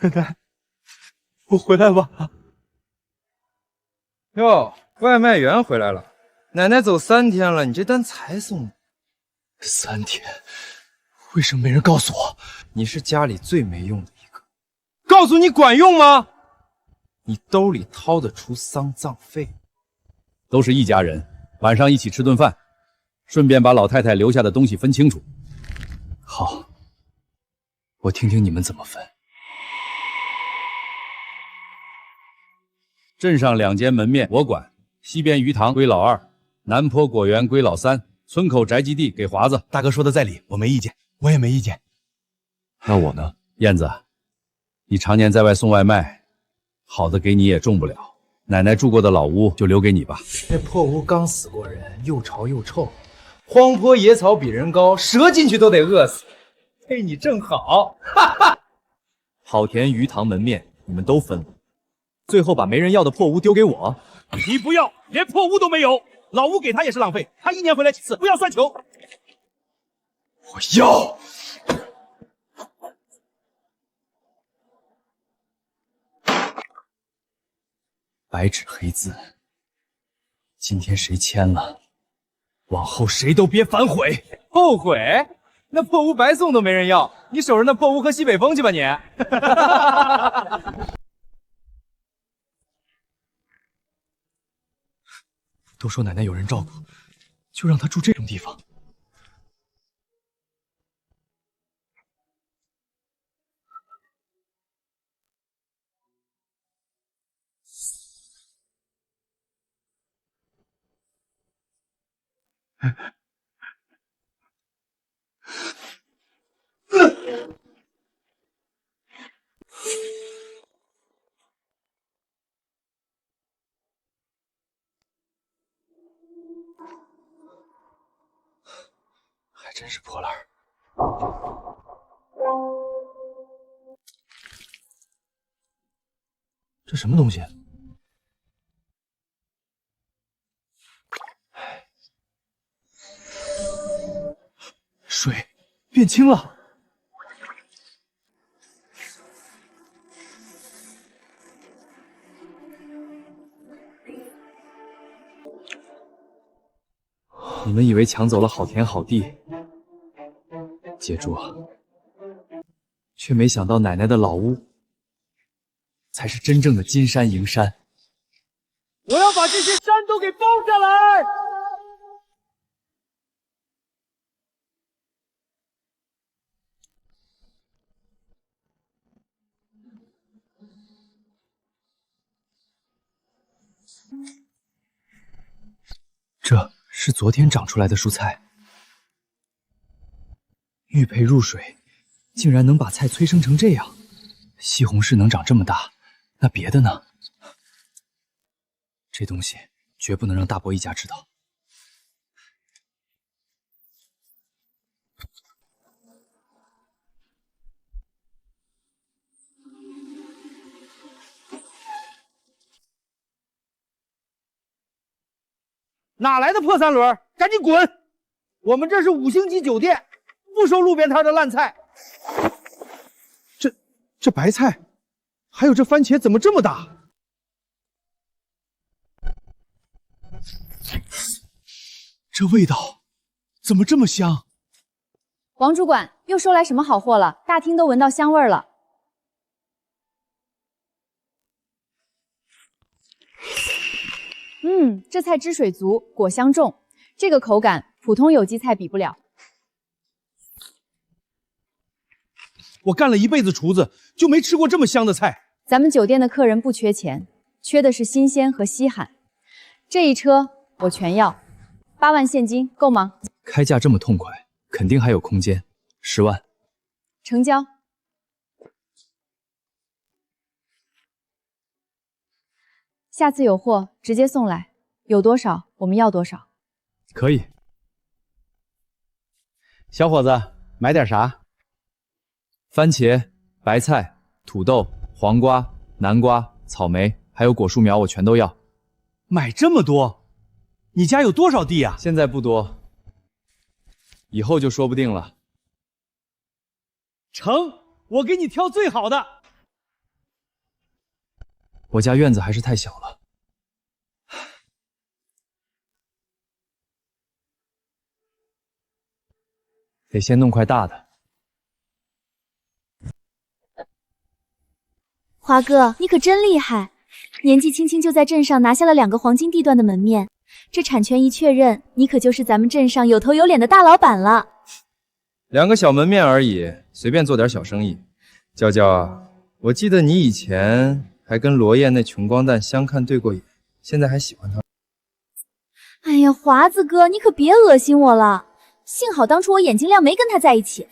奶奶，我回来晚了。哟，外卖员回来了。奶奶走3天了，你这单才送。3天，为什么没人告诉我？你是家里最没用的一个。告诉你管用吗？你兜里掏得出丧葬费？都是一家人，晚上一起吃顿饭，顺便把老太太留下的东西分清楚。好，我听听你们怎么分。镇上2间门面我管，西边鱼塘归老2，南坡果园归老3，村口宅基地给华子。大哥说的在理，我没意见，我也没意见。那我呢？燕子，你常年在外送外卖，好的给你也种不了。奶奶住过的老屋就留给你吧。那破屋刚死过人，又潮又臭，荒坡野草比人高，蛇进去都得饿死。配你正好，哈哈！好田鱼塘门面你们都分了，最后把没人要的破屋丢给我。你不要，连破屋都没有，老屋给他也是浪费。他1年回来几次，不要算球。我要。白纸黑字，今天谁签了，往后谁都别反悔。后悔？那破屋白送都没人要，你守着那破屋喝西北风去吧你！都说奶奶有人照顾，就让她住这种地方。还真是破烂儿。这什么东西？水变清了。你们以为抢走了好田好地，接住，却没想到奶奶的老屋才是真正的金山银山。我要把这些山都给包下来！这是昨天长出来的蔬菜，玉培入水，竟然能把菜催生成这样。西红柿能长这么大，那别的呢？这东西绝不能让大伯一家知道。哪来的破3轮？赶紧滚！我们这是5星级酒店，不收路边摊的烂菜。这白菜，还有这番茄，怎么这么大？这味道怎么这么香？王主管又收来什么好货了？大厅都闻到香味儿了。这菜汁水足，果香重，这个口感普通有机菜比不了。我干了一辈子厨子，就没吃过这么香的菜。咱们酒店的客人不缺钱，缺的是新鲜和稀罕。这一车我全要，8万现金够吗？开价这么痛快，肯定还有空间。10万，成交。下次有货直接送来，有多少我们要多少。可以。小伙子，买点啥？番茄、白菜、土豆、黄瓜、南瓜、草莓，还有果树苗，我全都要。买这么多，你家有多少地啊？现在不多，以后就说不定了。成，我给你挑最好的。我家院子还是太小了，得先弄块大的。华哥，你可真厉害，年纪轻轻就在镇上拿下了2个黄金地段的门面，这产权一确认，你可就是咱们镇上有头有脸的大老板了。2个小门面而已，随便做点小生意。娇娇啊，我记得你以前还跟罗燕那穷光蛋相看对过眼，现在还喜欢他。哎呀，华子哥，你可别恶心我了。幸好当初我眼睛亮没跟他在一起，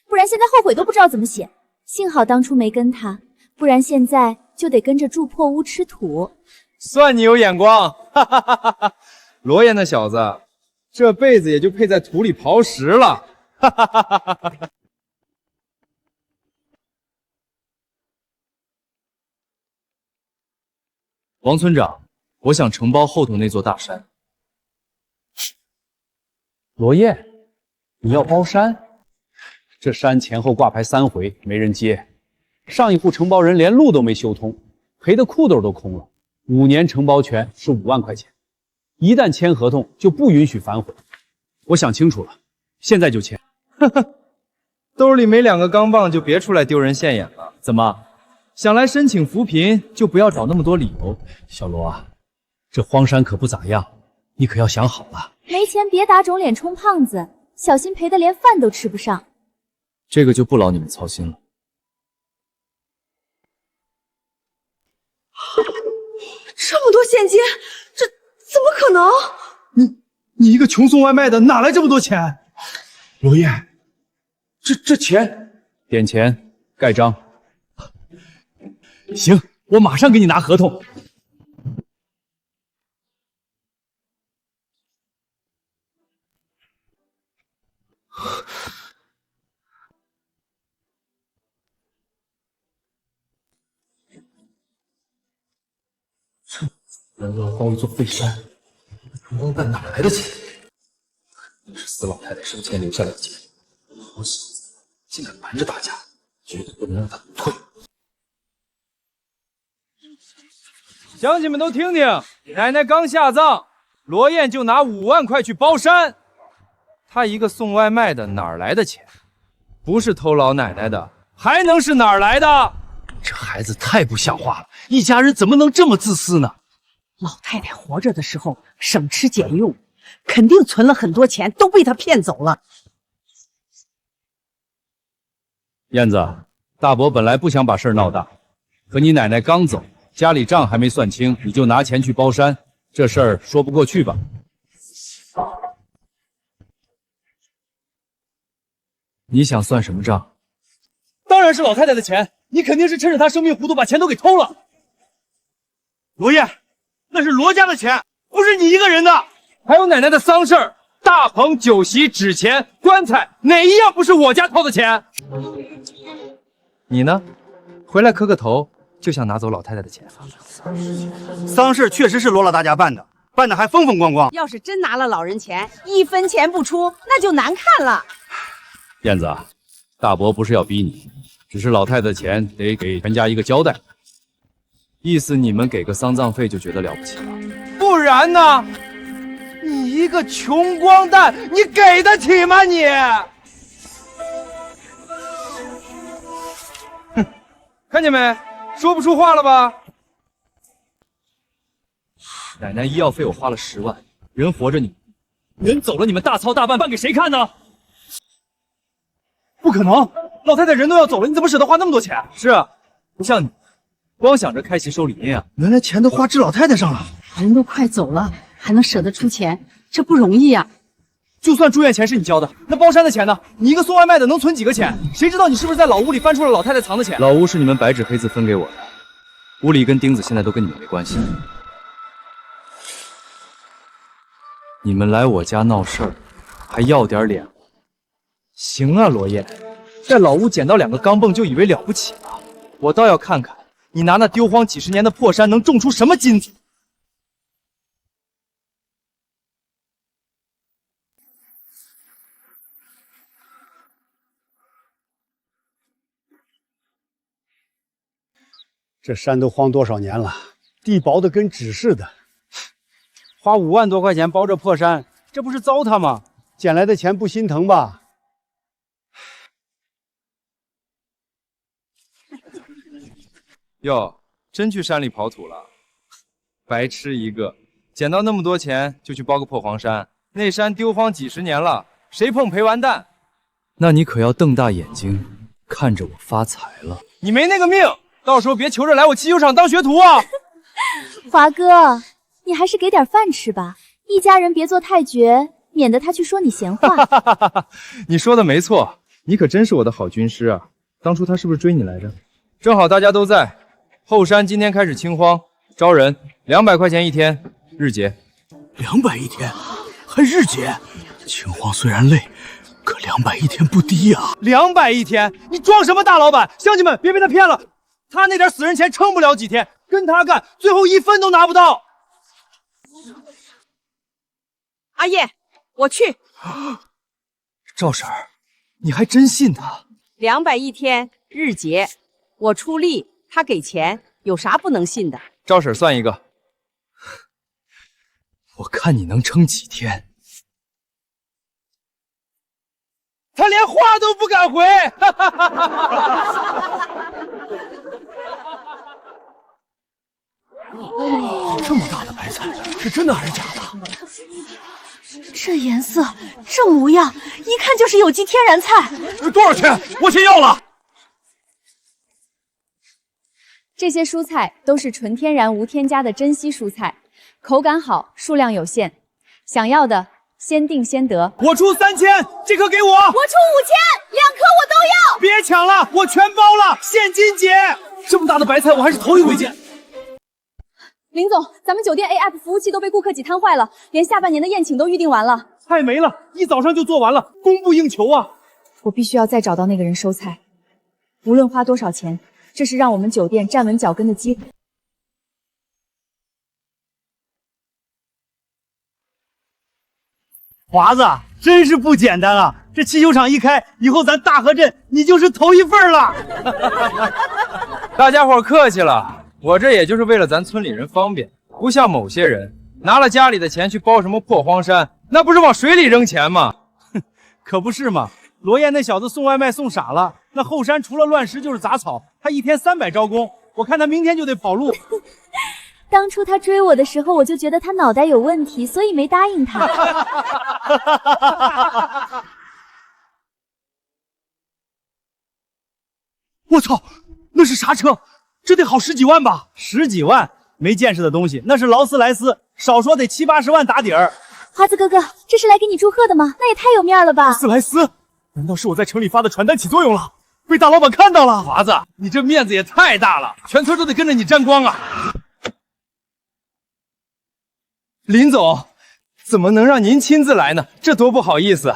不然现在后悔都不知道怎么写。幸好当初没跟他，不然现在就得跟着住破屋吃土。算你有眼光，哈哈哈哈哈！罗燕那小子，这辈子也就配在土里刨食了，哈哈哈哈哈哈！王村长，我想承包后头那座大山。罗燕，你要包山？这山前后挂牌3回，没人接。上一户承包人连路都没修通，赔的裤兜都空了。5年承包权是5万块钱，一旦签合同就不允许反悔。我想清楚了，现在就签。呵呵，兜里没2个钢镚就别出来丢人现眼了。怎么，想来申请扶贫就不要找那么多理由。小罗啊，这荒山可不咋样，你可要想好了。没钱别打肿脸充胖子，小心赔得连饭都吃不上。这个就不劳你们操心了。这么多现金，这怎么可能？你一个穷送外卖的，哪来这么多钱？罗燕，这钱，点钱盖章。行，我马上给你拿合同。人恶包一座废山，穷光蛋哪来的钱？是死老太太生前留下来的钱。我小子竟敢瞒着大家，绝对不能让他退。乡亲们都听听，奶奶刚下葬，罗燕就拿5万块去包山。她一个送外卖的，哪儿来的钱？不是偷老奶奶的，还能是哪儿来的？这孩子太不像话了，一家人怎么能这么自私呢？老太太活着的时候省吃俭用，肯定存了很多钱，都被他骗走了。燕子，大伯本来不想把事儿闹大，可你奶奶刚走，家里账还没算清，你就拿钱去包山，这事儿说不过去吧？你想算什么账？当然是老太太的钱，你肯定是趁着她生病糊涂把钱都给偷了。罗燕，那是罗家的钱，不是你一个人的。还有奶奶的丧事儿，大棚、酒席、纸钱、棺材，哪一样不是我家掏的钱？你呢？回来磕个头，就想拿走老太太的钱。丧事确实是罗老大家办的，办的还风风光光。要是真拿了老人钱，1分钱不出，那就难看了。燕子啊，大伯不是要逼你，只是老太太的钱得给全家一个交代。意思你们给个丧葬费就觉得了不起了？不然呢？你一个穷光蛋，你给得起吗你？哼，看见没？说不出话了吧？奶奶医药费我花了10万，人活着你，人走了你们大操大办，办给谁看呢？不可能，老太太人都要走了，你怎么舍得花那么多钱？是啊，不像你，光想着开席收理念啊。原来钱都花治老太太上了。人都快走了，还能舍得出钱，这不容易呀。就算住院钱是你交的，那包山的钱呢？你一个送外卖的能存几个钱？谁知道你是不是在老屋里翻出了老太太藏的钱？老屋是你们白纸黑字分给我的，屋里跟钉子现在都跟你们没关系。你们来我家闹事儿，还要点脸？行啊，罗燕，在老屋捡到2个钢镚就以为了不起了，我倒要看看你拿那丢荒几10年的破山能种出什么金子。这山都荒多少年了，地薄的跟纸似的，花5万多块钱包这破山，这不是糟蹋吗？捡来的钱不心疼吧？哟，真去山里刨土了？白痴一个！捡到那么多钱就去包个破黄山，那山丢荒几十年了，谁碰赔完蛋。那你可要瞪大眼睛看着我发财了。你没那个命，到时候别求着来我汽修厂当学徒啊！华哥，你还是给点饭吃吧，一家人别做太绝，免得他去说你闲话。你说的没错，你可真是我的好军师啊！当初他是不是追你来着？正好大家都在，后山今天开始清荒，招人200块钱一天，日结。200一天，还日结？清荒虽然累，可200一天不低呀。200一天，你装什么大老板？乡亲们别被他骗了，他那点死人钱撑不了几天，跟他干，最后1分都拿不到。阿叶，我去。赵婶儿，你还真信他200一天，日结，我出力，他给钱，有啥不能信的？赵婶算一个。我看你能撑几天。他连话都不敢回。这么大的白菜，是真的还是假的？这颜色，这模样，一看就是有机天然菜。多少钱？我先要了。这些蔬菜都是纯天然无添加的珍稀蔬菜，口感好，数量有限，想要的先定先得。我出3000，这颗给我。我出5000，2颗我都要。别抢了，我全包了，现金结。这么大的白菜，我还是头一回见。林总，咱们酒店 APP 服务器都被顾客挤瘫坏了，连下半年的宴请都预定完了。菜没了，一早上就做完了，供不应求啊！我必须要再找到那个人收菜，无论花多少钱，这是让我们酒店站稳脚跟的机会。华子，真是不简单啊！这汽修厂一开，以后咱大河镇你就是头一份了。大家伙客气了。我这也就是为了咱村里人方便，不像某些人拿了家里的钱去包什么破荒山，那不是往水里扔钱吗？可不是嘛！罗燕那小子送外卖送傻了，那后山除了乱石就是杂草，他一天300招工，我看他明天就得跑路。当初他追我的时候，我就觉得他脑袋有问题，所以没答应他。我操，那是啥车？这得好10几万吧？10几万，没见识的东西，那是劳斯莱斯，少说得70、80万打底儿。华子哥哥，这是来给你祝贺的吗？那也太有面了吧！劳斯莱斯，难道是我在城里发的传单起作用了，被大老板看到了？华子，你这面子也太大了，全村都得跟着你沾光啊！林总，怎么能让您亲自来呢？这多不好意思。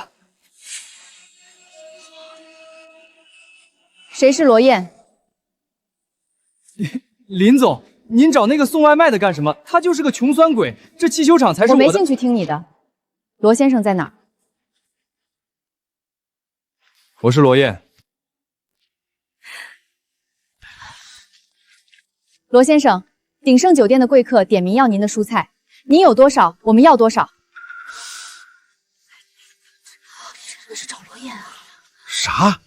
谁是罗燕？林总，您找那个送外卖的干什么？他就是个穷酸鬼，这汽修厂才是我的。我没兴趣听你的。罗先生在哪儿？我是罗燕。罗先生，鼎盛酒店的贵客点名要您的蔬菜，您有多少，我们要多少。真的是找罗燕啊？啥？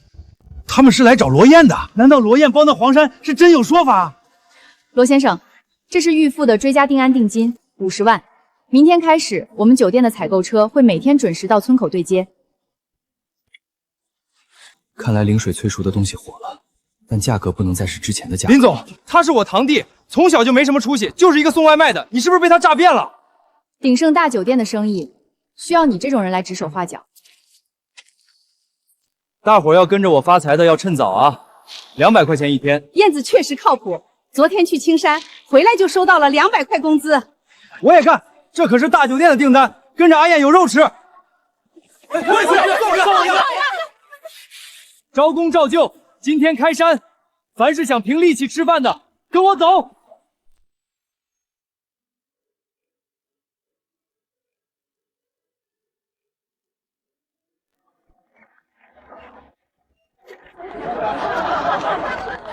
他们是来找罗燕的？难道罗燕包那黄山是真有说法？罗先生，这是预付的追加定安定金50万，明天开始，我们酒店的采购车会每天准时到村口对接。看来灵水催熟的东西火了，但价格不能再是之前的价格。林总，他是我堂弟，从小就没什么出息，就是一个送外卖的，你是不是被他诈骗了？鼎盛大酒店的生意需要你这种人来指手画脚。大伙要跟着我发财的要趁早啊！200块钱一天。燕子确实靠谱，昨天去青山回来就收到了200块工资。我也干，这可是大酒店的订单，跟着阿燕有肉吃。招工照旧，今天开山，凡是想凭力气吃饭的，跟我走。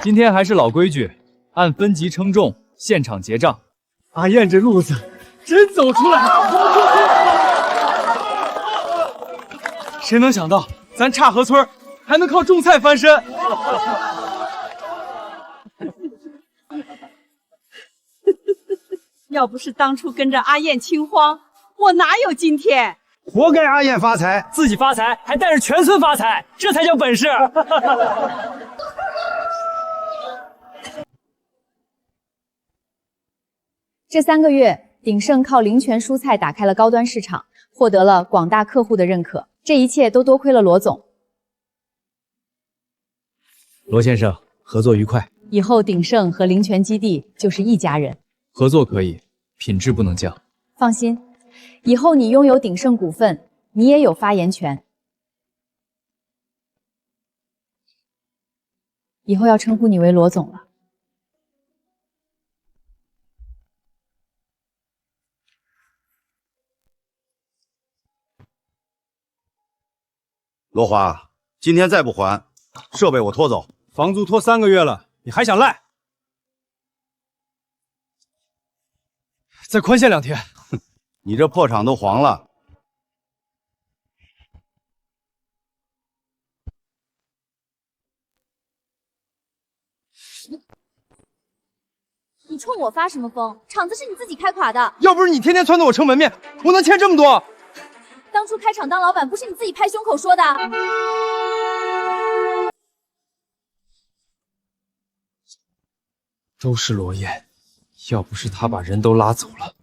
今天还是老规矩，按分级称重，现场结账。阿燕这路子真走出来了！谁能想到咱岔河村还能靠种菜翻身？要不是当初跟着阿燕清荒，我哪有今天？活该阿燕发财，自己发财还带着全村发财，这才叫本事！这3个月，鼎盛靠灵泉蔬菜打开了高端市场，获得了广大客户的认可。这一切都多亏了罗总。罗先生，合作愉快。以后鼎盛和灵泉基地就是一家人。合作可以，品质不能降。放心，以后你拥有鼎盛股份，你也有发言权。以后要称呼你为罗总了。罗华，今天再不还，设备我拖走。房租拖3个月了，你还想赖？再宽限2天。你这破厂都黄了。你冲我发什么疯？厂子是你自己开垮的，要不是你天天撺掇我撑门面，我能欠这么多？当初开厂当老板不是你自己拍胸口说的？都是罗燕，要不是他把人都拉走了，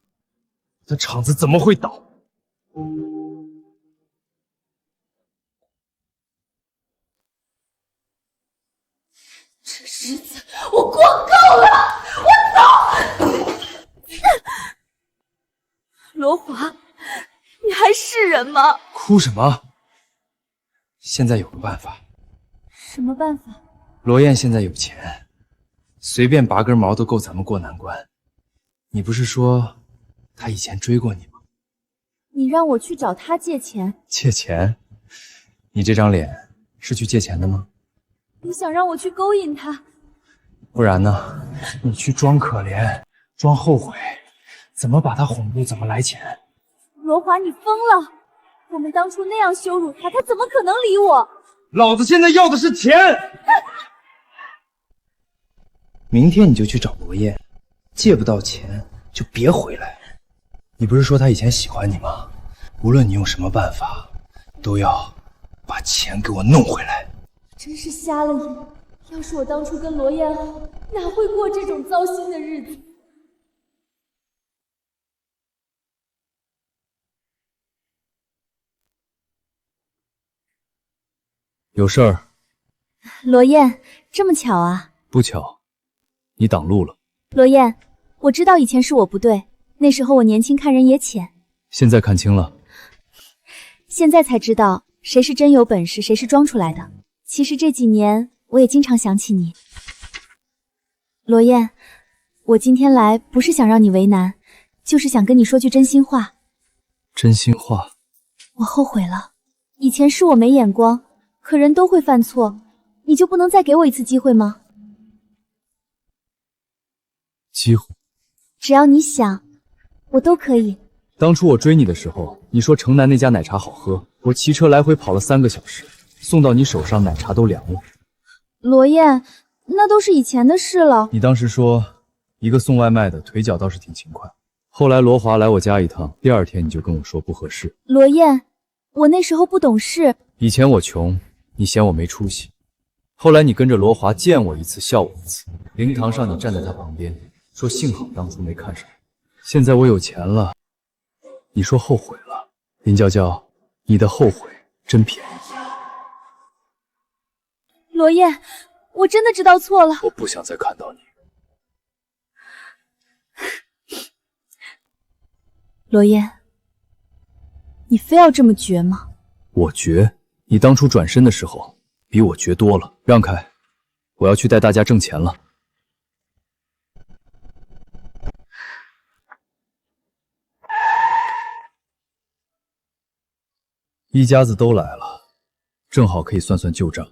这厂子怎么会倒？这日子我过够了，我走！罗华，你还是人吗？哭什么？现在有个办法。什么办法？罗燕现在有钱，随便拔根毛都够咱们过难关。你不是说她以前追过你吗？你让我去找他借钱？借钱？你这张脸是去借钱的吗？你想让我去勾引他？不然呢？你去装可怜，装后悔，怎么把他哄住，怎么来钱。罗华，你疯了！我们当初那样羞辱他，他怎么可能理我？老子现在要的是钱！明天你就去找罗燕，借不到钱就别回来。你不是说他以前喜欢你吗？无论你用什么办法，都要把钱给我弄回来。真是瞎了眼！要是我当初跟罗燕好，哪会过这种糟心的日子？有事儿？罗燕，这么巧啊？不巧，你挡路了。罗燕，我知道以前是我不对，那时候我年轻看人也浅。现在看清了。现在才知道谁是真有本事，谁是装出来的。其实这几年我也经常想起你。罗燕，我今天来不是想让你为难，就是想跟你说句真心话。真心话？我后悔了，以前是我没眼光，可人都会犯错，你就不能再给我一次机会吗？机会？只要你想，我都可以。当初我追你的时候，你说城南那家奶茶好喝，我骑车来回跑了3个小时，送到你手上奶茶都凉了。罗燕，那都是以前的事了。你当时说一个送外卖的腿脚倒是挺勤快，后来罗华来我家一趟，第2天你就跟我说不合适。罗燕，我那时候不懂事。以前我穷，你嫌我没出息，后来你跟着罗华见我一次笑我一次，灵堂上你站在他旁边说幸好当初没看上。现在我有钱了，你说后悔了。林娇娇，你的后悔真便宜。罗燕，我真的知道错了。我不想再看到你。罗燕，你非要这么绝吗？我绝？你当初转身的时候比我绝多了。让开，我要去带大家挣钱了。一家子都来了，正好可以算算旧账。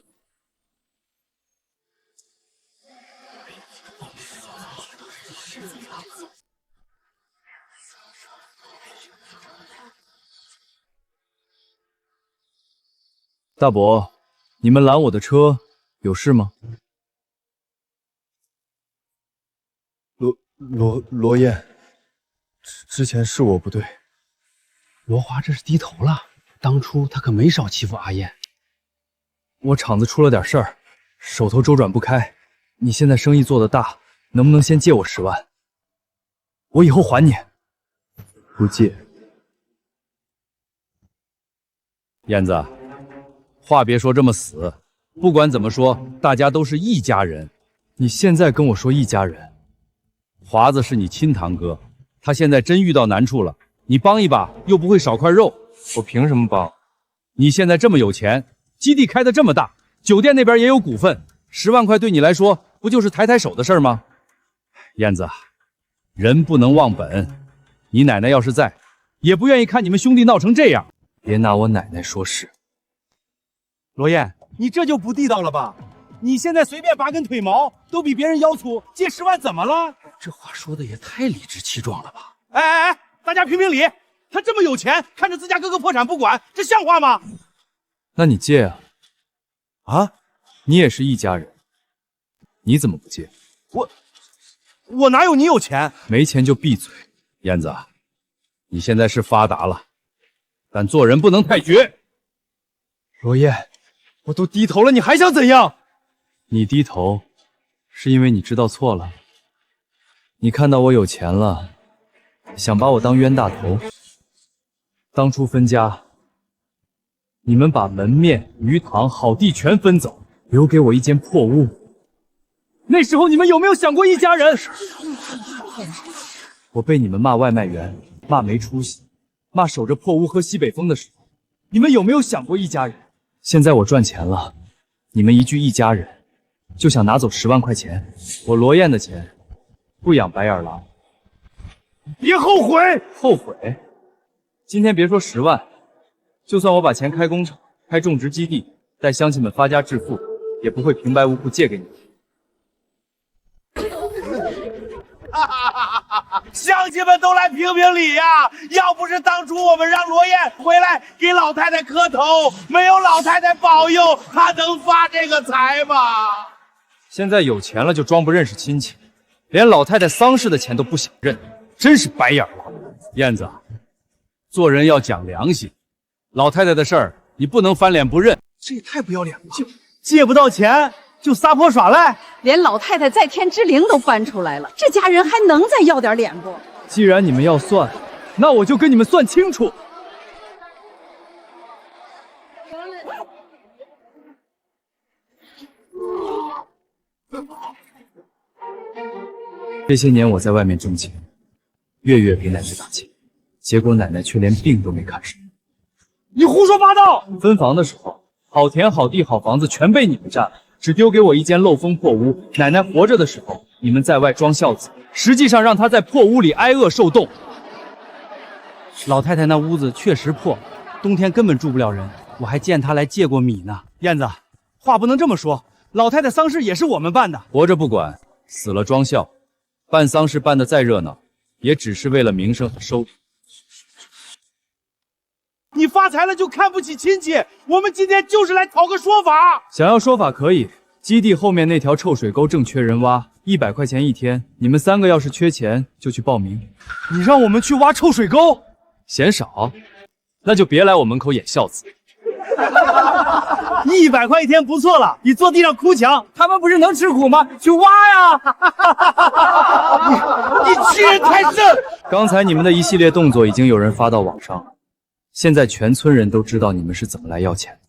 大伯，你们拦我的车有事吗？罗燕，之前是我不对。罗华这是低头了，当初他可没少欺负阿燕。我厂子出了点事儿，手头周转不开。你现在生意做得大，能不能先借我10万？我以后还你。不借。燕子，话别说这么死，不管怎么说，大家都是一家人。你现在跟我说一家人？华子是你亲堂哥，他现在真遇到难处了，你帮一把又不会少块肉。我凭什么帮？你现在这么有钱，基地开得这么大，酒店那边也有股份，10万块对你来说不就是抬抬手的事吗？燕子，人不能忘本。你奶奶要是在，也不愿意看你们兄弟闹成这样。别拿我奶奶说事。罗燕，你这就不地道了吧？你现在随便拔根腿毛都比别人腰粗，借10万怎么了？这话说的也太理直气壮了吧！哎，大家评评理，他这么有钱，看着自家哥哥破产不管，这像话吗？那你借啊？啊，你也是一家人，你怎么不借？我哪有你有钱？没钱就闭嘴。燕子，你现在是发达了，但做人不能太绝。罗燕，我都低头了，你还想怎样？你低头，是因为你知道错了。你看到我有钱了，想把我当冤大头。当初分家，你们把门面、鱼塘、好地全分走，留给我一间破屋。那时候你们有没有想过一家人？我被你们骂外卖员，骂没出息，骂守着破屋喝西北风的时候，你们有没有想过一家人？现在我赚钱了，你们一句一家人，就想拿走10万块钱。我罗燕的钱，不养白眼狼。别后悔！后悔？今天别说10万，就算我把钱开工厂、开种植基地，带乡亲们发家致富，也不会平白无故借给你。乡亲们都来评评理呀！要不是当初我们让罗燕回来给老太太磕头，没有老太太保佑，她能发这个财吗？现在有钱了就装不认识亲戚，连老太太丧事的钱都不想认，真是白眼狼。燕子，做人要讲良心，老太太的事儿你不能翻脸不认。这也太不要脸了！借不到钱就撒泼耍赖，连老太太在天之灵都搬出来了，这家人还能再要点脸不？既然你们要算，那我就跟你们算清楚。这些年我在外面挣钱，月月给奶奶打钱，结果奶奶却连病都没看上。你胡说八道！分房的时候，好田、好地、好房子全被你们占了，只丢给我一间漏风破屋。奶奶活着的时候，你们在外装孝子，实际上让她在破屋里挨饿受冻。老太太那屋子确实破，冬天根本住不了人，我还见她来借过米呢。燕子，话不能这么说，老太太丧事也是我们办的。活着不管，死了装孝，办丧事办得再热闹，也只是为了名声和收入。你发财了就看不起亲戚，我们今天就是来讨个说法。想要说法可以，基地后面那条臭水沟正缺人挖，100块钱一天。你们3个要是缺钱，就去报名。你让我们去挖臭水沟，嫌少？那就别来我门口演孝子。100块一天不错了，比坐地上哭强。他们不是能吃苦吗？去挖呀！你欺人太甚！刚才你们的一系列动作已经有人发到网上，现在全村人都知道你们是怎么来要钱的。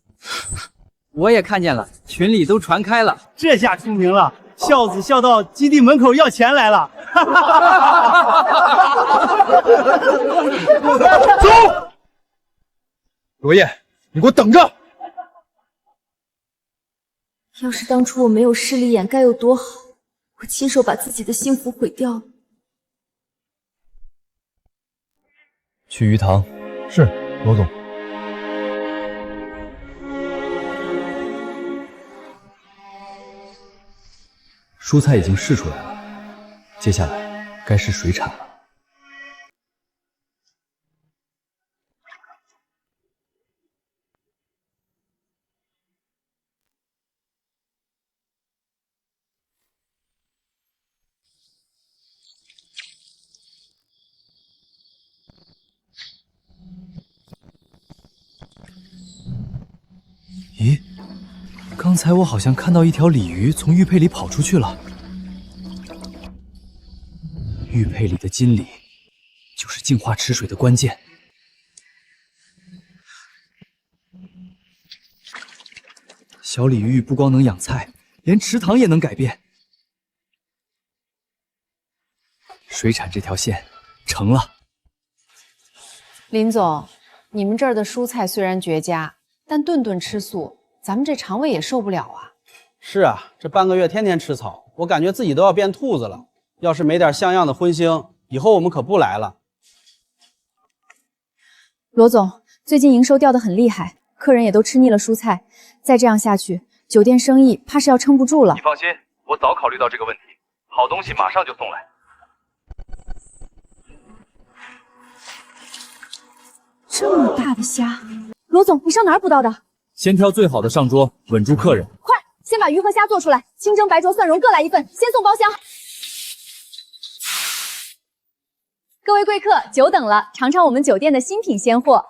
我也看见了，群里都传开了。这下出名了，孝子孝到基地门口要钱来了。走！罗燕，你给我等着！要是当初我没有势力眼该有多好，我亲手把自己的幸福毁掉了。去鱼塘。是，罗总。蔬菜已经试出来了，接下来该是水产了。咦，刚才我好像看到一条鲤鱼从玉佩里跑出去了。玉佩里的金鲤，就是净化池水的关键。小鲤鱼不光能养菜，连池塘也能改变。水产这条线成了。林总，你们这儿的蔬菜虽然绝佳，但顿顿吃素，咱们这肠胃也受不了啊。是啊，这半个月天天吃草，我感觉自己都要变兔子了。要是没点像样的荤腥，以后我们可不来了。罗总，最近营收掉得很厉害，客人也都吃腻了蔬菜，再这样下去，酒店生意怕是要撑不住了。你放心，我早考虑到这个问题，好东西马上就送来。这么大的虾，罗总，你上哪儿捕到的？先挑最好的上桌，稳住客人。快，先把鱼和虾做出来，清蒸、白灼、蒜蓉各来一份，先送包厢。各位贵客，久等了，尝尝我们酒店的新品鲜货。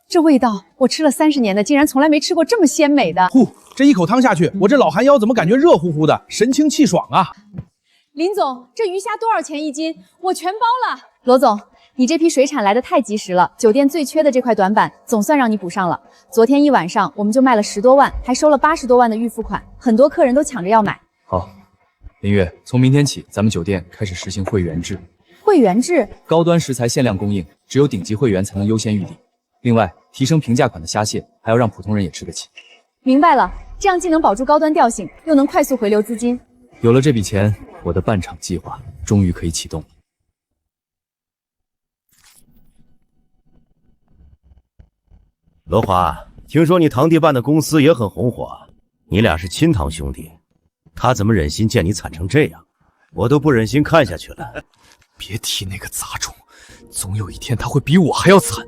这味道，我吃了30年的，竟然从来没吃过这么鲜美的。呼，这一口汤下去，我这老寒腰怎么感觉热乎乎的，神清气爽啊！林总，这鱼虾多少钱一斤？我全包了。罗总，你这批水产来得太及时了，酒店最缺的这块短板总算让你补上了。昨天一晚上我们就卖了10多万，还收了80多万的预付款，很多客人都抢着要买。好，林月，从明天起，咱们酒店开始实行会员制。会员制，高端食材限量供应，只有顶级会员才能优先预订。另外，提升平价款的虾蟹，还要让普通人也吃得起。明白了，这样既能保住高端调性，又能快速回流资金。有了这笔钱，我的办厂计划终于可以启动了。罗华，听说你堂弟办的公司也很红火，你俩是亲堂兄弟，他怎么忍心见你惨成这样？我都不忍心看下去了。别提那个杂种，总有一天他会比我还要惨。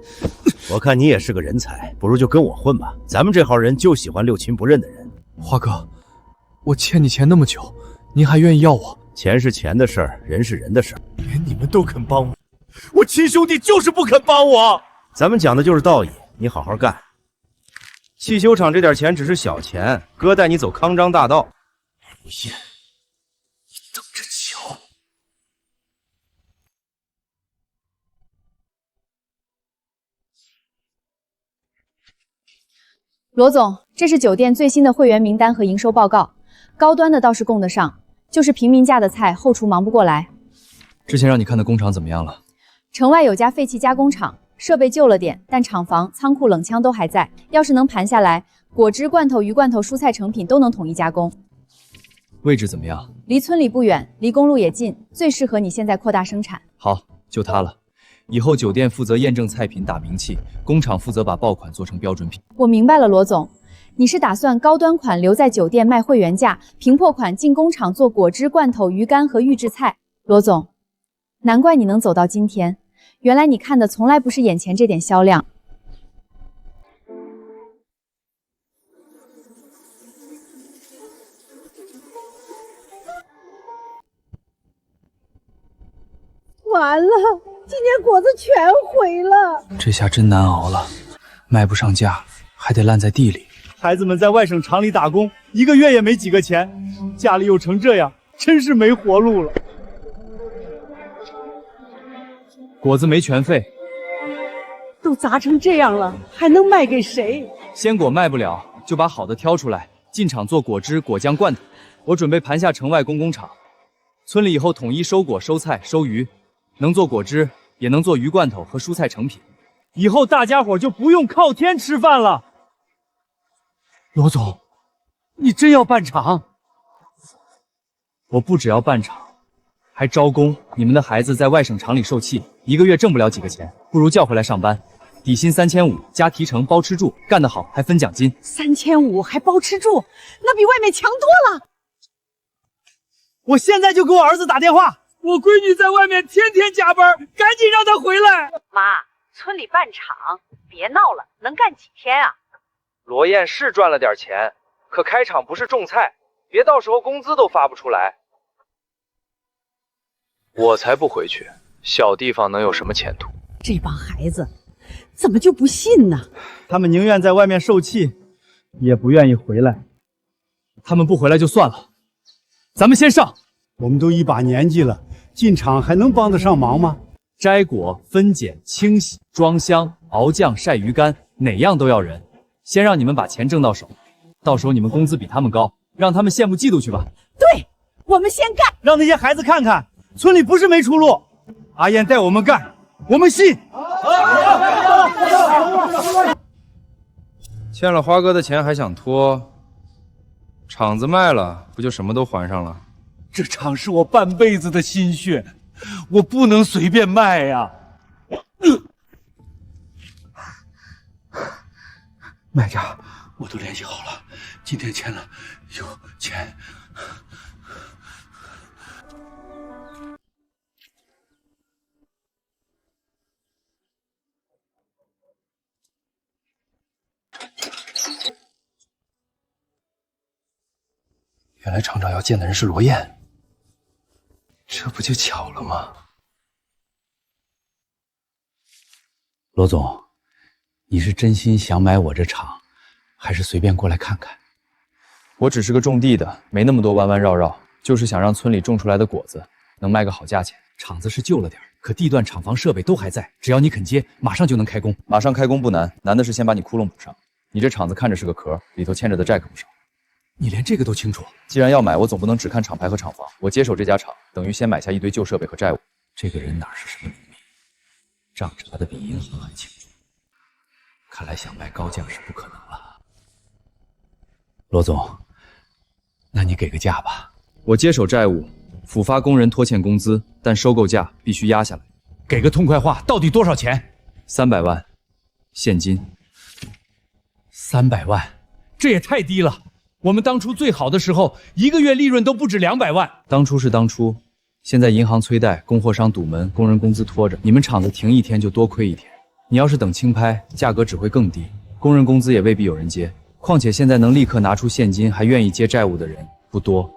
我看你也是个人才，不如就跟我混吧。咱们这号人就喜欢六亲不认的人。华哥，我欠你钱那么久，您还愿意要我？钱是钱的事儿，人是人的事儿。连你们都肯帮我，我亲兄弟就是不肯帮我。咱们讲的就是道义，你好好干。汽修厂这点钱只是小钱，哥带你走康庄大道。不信，你等着瞧。罗总，这是酒店最新的会员名单和营收报告，高端的倒是供得上，就是平民价的菜，后厨忙不过来。之前让你看的工厂怎么样了？城外有家废弃加工厂，设备旧了点，但厂房、仓库、冷仓都还在。要是能盘下来，果汁、罐头、鱼罐头、蔬菜成品都能统一加工。位置怎么样？离村里不远，离公路也近，最适合你现在扩大生产。好，就它了。以后酒店负责验证菜品打名气，工厂负责把爆款做成标准品。我明白了，罗总，你是打算高端款留在酒店卖会员价，平货款进工厂做果汁、罐头、鱼干和预制菜。罗总，难怪你能走到今天，原来你看的从来不是眼前这点销量。完了，今年果子全毁了。这下真难熬了，卖不上价，还得烂在地里。孩子们在外省厂里打工，1个月也没几个钱，家里又成这样，真是没活路了。果子没全废，都砸成这样了，还能卖给谁？鲜果卖不了，就把好的挑出来，进厂做果汁、果酱、罐头。我准备盘下城外工厂，村里以后统一收果、收菜、收鱼。能做果汁，也能做鱼罐头和蔬菜成品。以后大家伙就不用靠天吃饭了。罗总，你真要办厂？我不只要办厂，还招工。你们的孩子在外省厂里受气，1个月挣不了几个钱，不如叫回来上班。底薪3500，加提成，包吃住，干得好还分奖金。3500还包吃住，那比外面强多了。我现在就给我儿子打电话。我闺女在外面天天加班，赶紧让她回来。妈，村里办厂，别闹了，能干几天啊？罗燕是赚了点钱，可开厂不是种菜，别到时候工资都发不出来。我才不回去，小地方能有什么前途？这帮孩子怎么就不信呢？他们宁愿在外面受气，也不愿意回来。他们不回来就算了，咱们先上。我们都一把年纪了，进厂还能帮得上忙吗？摘果、分拣、清洗、装箱、熬酱、晒鱼干，哪样都要人。先让你们把钱挣到手，到时候你们工资比他们高，让他们羡慕嫉妒去吧。对，我们先干，让那些孩子看看，村里不是没出路。阿燕带我们干，我们信。欠了花哥的钱还想拖？厂子卖了，不就什么都还上了？这厂是我半辈子的心血，我不能随便卖呀。卖家，我都联系好了，今天签了，有钱。原来厂长要见的人是罗燕，这不就巧了吗？罗总，你是真心想买我这厂，还是随便过来看看？我只是个种地的，没那么多弯弯绕绕，就是想让村里种出来的果子能卖个好价钱。厂子是旧了点，可地段、厂房、设备都还在，只要你肯接，马上就能开工。马上开工不难，难的是先把你窟窿补上。你这厂子看着是个壳，里头欠着的债可不少。你连这个都清楚？既然要买，我总不能只看厂牌和厂房。我接手这家厂，等于先买下一堆旧设备和债务。这个人哪是什么秘密，账查的比银行还清楚。看来想卖高价是不可能了。罗总，那你给个价吧。我接手债务，抚发工人拖欠工资，但收购价必须压下来。给个痛快话，到底多少钱？300万，现金。300万，这也太低了。我们当初最好的时候，一个月利润都不止200万。当初是当初，现在银行催贷，供货商堵门，工人工资拖着，你们厂子停一天就多亏一天。你要是等清拍，价格只会更低，工人工资也未必有人接。况且现在能立刻拿出现金还愿意接债务的人不多。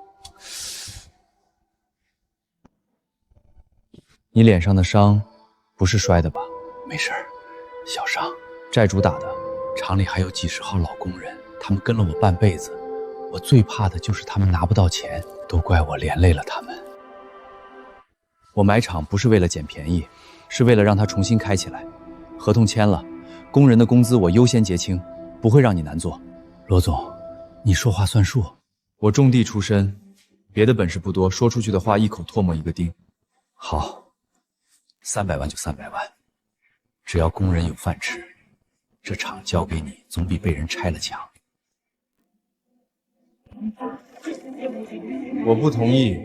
你脸上的伤不是摔的吧？没事儿，小伤。债主打的。厂里还有几十号老工人，他们跟了我半辈子。我最怕的就是他们拿不到钱，都怪我连累了他们。我买厂不是为了捡便宜，是为了让它重新开起来。合同签了，工人的工资我优先结清，不会让你难做。罗总，你说话算数。我种地出身，别的本事不多，说出去的话一口唾沫一个钉。好，300万就300万，只要工人有饭吃，这厂交给你总比被人拆了强。我不同意。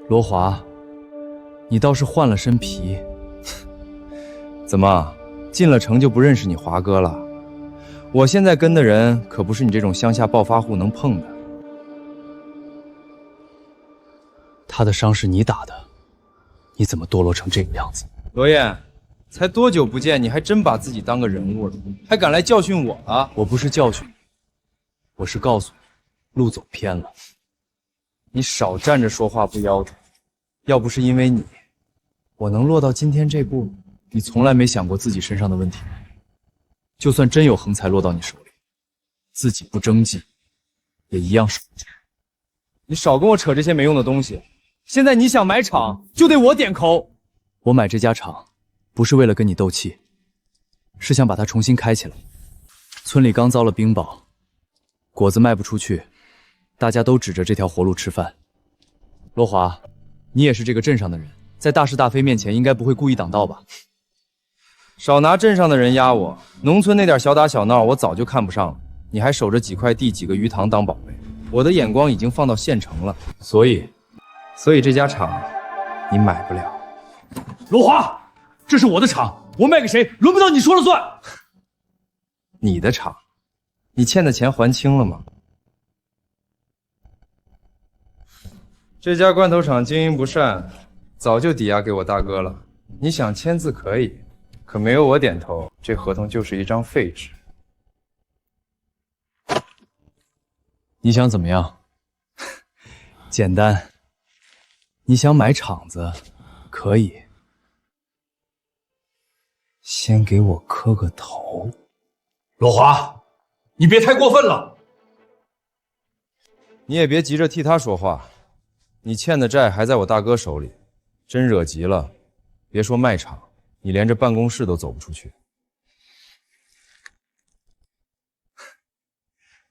罗华，你倒是换了身皮。怎么，进了城就不认识你华哥了？我现在跟的人可不是你这种乡下暴发户能碰的。他的伤是你打的，你怎么堕落成这个样子？罗燕，才多久不见，你还真把自己当个人物了，还敢来教训我了？我不是教训你，我是告诉你，路走偏了。你少站着说话不腰疼。要不是因为你，我能落到今天这步？你从来没想过自己身上的问题。就算真有横财落到你手里，自己不争气，也一样守不住。你少跟我扯这些没用的东西。现在你想买厂，就得我点口。我买这家厂，不是为了跟你斗气，是想把它重新开起来。村里刚遭了冰雹，果子卖不出去，大家都指着这条活路吃饭。罗华，你也是这个镇上的人，在大是大非面前，应该不会故意挡道吧？少拿镇上的人压我，农村那点小打小闹，我早就看不上了。你还守着几块地、几个鱼塘当宝贝，我的眼光已经放到县城了。所以这家厂，你买不了。罗华，这是我的厂，我卖给谁，轮不到你说了算。你的厂，你欠的钱还清了吗？这家罐头厂经营不善，早就抵押给我大哥了。你想签字可以，可没有我点头，这合同就是一张废纸。你想怎么样？简单，你想买场子，可以，先给我磕个头。罗华，你别太过分了。你也别急着替他说话，你欠的债还在我大哥手里，真惹急了，别说卖场，你连这办公室都走不出去。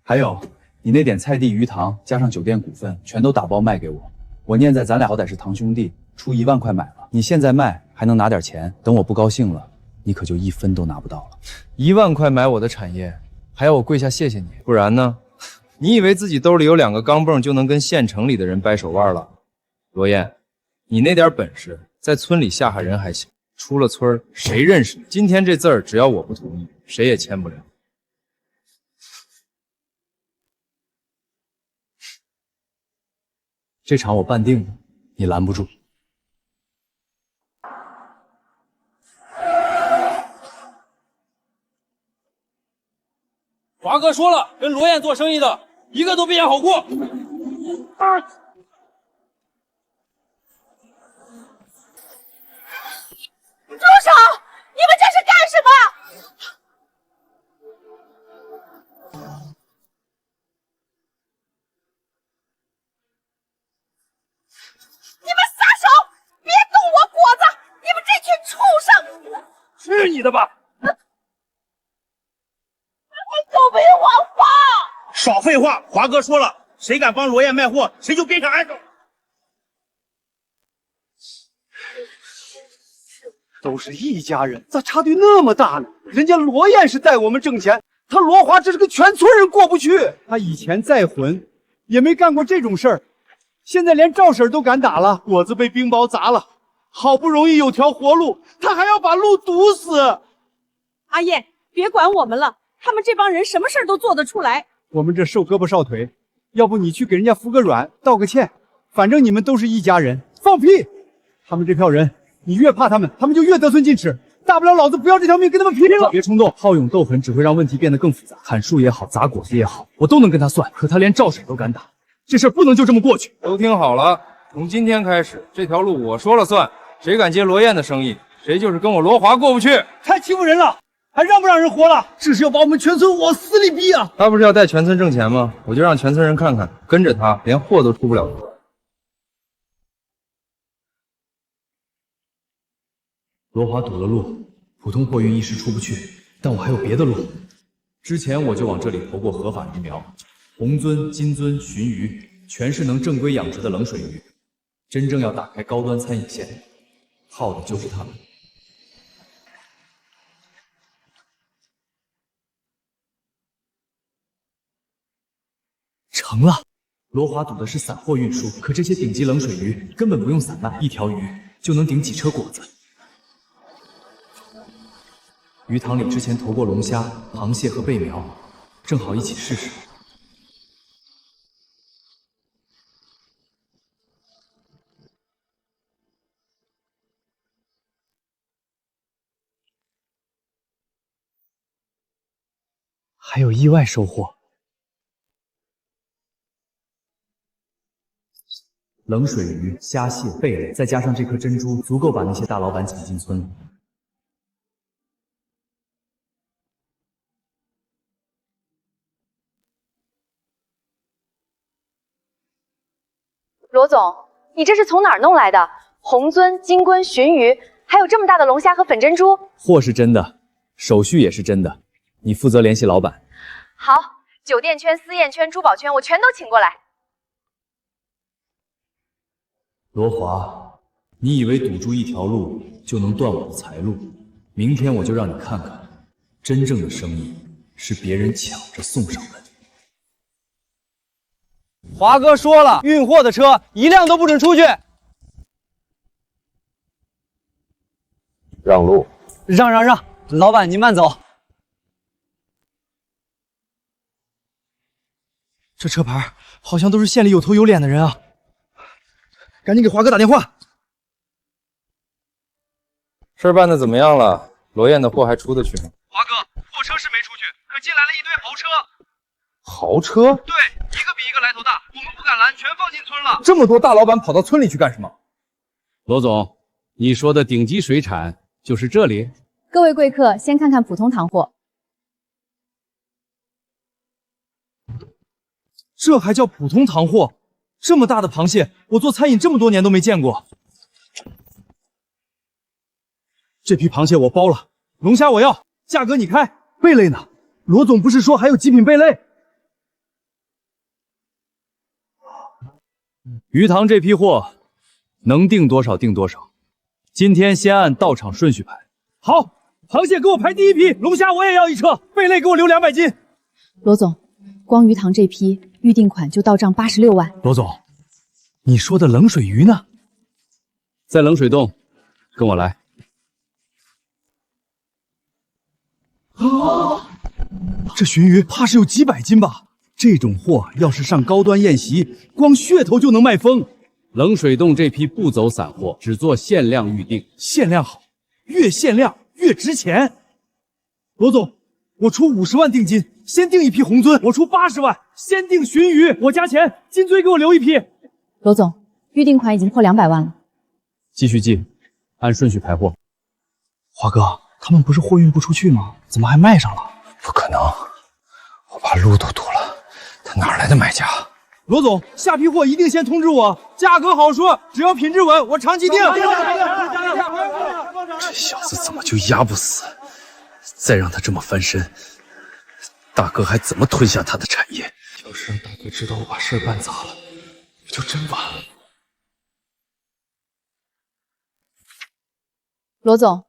还有，你那点菜地、鱼塘加上酒店股份，全都打包卖给我。我念在咱俩好歹是堂兄弟，出1万块买了。你现在卖还能拿点钱，等我不高兴了，你可就1分都拿不到了。1万块买我的产业，还要我跪下谢谢你？不然呢？你以为自己兜里有2个钢镚就能跟县城里的人掰手腕了？罗燕，你那点本事，在村里吓吓人还行，出了村谁认识你？今天这字儿，只要我不同意，谁也签不了。这场我办定了，你拦不住。华哥说了，跟罗燕做生意的，一个都别想好过。住手！你们这是干什么？你们撒手！别动我果子！你们这群畜生！去你的吧！狗没王法！少废话！华哥说了，谁敢帮罗燕卖货，谁就别想安手。都是一家人，咋差距那么大呢？人家罗燕是带我们挣钱，他罗华这是跟全村人过不去。他以前再混，也没干过这种事儿，现在连赵婶都敢打了，果子被冰雹砸了，好不容易有条活路，他还要把路堵死。阿燕，别管我们了，他们这帮人什么事儿都做得出来。我们这瘦胳膊少腿，要不你去给人家服个软，道个歉，反正你们都是一家人。放屁！他们这票人，你越怕他们，他们就越得寸进尺。大不了老子不要这条命，跟他们拼了！别冲动，好勇斗狠只会让问题变得更复杂。砍树也好，砸果子也好，我都能跟他算。可他连赵婶都敢打，这事儿不能就这么过去。都听好了，从今天开始，这条路我说了算。谁敢接罗燕的生意，谁就是跟我罗华过不去。太欺负人了，还让不让人活了？这是要把我们全村往死里逼啊！他不是要带全村挣钱吗？我就让全村人看看，跟着他连货都出不了村。罗华堵了路，普通货运一时出不去，但我还有别的路。之前我就往这里投过合法鱼苗，红鳟、金鳟、鲟鱼，全是能正规养殖的冷水鱼。真正要打开高端餐饮线，靠的就是他们。成了，罗华赌的是散货运输，可这些顶级冷水鱼根本不用散卖，一条鱼就能顶几车果子。鱼塘里之前投过龙虾、螃蟹和贝苗，正好一起试试。还有意外收获。冷水鱼、虾蟹、贝类，再加上这颗珍珠，足够把那些大老板挤进村了。罗总，你这是从哪儿弄来的？红鳟、金龟、鲟鱼，还有这么大的龙虾和粉珍珠。货是真的，手续也是真的，你负责联系老板。好，酒店圈、私宴圈、珠宝圈，我全都请过来。罗华，你以为堵住一条路就能断我的财路？明天我就让你看看，真正的生意是别人抢着送上门。华哥说了，运货的车一辆都不准出去。让路！让，老板您慢走。这车牌好像都是县里有头有脸的人啊！赶紧给华哥打电话。事儿办得怎么样了？罗燕的货还出得去吗？华哥，货车是没出去，可进来了一堆豪车。豪车？对，一个比一个来头大，我们不敢拦，全放进村了。这么多大老板跑到村里去干什么？罗总，你说的顶级水产就是这里？各位贵客，先看看普通糖货。这还叫普通糖货？这么大的螃蟹，我做餐饮这么多年都没见过。这批螃蟹我包了，龙虾我要，价格你开。贝类呢？罗总不是说还有极品贝类？鱼塘这批货能订多少订多少，今天先按到场顺序排。好，螃蟹给我排第一批，龙虾我也要1车，贝类给我留200斤。罗总，光鱼塘这批预定款就到账86万。罗总，你说的冷水鱼呢？在冷水洞，跟我来。这鲟鱼怕是有几百斤吧？这种货要是上高端宴席，光噱头就能卖疯。冷水洞这批不走散货，只做限量预定。限量好，越限量越值钱。罗总，我出50万定金，先订一批红鳟；我出80万，先订鲟鱼，我加钱，金鳟给我留一批。罗总，预定款已经破200万了。继续记，按顺序排货。华哥，他们不是货运不出去吗？怎么还卖上了？不可能，我把路都堵了，他哪来的买家？罗总，下批货一定先通知我，价格好说，只要品质稳，我长期订。这小子怎么就压不死？再让他这么翻身，大哥还怎么吞下他的产业？要是让大哥知道我把事儿办砸了，我就真完了。罗总，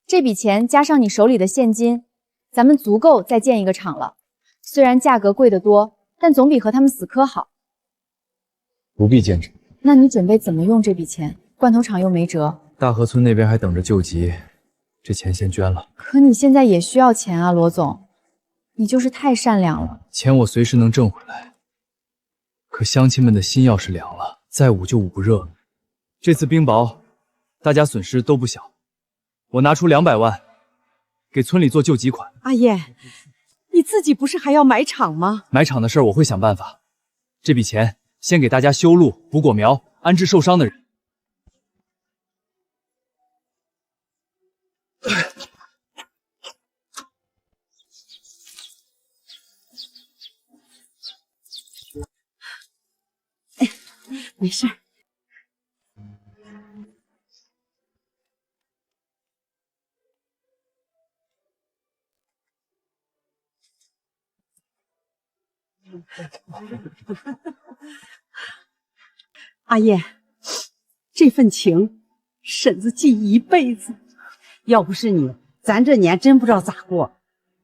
这笔钱加上你手里的现金，咱们足够再建一个厂了。虽然价格贵得多，但总比和他们死磕好。不必坚持。那你准备怎么用这笔钱？罐头厂又没辙，大河村那边还等着救急，这钱先捐了。可你现在也需要钱啊，罗总，你就是太善良了。钱我随时能挣回来，可乡亲们的心要是凉了，再捂就捂不热。这次冰雹，大家损失都不小，我拿出200万，给村里做救急款。阿燕，你自己不是还要买厂吗？买厂的事儿我会想办法，这笔钱先给大家修路、补果苗、安置受伤的人。没事。阿燕，这份情，婶子记一辈子。要不是你，咱这年真不知道咋过。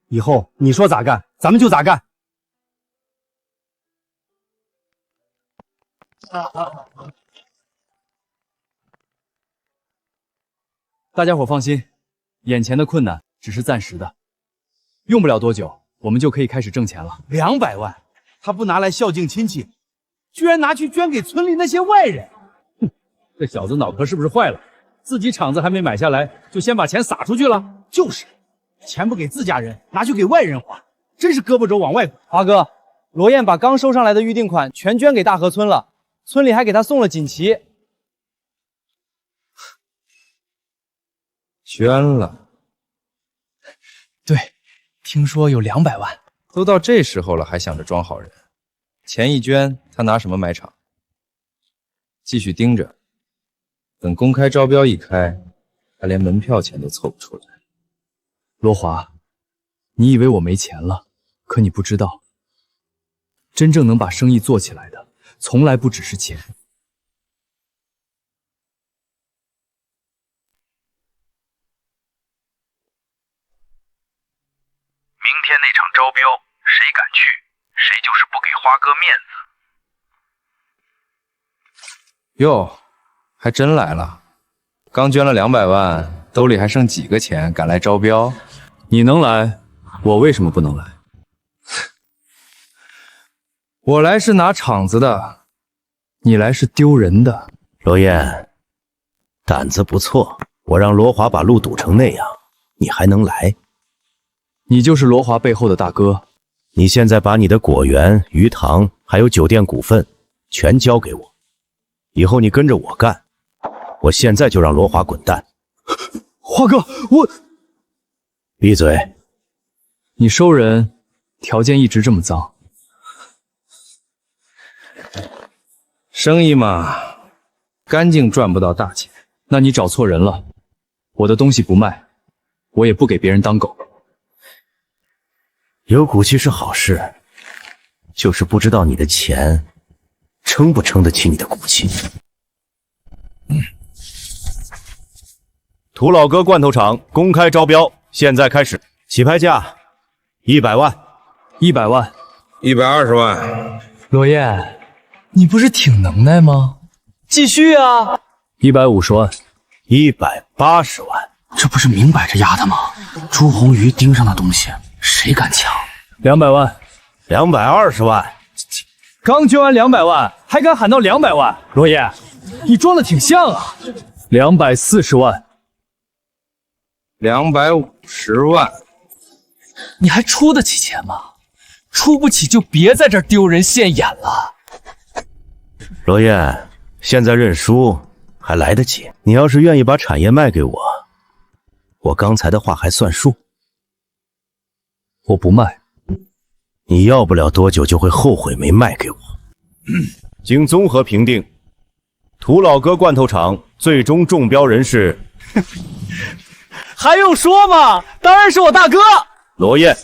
以后你说咋干，咱们就咋干。大家伙放心，眼前的困难只是暂时的，用不了多久，我们就可以开始挣钱了。200万，他不拿来孝敬亲戚，居然拿去捐给村里那些外人。哼，这小子脑壳是不是坏了？自己厂子还没买下来，就先把钱撒出去了。就是，钱不给自家人，拿去给外人花，真是胳膊肘往外鼓。华哥，罗燕把刚收上来的预定款全捐给大河村了，村里还给他送了锦旗。捐了？对，听说有200万。都到这时候了，还想着装好人？钱一捐，他拿什么买厂？继续盯着，等公开招标一开，他连门票钱都凑不出来。罗华，你以为我没钱了？可你不知道，真正能把生意做起来的，从来不只是钱。明天那场招标，谁敢去，谁就是不给花哥面子。哟，还真来了！刚捐了200万，兜里还剩几个钱，敢来招标？你能来，我为什么不能来？我来是拿厂子的，你来是丢人的。罗燕，胆子不错，我让罗华把路堵成那样，你还能来？你就是罗华背后的大哥，你现在把你的果园、鱼塘还有酒店股份全交给我，以后你跟着我干。我现在就让罗华滚蛋。华哥，我……闭嘴！你收人条件一直这么脏。生意嘛，干净赚不到大钱。那你找错人了，我的东西不卖，我也不给别人当狗。有骨气是好事，就是不知道你的钱撑不撑得起你的骨气。土老哥罐头厂公开招标，现在开始，起拍价100万，100万，120万。罗燕，你不是挺能耐吗？继续啊！150万，180万，这不是明摆着压的吗？朱红鱼盯上的东西，谁敢抢？200万，220万。刚捐完200万，还敢喊到200万？罗燕，你装的挺像啊。240万，250万。你还出得起钱吗？出不起就别在这儿丢人现眼了。罗燕，现在认输还来得及。你要是愿意把产业卖给我，我刚才的话还算数。我不卖。你要不了多久就会后悔没卖给我。经综合评定，土老哥罐头厂最终中标人是还用说吗？当然是我大哥罗燕。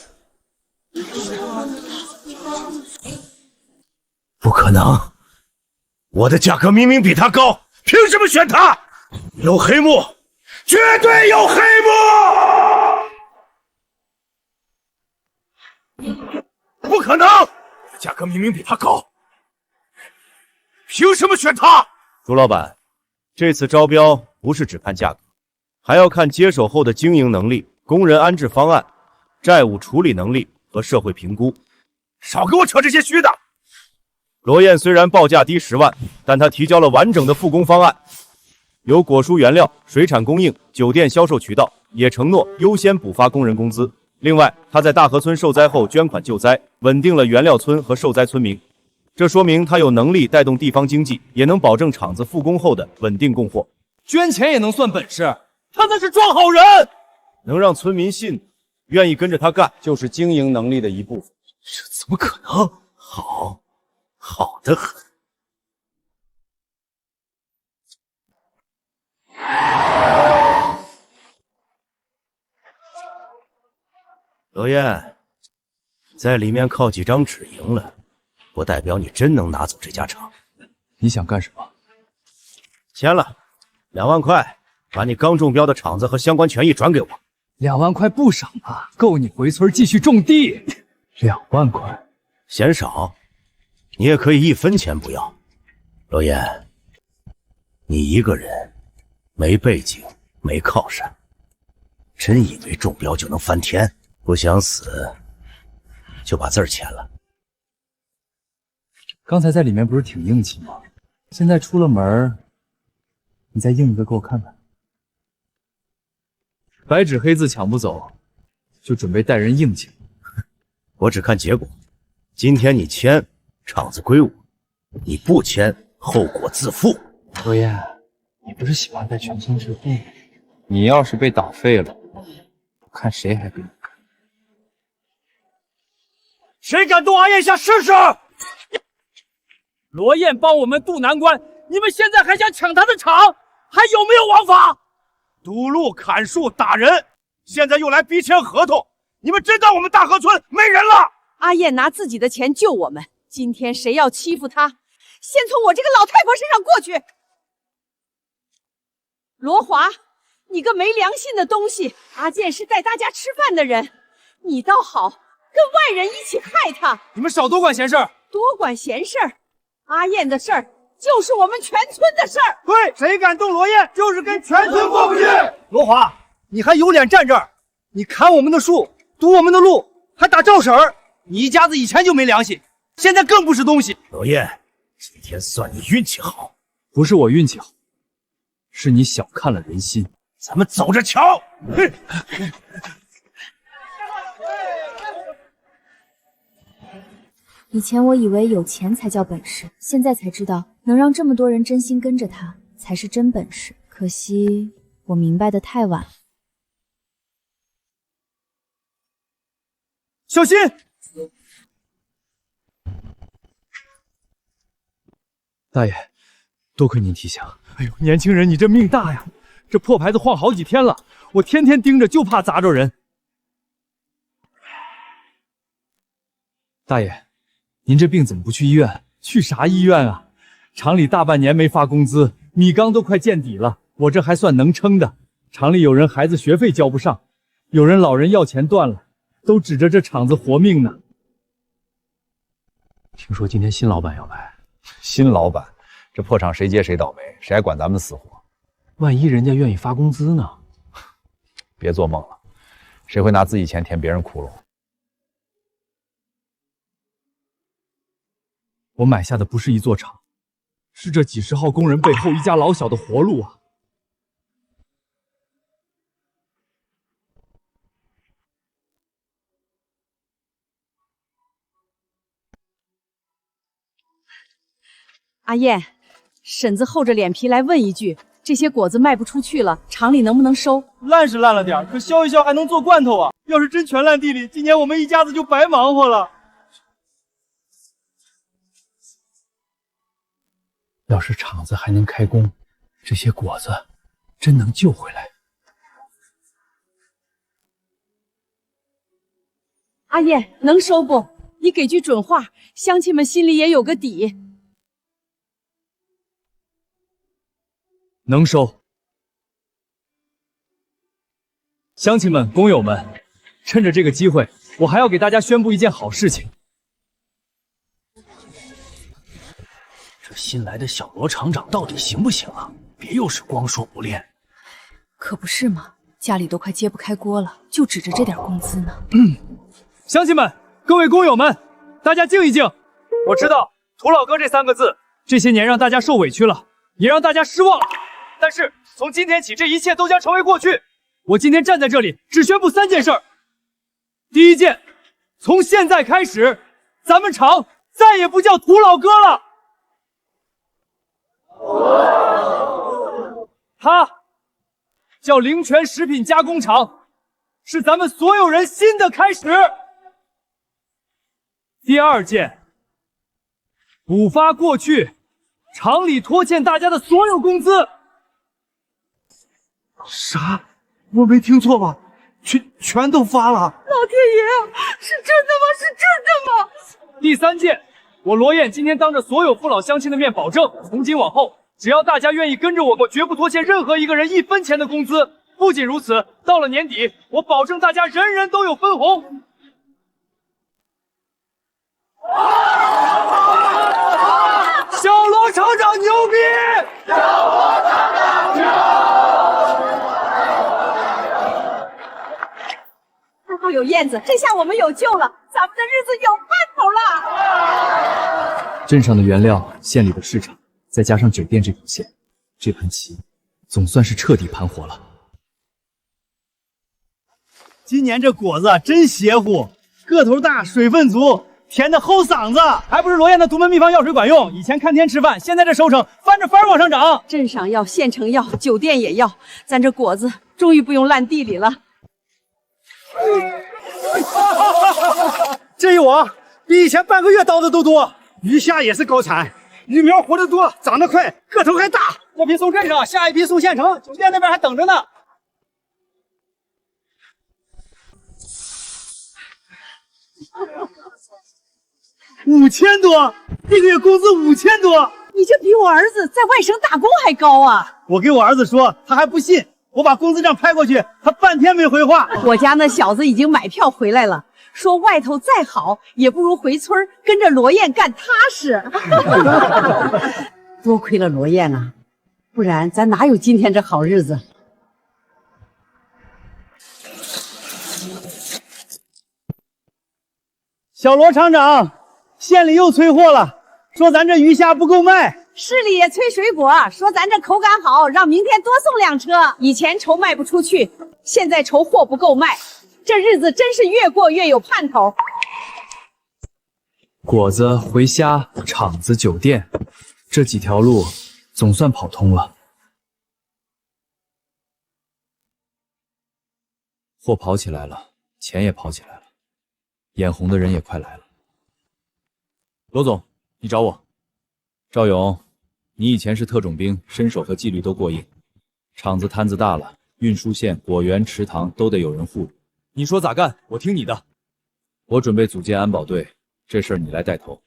不可能，我的价格明明比他高，凭什么选他？有黑幕，绝对有黑幕！不可能，价格明明比他高，凭什么选他？朱老板，这次招标不是只看价格，还要看接手后的经营能力、工人安置方案、债务处理能力和社会评估。少给我扯这些虚的！罗燕虽然报价低10万，但他提交了完整的复工方案，有果蔬原料、水产供应、酒店销售渠道，也承诺优先补发工人工资。另外，他在大河村受灾后捐款救灾，稳定了原料村和受灾村民。这说明他有能力带动地方经济，也能保证厂子复工后的稳定供货。捐钱也能算本事，他那是装好人。能让村民信，愿意跟着他干，就是经营能力的一部分。这怎么可能？好，好得很。罗燕，在里面靠几张纸赢了，不代表你真能拿走这家厂。你想干什么？签了，2万块，把你刚中标的厂子和相关权益转给我。2万块不少啊，够你回村继续种地。2万块嫌少，你也可以1分钱不要。罗燕，你一个人，没背景，没靠山，真以为中标就能翻天？不想死，就把字儿签了。刚才在里面不是挺硬气吗？现在出了门，你再硬一个给我看看。白纸黑字抢不走，就准备带人硬气。我只看结果，今天你签，厂子归我；你不签，后果自负。罗燕，你不是喜欢在全村致富吗？你要是被打废了，我看谁还跟你干。谁敢动阿燕下试试？罗燕帮我们渡难关，你们现在还想抢他的场，还有没有王法？堵路、砍树、打人，现在又来逼签合同，你们真当我们大河村没人了？阿燕拿自己的钱救我们，今天谁要欺负她，先从我这个老太婆身上过去。罗华，你个没良心的东西！阿健是带大家吃饭的人，你倒好，跟外人一起害他。你们少多管闲事儿，多管闲事儿。阿燕的事儿就是我们全村的事儿。对，谁敢动罗燕，就是跟全村过不去。罗华，你还有脸站这儿？你砍我们的树，堵我们的路，还打赵婶儿，你一家子以前就没良心，现在更不是东西。罗燕，今天算你运气好。不是我运气好，是你小看了人心。咱们走着瞧。以前我以为有钱才叫本事，现在才知道能让这么多人真心跟着他才是真本事。可惜我明白的太晚了。小心！大爷，多亏您提醒。哎呦，年轻人，你这命大呀！这破牌子晃好几天了，我天天盯着，就怕砸着人。大爷，您这病怎么不去医院？去啥医院啊？厂里大半年没发工资，米缸都快见底了，我这还算能撑的。厂里有人孩子学费交不上，有人老人要钱断了，都指着这厂子活命呢。听说今天新老板要来。新老板，这破厂谁接谁倒霉，谁还管咱们的死活？万一人家愿意发工资呢？别做梦了，谁会拿自己钱填别人窟窿？我买下的不是一座厂，是这几十号工人背后一家老小的活路啊！阿燕，婶子厚着脸皮来问一句：这些果子卖不出去了，厂里能不能收？烂是烂了点，可削一削还能做罐头啊！要是真全烂地里，今年我们一家子就白忙活了。要是厂子还能开工，这些果子真能救回来。阿燕，能收不？你给句准话，乡亲们心里也有个底。能收。乡亲们、工友们，趁着这个机会，我还要给大家宣布一件好事情。这新来的小罗厂长到底行不行啊？别又是光说不练。可不是嘛，家里都快揭不开锅了，就指着这点工资呢。乡亲们、各位工友们，大家静一静。我知道“土老哥”这3个字，这些年让大家受委屈了，也让大家失望了。但是从今天起，这一切都将成为过去。我今天站在这里，只宣布3件事儿。第一件，从现在开始，咱们厂再也不叫土老哥了。它叫灵泉食品加工厂，是咱们所有人新的开始。第二件，补发过去厂里拖欠大家的所有工资。啥？我没听错吧？全都发了！老天爷，是真的吗？是真的吗？第三件，我罗燕今天当着所有父老乡亲的面保证，从今往后，只要大家愿意跟着我绝不拖欠任何一个人1分钱的工资。不仅如此，到了年底，我保证大家人人都有分红。小罗厂长牛逼！小罗厂长牛！还好有燕子，这下我们有救了，咱们的日子有盼头了。镇上的原料、县里的市场，再加上酒店这条线，这盘棋总算是彻底盘活了。今年这果子真邪乎，个头大，水分足，甜的齁嗓子，还不是罗燕的独门秘方药水管用。以前看天吃饭，现在这收成翻着番往上涨。镇上要，县城要，酒店也要，咱这果子终于不用烂地里了。这一网比以前半个月倒的都多，鱼虾也是高产，鱼苗活得多，长得快，个头还大。这批送镇上，下一批送县城，酒店那边还等着呢。5000多，一个月工资5000多，你这比我儿子在外省打工还高啊！我给我儿子说，他还不信。我把工资账拍过去，他半天没回话。我家那小子已经买票回来了，说外头再好也不如回村跟着罗燕干踏实。多亏了罗燕啊，不然咱哪有今天这好日子？小罗厂长，县里又催货了，说咱这鱼虾不够卖。市里也催水果，说咱这口感好，让明天多送2车。以前愁卖不出去，现在愁货不够卖，这日子真是越过越有盼头。果子、回虾、厂子、酒店，这几条路总算跑通了。货跑起来了，钱也跑起来了，眼红的人也快来了。罗总，你找我。赵勇，你以前是特种兵，身手和纪律都过硬，厂子摊子大了，运输线、果园、池塘都得有人护着。你说咋干，我听你的。我准备组建安保队，这事儿你来带头。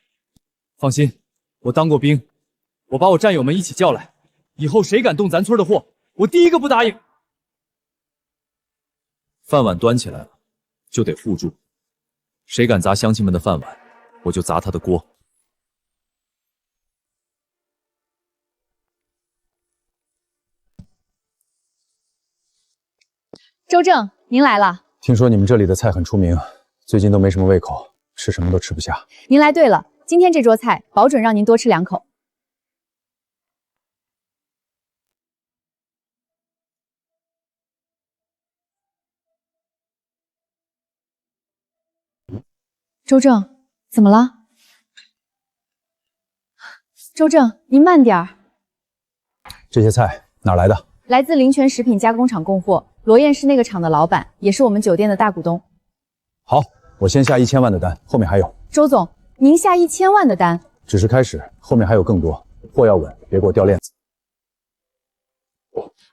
放心，我当过兵，我把我战友们一起叫来，以后谁敢动咱村的货，我第一个不答应。饭碗端起来了，就得护住。谁敢砸乡亲们的饭碗，我就砸他的锅。周正，您来了。听说你们这里的菜很出名，最近都没什么胃口，吃什么都吃不下。您来对了，今天这桌菜保准让您多吃2口。周正，怎么了？周正，您慢点儿。这些菜哪来的？来自林泉食品加工厂供货，罗燕是那个厂的老板，也是我们酒店的大股东。好，我先下1000万的单，后面还有。周总，您下1000万的单，只是开始，后面还有更多。货要稳，别给我掉链子。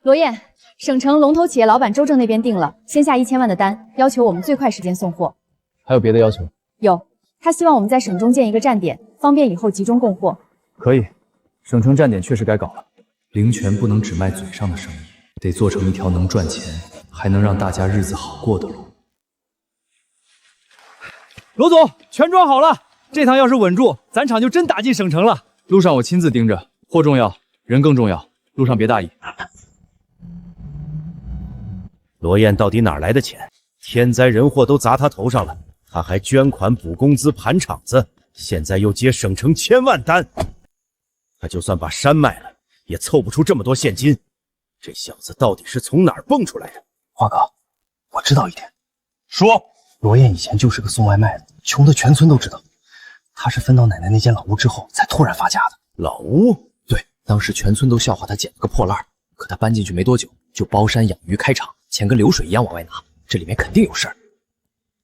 罗燕，省城龙头企业老板周正那边定了，先下1000万的单，要求我们最快时间送货。还有别的要求？有，他希望我们在省中建一个站点，方便以后集中供货。可以，省城站点确实该搞了。灵泉不能只卖嘴上的生意，得做成一条能赚钱，还能让大家日子好过的路。罗总，全装好了，这趟要是稳住，咱厂就真打进省城了。路上我亲自盯着，货重要，人更重要，路上别大意。罗燕到底哪来的钱？天灾人祸都砸他头上了，他还捐款补工资盘厂子，现在又接省城1000万单，他就算把山卖了，也凑不出这么多现金。这小子到底是从哪儿蹦出来的？华哥，我知道一点。说，罗燕以前就是个送外卖的，穷的全村都知道。他是分到奶奶那间老屋之后，才突然发家的。老屋？对，当时全村都笑话他捡了个破烂，可他搬进去没多久，就包山养鱼开厂，钱跟流水一样往外拿，这里面肯定有事儿。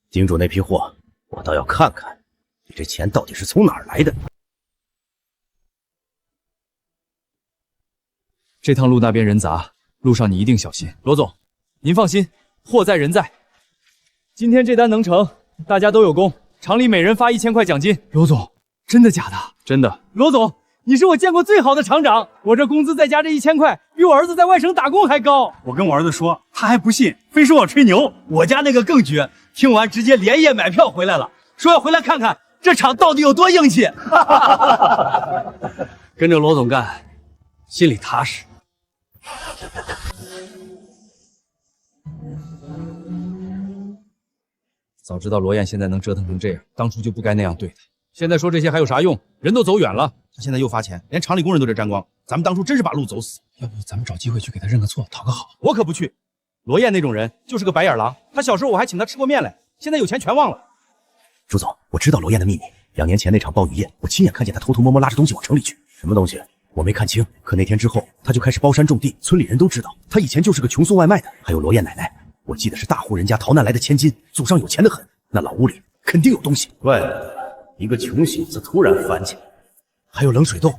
盯住那批货，我倒要看看你这钱到底是从哪儿来的。这趟路那边人杂，路上你一定小心。罗总，您放心，货在人在。今天这单能成，大家都有功，厂里每人发1000块奖金。罗总，真的假的？真的。罗总，你是我见过最好的厂长，我这工资再加这1000块，比我儿子在外省打工还高。我跟我儿子说，他还不信，非说我吹牛。我家那个更绝，听完直接连夜买票回来了，说要回来看看这厂到底有多硬气。跟着罗总干，心里踏实。早知道罗燕现在能折腾成这样，当初就不该那样对她。现在说这些还有啥用？人都走远了，他现在又发钱，连厂里工人都得沾光。咱们当初真是把路走死。要不咱们找机会去给他认个错，讨个好。我可不去。罗燕那种人就是个白眼狼，他小时候我还请他吃过面来，现在有钱全忘了。朱总，我知道罗燕的秘密。2年前那场鲍鱼宴，我亲眼看见他偷偷摸摸拉着东西往城里去。什么东西？我没看清，可那天之后，他就开始包山种地，村里人都知道他以前就是个穷送外卖的。还有罗燕奶奶，我记得是大户人家逃难来的千金，祖上有钱的很，那老屋里肯定有东西。怪不得一个穷小子突然翻起来。还有冷水洞，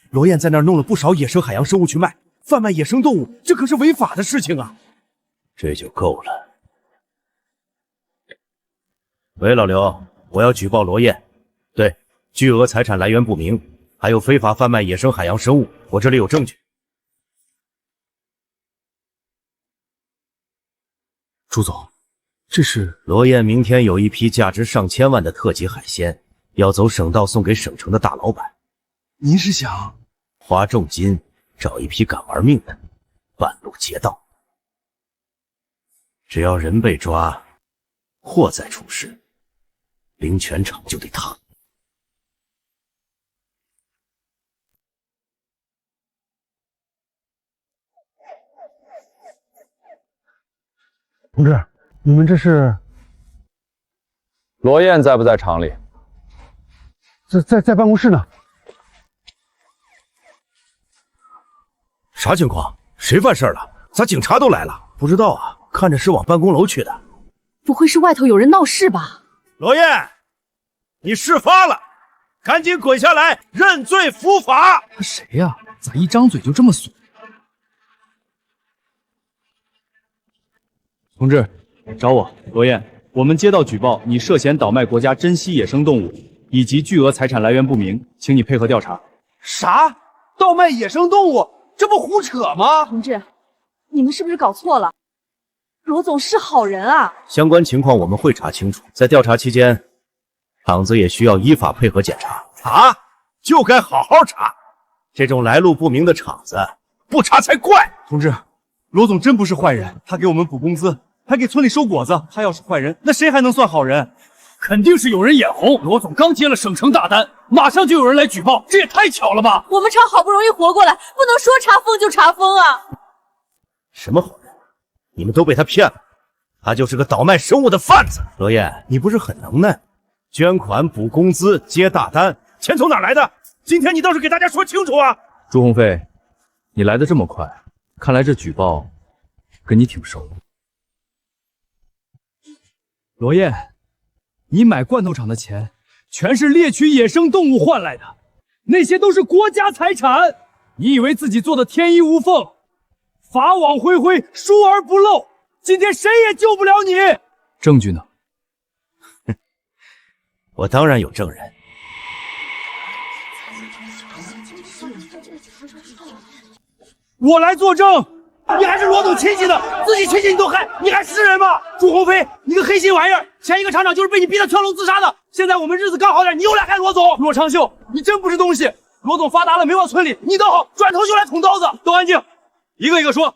罗燕在那儿弄了不少野生海洋生物去卖，贩卖野生动物，这可是违法的事情啊！这就够了。喂，老刘，我要举报罗燕，对，巨额财产来源不明，还有非法贩卖野生海洋生物，我这里有证据。朱总，这是罗燕明天有一批价值上千万的特级海鲜，要走省道送给省城的大老板。您是想花重金找一批敢玩命的，半路劫道。只要人被抓，货再出事，灵泉厂就得塌。同志，你们这是？罗燕在不在厂里？在办公室呢。啥情况？谁犯事了？咋警察都来了？不知道啊，看着是往办公楼去的。不会是外头有人闹事吧？罗燕，你事发了，赶紧滚下来认罪伏法。他谁呀？咋一张嘴就这么损？同志，找我，罗燕，我们接到举报，你涉嫌倒卖国家珍稀野生动物，以及巨额财产来源不明，请你配合调查。啥？盗卖野生动物？这不胡扯吗？同志，你们是不是搞错了？罗总是好人啊。相关情况我们会查清楚，在调查期间，厂子也需要依法配合检查。查就该好好查，这种来路不明的厂子不查才怪。同志，罗总真不是坏人，他给我们补工资，还给村里收果子。他要是坏人，那谁还能算好人？肯定是有人眼红。罗总刚接了省城大单，马上就有人来举报，这也太巧了吧！我们厂好不容易活过来，不能说查封就查封啊！什么好人？你们都被他骗了，他就是个倒卖生物的贩子。罗燕，你不是很能耐？捐款、补工资、接大单，钱从哪来的？今天你倒是给大家说清楚啊！朱鸿飞，你来的这么快，看来这举报跟你挺熟。罗燕，你买罐头厂的钱全是猎取野生动物换来的，那些都是国家财产。你以为自己做的天衣无缝，法网恢恢，疏而不漏，今天谁也救不了你。证据呢？我当然有证人。我来作证。你还是罗总亲戚的，自己亲戚你都害，你还是人吗？朱鸿飞，你个黑心玩意儿！前一个厂长就是被你逼得跳楼自杀的。现在我们日子刚好点，你又来害罗总。罗长秀，你真不是东西！罗总发达了没往村里，你倒好，转头就来捅刀子。都安静，一个一个说。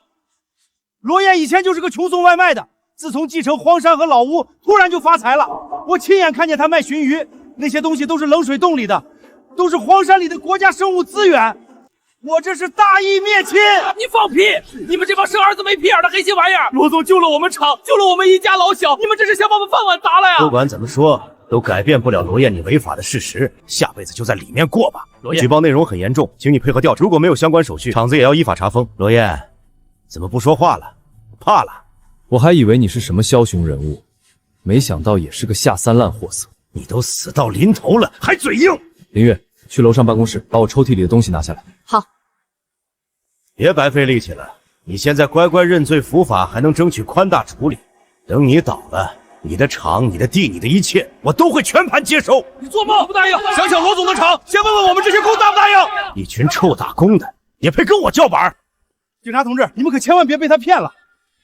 罗燕以前就是个穷送外卖的，自从继承荒山和老屋，突然就发财了。我亲眼看见他卖鲟鱼，那些东西都是冷水洞里的，都是荒山里的国家生物资源。我这是大义灭亲！你放屁！你们这帮生儿子没屁眼的黑心玩意儿！罗总救了我们厂，救了我们一家老小，你们这是想把我们饭碗砸了呀！不管怎么说，都改变不了罗燕你违法的事实，下辈子就在里面过吧。罗燕，举报内容很严重，请你配合调查。如果没有相关手续，厂子也要依法查封。罗燕，怎么不说话了？怕了？我还以为你是什么枭雄人物，没想到也是个下三滥货色。你都死到临头了，还嘴硬！林月，去楼上办公室，把我抽屉里的东西拿下来。好。别白费力气了，你现在乖乖认罪伏法，还能争取宽大处理。等你倒了，你的厂、你的地、你的一切，我都会全盘接收。你做梦不答应！想想罗总的厂，先问问我们这些工答不答应？一群臭打工的，也配跟我叫板？警察同志，你们可千万别被他骗了，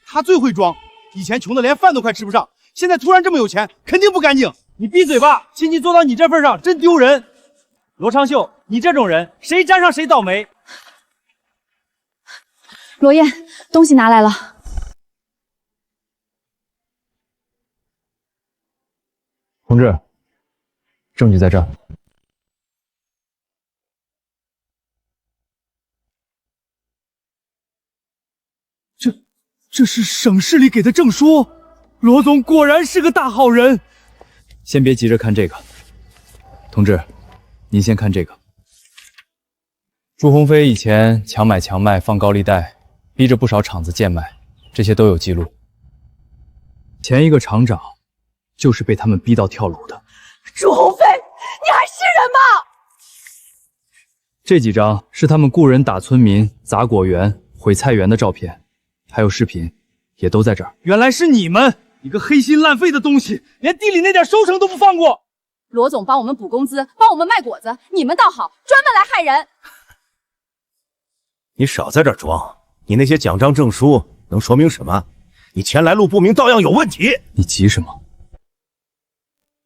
他最会装。以前穷的连饭都快吃不上，现在突然这么有钱，肯定不干净。你闭嘴吧！亲戚做到你这份上，真丢人。罗长秀，你这种人，谁沾上谁倒霉。罗燕，东西拿来了。同志，证据在这儿。这是省市里给的证书。罗总果然是个大好人。先别急着看这个，同志，您先看这个。朱鸿飞以前强买强卖，放高利贷，逼着不少厂子贱卖，这些都有记录。前一个厂长就是被他们逼到跳楼的。朱鸿飞，你还是人吗？这几张是他们雇人打村民、砸果园、毁菜园的照片，还有视频，也都在这儿。原来是你们！你个黑心烂肺的东西，连地里那点收成都不放过。罗总帮我们补工资，帮我们卖果子，你们倒好，专门来害人。你少在这儿装，你那些奖章证书能说明什么？你钱来路不明，照样有问题。你急什么？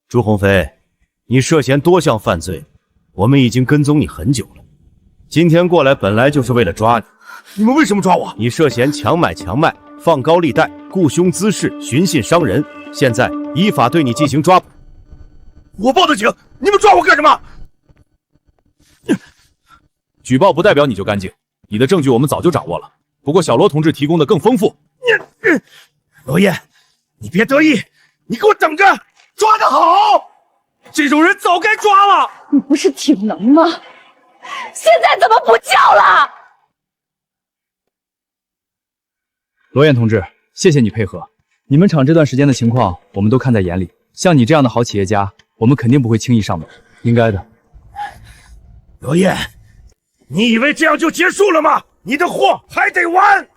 朱鸿飞，你涉嫌多项犯罪，我们已经跟踪你很久了。今天过来本来就是为了抓你。你们为什么抓我？你涉嫌强买强卖、放高利贷、雇凶滋事、寻衅伤人，现在依法对你进行抓捕。我报的警，你们抓我干什么？举报不代表你就干净，你的证据我们早就掌握了，不过小罗同志提供的更丰富。罗燕，你别得意，你给我等着，抓得好！这种人早该抓了。你不是挺能吗？现在怎么不叫了？罗燕同志，谢谢你配合。你们厂这段时间的情况，我们都看在眼里。像你这样的好企业家，我们肯定不会轻易上门，应该的。罗燕，你以为这样就结束了吗？你的货还得完。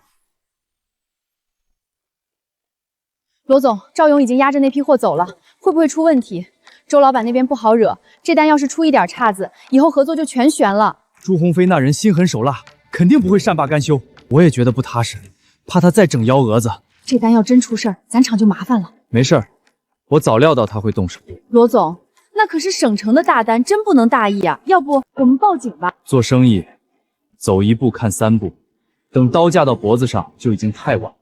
罗总，赵勇已经押着那批货走了，会不会出问题？周老板那边不好惹，这单要是出一点岔子，以后合作就全悬了。朱鸿飞那人心狠手辣，肯定不会善罢甘休。我也觉得不踏实，怕他再整幺蛾子。这单要真出事儿，咱厂就麻烦了。没事儿，我早料到他会动手。罗总，那可是省城的大单，真不能大意啊！要不我们报警吧？做生意，走一步看三步，等刀架到脖子上就已经太晚了。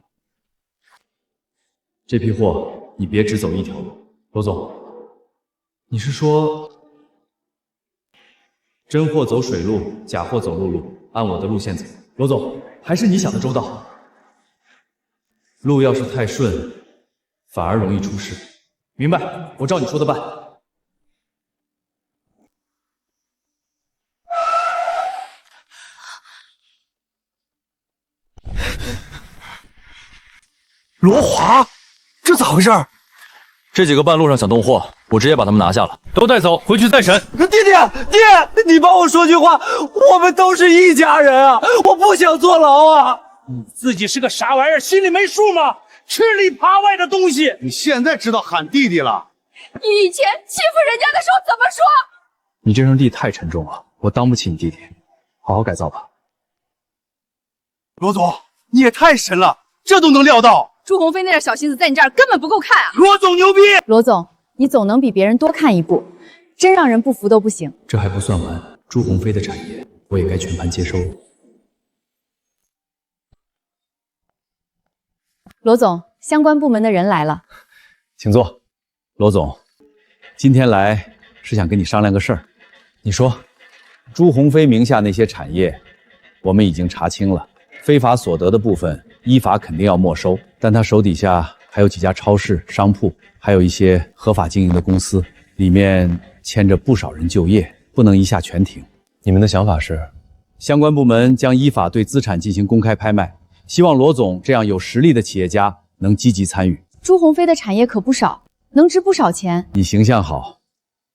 这批货你别只走一条路。罗总，你是说真货走水路，假货走陆路，按我的路线走？罗总，还是你想的周到。路要是太顺，反而容易出事。明白，我照你说的办。罗华，这咋回事？这几个半路上想动货，我直接把他们拿下了，都带走，回去再审。弟弟，爹，你帮我说句话，我们都是一家人啊，我不想坐牢啊。你自己是个啥玩意儿，心里没数吗？吃里扒外的东西。你现在知道喊弟弟了？你以前欺负人家的时候怎么说？你这声弟太沉重了，我当不起你弟弟，好好改造吧。罗总，你也太神了，这都能料到。朱鸿飞那点小心思在你这儿根本不够看啊！罗总牛逼！罗总，你总能比别人多看一步，真让人不服都不行。这还不算完，朱鸿飞的产业我也该全盘接收了。罗总，相关部门的人来了，请坐。罗总，今天来是想跟你商量个事儿。你说，朱鸿飞名下那些产业，我们已经查清了，非法所得的部分依法肯定要没收，但他手底下还有几家超市、商铺，还有一些合法经营的公司，里面牵着不少人就业，不能一下全停。你们的想法是？相关部门将依法对资产进行公开拍卖，希望罗总这样有实力的企业家能积极参与。朱鸿飞的产业可不少，能值不少钱。你形象好，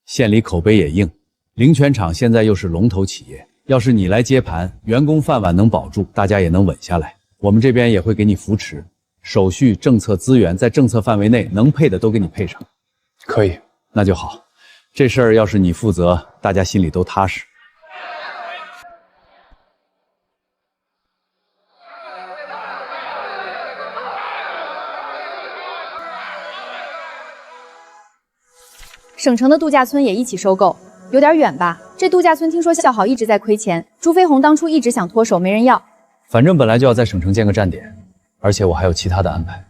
县里口碑也硬，灵泉厂现在又是龙头企业，要是你来接盘，员工饭碗能保住，大家也能稳下来。我们这边也会给你扶持，手续、政策、资源在政策范围内能配的都给你配上。可以，那就好。这事儿要是你负责，大家心里都踏实。省城的度假村也一起收购，有点远吧？这度假村听说笑好一直在亏钱，朱飞鸿当初一直想脱手，没人要。反正本来就要在省城建个站点，而且我还有其他的安排。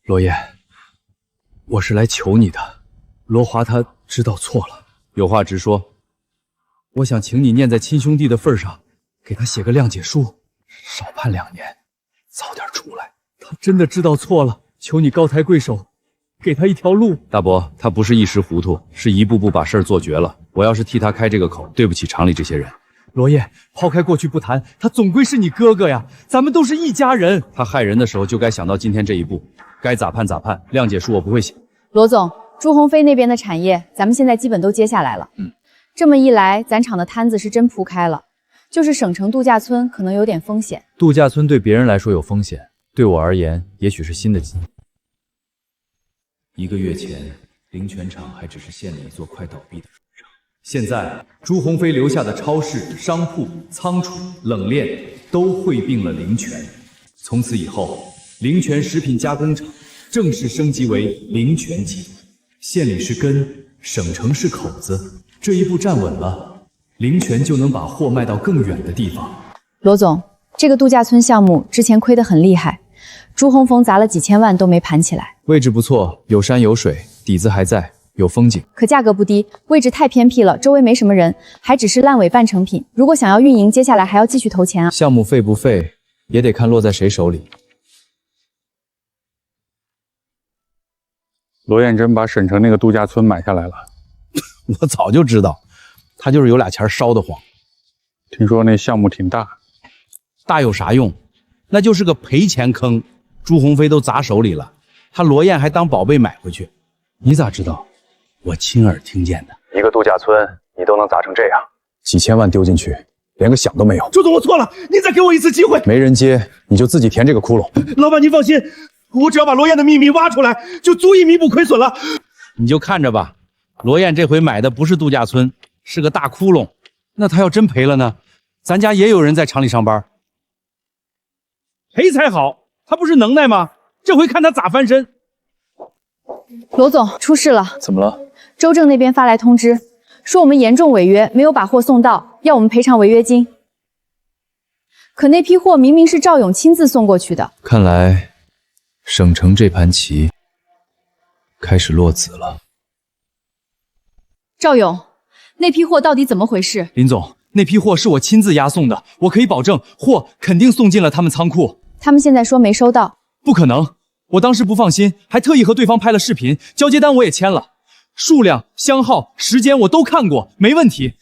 罗燕，我是来求你的，罗华他知道错了，有话直说。我想请你念在亲兄弟的份上，给他写个谅解书，少判2年，早点出来。他真的知道错了，求你高抬贵手，给他一条路。大伯，他不是一时糊涂，是一步步把事儿做绝了。我要是替他开这个口，对不起厂里这些人。罗燕，抛开过去不谈，他总归是你哥哥呀，咱们都是一家人。他害人的时候就该想到今天这一步，该咋判咋判。谅解书我不会写。罗总，朱鸿飞那边的产业，咱们现在基本都接下来了。这么一来，咱厂的摊子是真铺开了。就是省城度假村可能有点风险。度假村对别人来说有风险，对我而言也许是新的机会。1个月前，灵泉厂还只是县里一座快倒闭的厂，现在朱鸿飞留下的超市、商铺、仓储、冷链都汇并了灵泉。从此以后，灵泉食品加工厂正式升级为灵泉集团。县里是根，省城是口子，这一步站稳了，灵泉就能把货卖到更远的地方。罗总，这个度假村项目之前亏得很厉害，朱鸿峰砸了几千万都没盘起来。位置不错，有山有水，底子还在，有风景。可价格不低，位置太偏僻了，周围没什么人，还只是烂尾半成品。如果想要运营，接下来还要继续投钱啊。项目废不废，也得看落在谁手里。罗彦真把沈城那个度假村买下来了，我早就知道，他就是有俩钱烧得慌。听说那项目挺大，大有啥用？那就是个赔钱坑，朱鸿飞都砸手里了，他罗燕还当宝贝买回去。你咋知道？我亲耳听见的。一个度假村你都能砸成这样，几千万丢进去，连个响都没有。周总，我错了，您再给我一次机会。没人接，你就自己填这个窟窿。老板，您放心，我只要把罗燕的秘密挖出来，就足以弥补亏损了。你就看着吧，罗燕这回买的不是度假村，是个大窟窿。那他要真赔了呢？咱家也有人在厂里上班，赔才好。他不是能耐吗？这回看他咋翻身。罗总，出事了！怎么了？周正那边发来通知，说我们严重违约，没有把货送到，要我们赔偿违约金。可那批货明明是赵勇亲自送过去的。看来省城这盘棋开始落子了。赵勇，那批货到底怎么回事？林总，那批货是我亲自押送的，我可以保证，货肯定送进了他们仓库。他们现在说没收到。不可能，我当时不放心，还特意和对方拍了视频，交接单我也签了，数量、箱号、时间我都看过，没问题。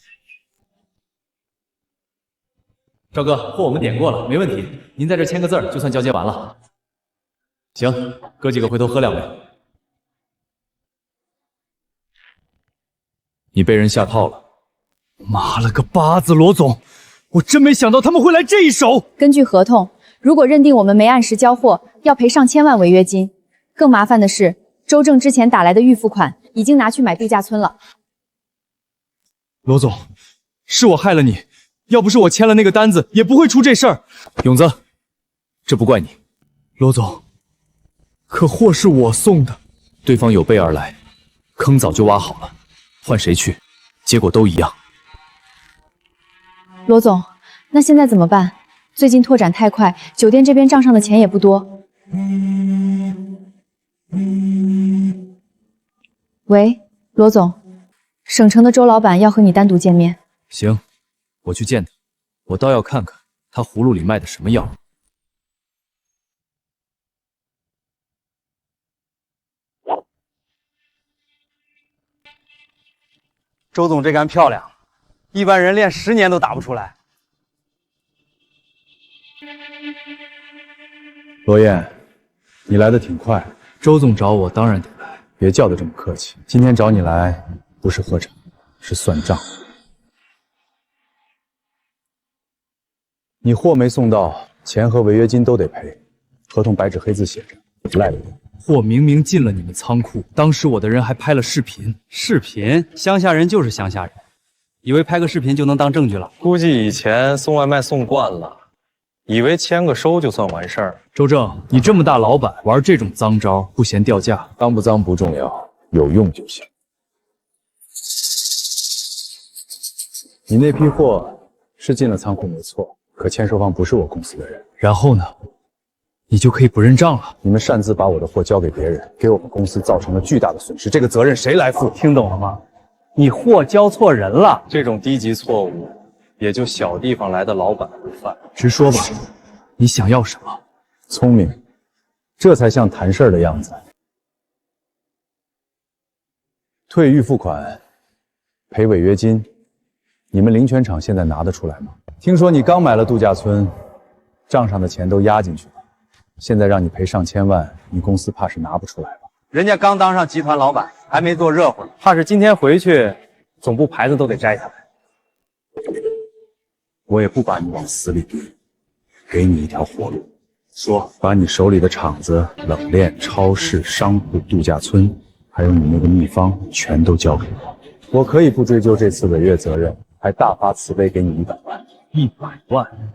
赵哥，货我们点过了，没问题，您在这签个字就算交接完了。行，哥几个回头喝两杯。你被人下套了。妈了个巴子，罗总，我真没想到他们会来这一手。根据合同，如果认定我们没按时交货，要赔上千万违约金。更麻烦的是，周正之前打来的预付款已经拿去买度假村了。罗总，是我害了你，要不是我签了那个单子，也不会出这事儿。勇子，这不怪你。罗总，可货是我送的，对方有备而来，坑早就挖好了，换谁去，结果都一样。罗总，那现在怎么办？最近拓展太快，酒店这边账上的钱也不多。喂，罗总，省城的周老板要和你单独见面。行，我去见他，我倒要看看他葫芦里卖的什么药。周总这杆漂亮，一般人练10年都打不出来。罗燕，你来的挺快，周总找我当然得来，别叫得这么客气。今天找你来不是喝茶，是算账。你货没送到，钱和违约金都得赔，合同白纸黑字写着，赖了你。货明明进了你们仓库，当时我的人还拍了视频。视频？乡下人就是乡下人，以为拍个视频就能当证据了。估计以前送外卖送惯了，以为签个收就算完事儿。周正，你这么大老板，玩这种脏招不嫌掉价？脏不脏不重要，有用就行。你那批货是进了仓库没错，可签收方不是我公司的人。然后呢？你就可以不认账了。你们擅自把我的货交给别人，给我们公司造成了巨大的损失，这个责任谁来负？听懂了吗？你货交错人了。这种低级错误，也就小地方来的老板会犯。直说吧，你想要什么？聪明，这才像谈事儿的样子。退预付款，赔违约金，你们灵泉厂现在拿得出来吗？听说你刚买了度假村，账上的钱都压进去了。现在让你赔上千万，你公司怕是拿不出来吧？人家刚当上集团老板，还没做热乎呢，怕是今天回去，总部牌子都得摘下来。我也不把你往死里逼，给你一条活路。说，把你手里的厂子、冷链、超市、商铺、度假村，还有你那个秘方，全都交给我。我可以不追究这次违约责任，还大发慈悲给你100万。100万，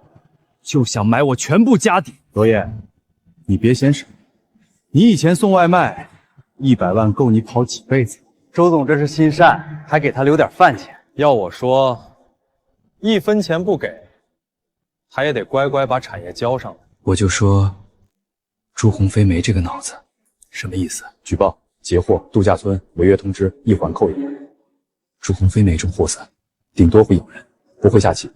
就想买我全部家底？罗燕。你别嫌少，你以前送外卖，100万够你跑几辈子。周总这是心善，还给他留点饭钱。要我说，1分钱不给，他也得乖乖把产业交上来。我就说，朱鸿飞没这个脑子，什么意思？举报、截货、度假村违约通知，一环扣一。朱鸿飞没中货散，顶多会咬人，不会下棋。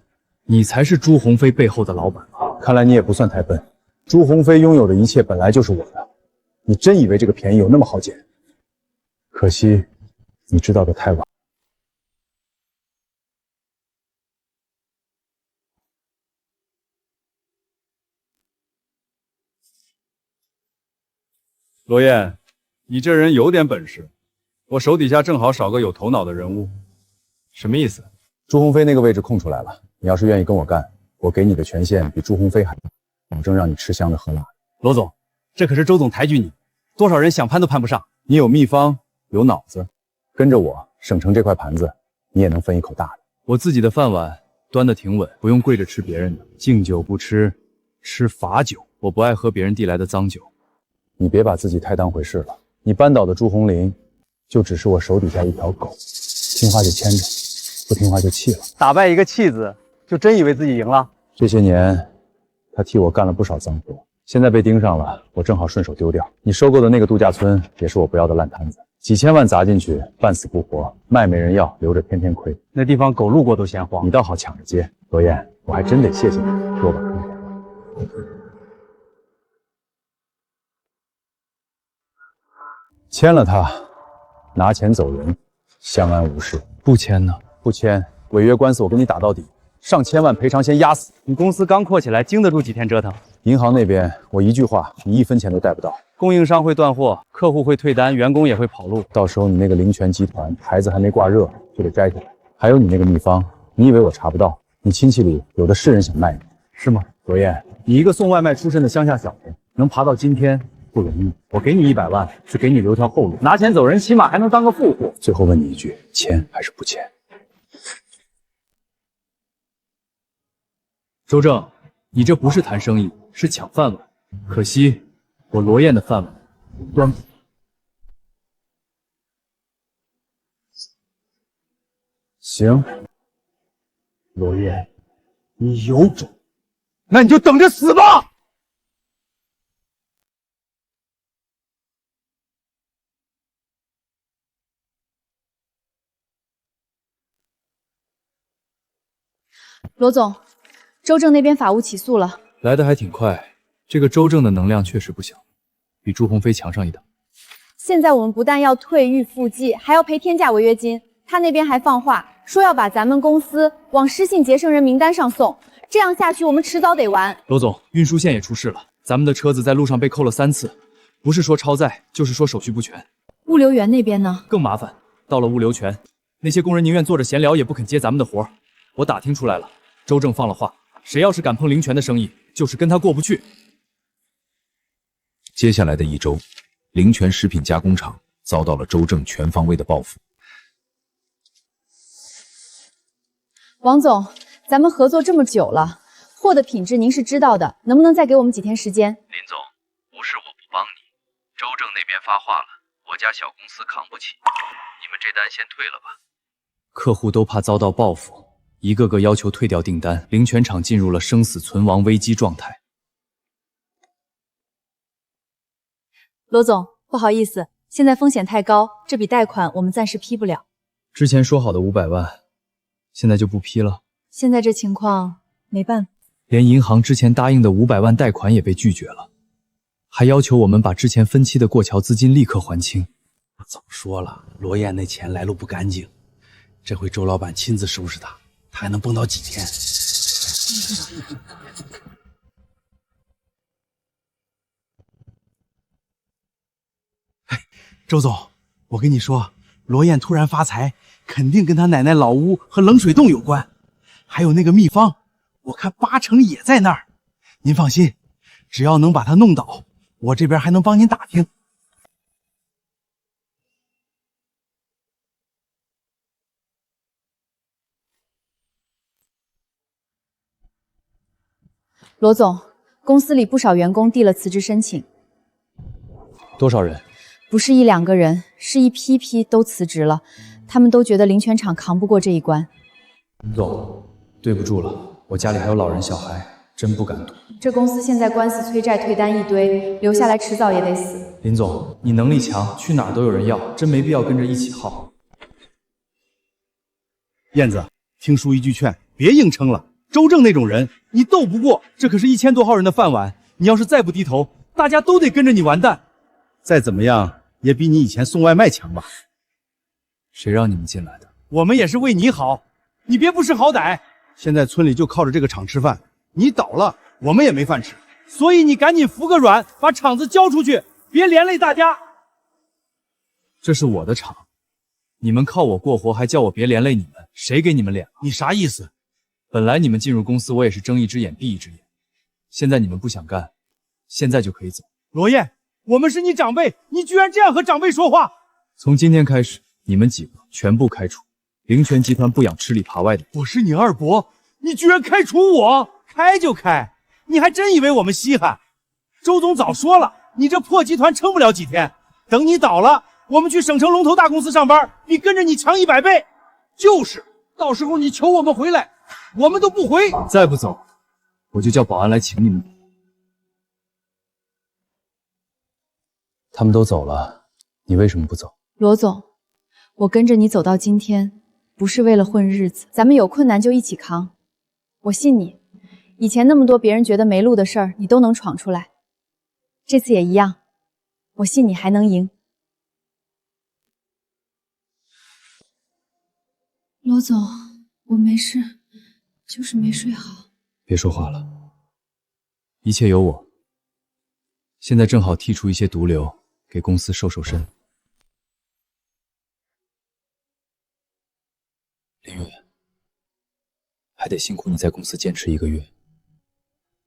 你才是朱鸿飞背后的老板吧？看来你也不算太笨。朱鸿飞拥有的一切本来就是我的，你真以为这个便宜有那么好捡？可惜，你知道的太晚。罗燕，你这人有点本事，我手底下正好少个有头脑的人物。什么意思？朱鸿飞那个位置空出来了，你要是愿意跟我干，我给你的权限比朱鸿飞还大，保证让你吃香的喝辣的。罗总，这可是周总抬举你，多少人想攀都攀不上。你有秘方，有脑子，跟着我，省城这块盘子，你也能分一口大的。我自己的饭碗端得挺稳，不用跪着吃别人的。敬酒不吃，吃罚酒。我不爱喝别人递来的脏酒。你别把自己太当回事了。你扳倒的朱红林，就只是我手底下一条狗，听话就牵着，不听话就弃了。打败一个弃子，就真以为自己赢了？这些年，他替我干了不少脏活，现在被盯上了，我正好顺手丢掉。你收购的那个度假村，也是我不要的烂摊子，几千万砸进去，半死不活，卖没人要，留着天天亏。那地方狗路过都嫌荒。你倒好抢着接，罗燕，我还真得谢谢你，给我把坑填了。签了他，拿钱走人，相安无事。不签呢？不签，违约官司我跟你打到底，上千万赔偿先压死。你公司刚扩起来，经得住几天折腾？银行那边，我一句话，你1分钱都贷不到。供应商会断货，客户会退单，员工也会跑路。到时候你那个灵泉集团牌子还没挂热，就得摘下来。还有你那个秘方，你以为我查不到？你亲戚里有的是人想卖你，是吗？罗燕，你一个送外卖出身的乡下小子，能爬到今天不容易。我给你100万，是给你留条后路。拿钱走人，起码还能当个富户。最后问你一句，签还是不签？周正，你这不是谈生意，是抢饭碗。可惜我罗燕的饭碗端不。行，罗燕，你有种，那你就等着死吧！罗总，周正那边法务起诉了，来得还挺快。这个周正的能量确实不小，比朱鸿飞强上一等。现在我们不但要退预付记，还要赔天价违约金。他那边还放话说要把咱们公司往失信节剩人名单上送，这样下去我们迟早得完。罗总，运输线也出事了，咱们的车子在路上被扣了3次，不是说超载，就是说手续不全。物流园那边呢？更麻烦，到了物流权，那些工人宁愿坐着闲聊，也不肯接咱们的活。我打听出来了，周正放了话，谁要是敢碰灵泉的生意，就是跟他过不去。接下来的1周，灵泉食品加工厂遭到了周正全方位的报复。王总，咱们合作这么久了，货的品质您是知道的，能不能再给我们几天时间？林总，不是我不帮你，周正那边发话了，我家小公司扛不起，你们这单先退了吧。客户都怕遭到报复，一个个要求退掉订单，灵泉厂进入了生死存亡危机状态。罗总，不好意思，现在风险太高，这笔贷款我们暂时批不了。之前说好的500万，现在就不批了。现在这情况没办法，连银行之前答应的500万贷款也被拒绝了，还要求我们把之前分期的过桥资金立刻还清。早说了，罗燕那钱来路不干净，这回周老板亲自收拾他，他还能蹦跶几天？周总，我跟你说，罗燕突然发财，肯定跟他奶奶老屋和冷水洞有关，还有那个秘方，我看80%也在那儿。您放心，只要能把他弄倒，我这边还能帮您打听。罗总，公司里不少员工递了辞职申请，多少人？不是1、2个人，是一批批都辞职了。他们都觉得灵泉厂扛不过这一关。林总，对不住了，我家里还有老人小孩，真不敢赌。这公司现在官司催债退单一堆，留下来迟早也得死。林总，你能力强，去哪儿都有人要，真没必要跟着一起耗。燕子，听叔一句劝，别硬撑了。周正那种人，你斗不过，这可是1000多号人的饭碗。你要是再不低头，大家都得跟着你完蛋。再怎么样，也比你以前送外卖强吧？谁让你们进来的？我们也是为你好，你别不识好歹。现在村里就靠着这个厂吃饭，你倒了，我们也没饭吃。所以你赶紧服个软，把厂子交出去，别连累大家。这是我的厂，你们靠我过活，还叫我别连累你们，谁给你们脸了？你啥意思？本来你们进入公司，我也是睁一只眼闭一只眼。现在你们不想干，现在就可以走。罗燕，我们是你长辈，你居然这样和长辈说话！从今天开始，你们几个全部开除。灵泉集团不养吃里扒外的。我是你二伯，你居然开除我？开就开，你还真以为我们稀罕？周总早说了，你这破集团撑不了几天，等你倒了，我们去省城龙头大公司上班，比跟着你强100倍。就是，到时候你求我们回来，我们都不回。再不走，我就叫保安来请你们。他们都走了，你为什么不走？罗总，我跟着你走到今天，不是为了混日子，咱们有困难就一起扛。我信你，以前那么多别人觉得没路的事儿，你都能闯出来，这次也一样，我信你还能赢。罗总，我没事，就是没睡好。别说话了，一切有我。现在正好剔除一些毒瘤，给公司瘦瘦身。林月，还得辛苦你在公司坚持1个月，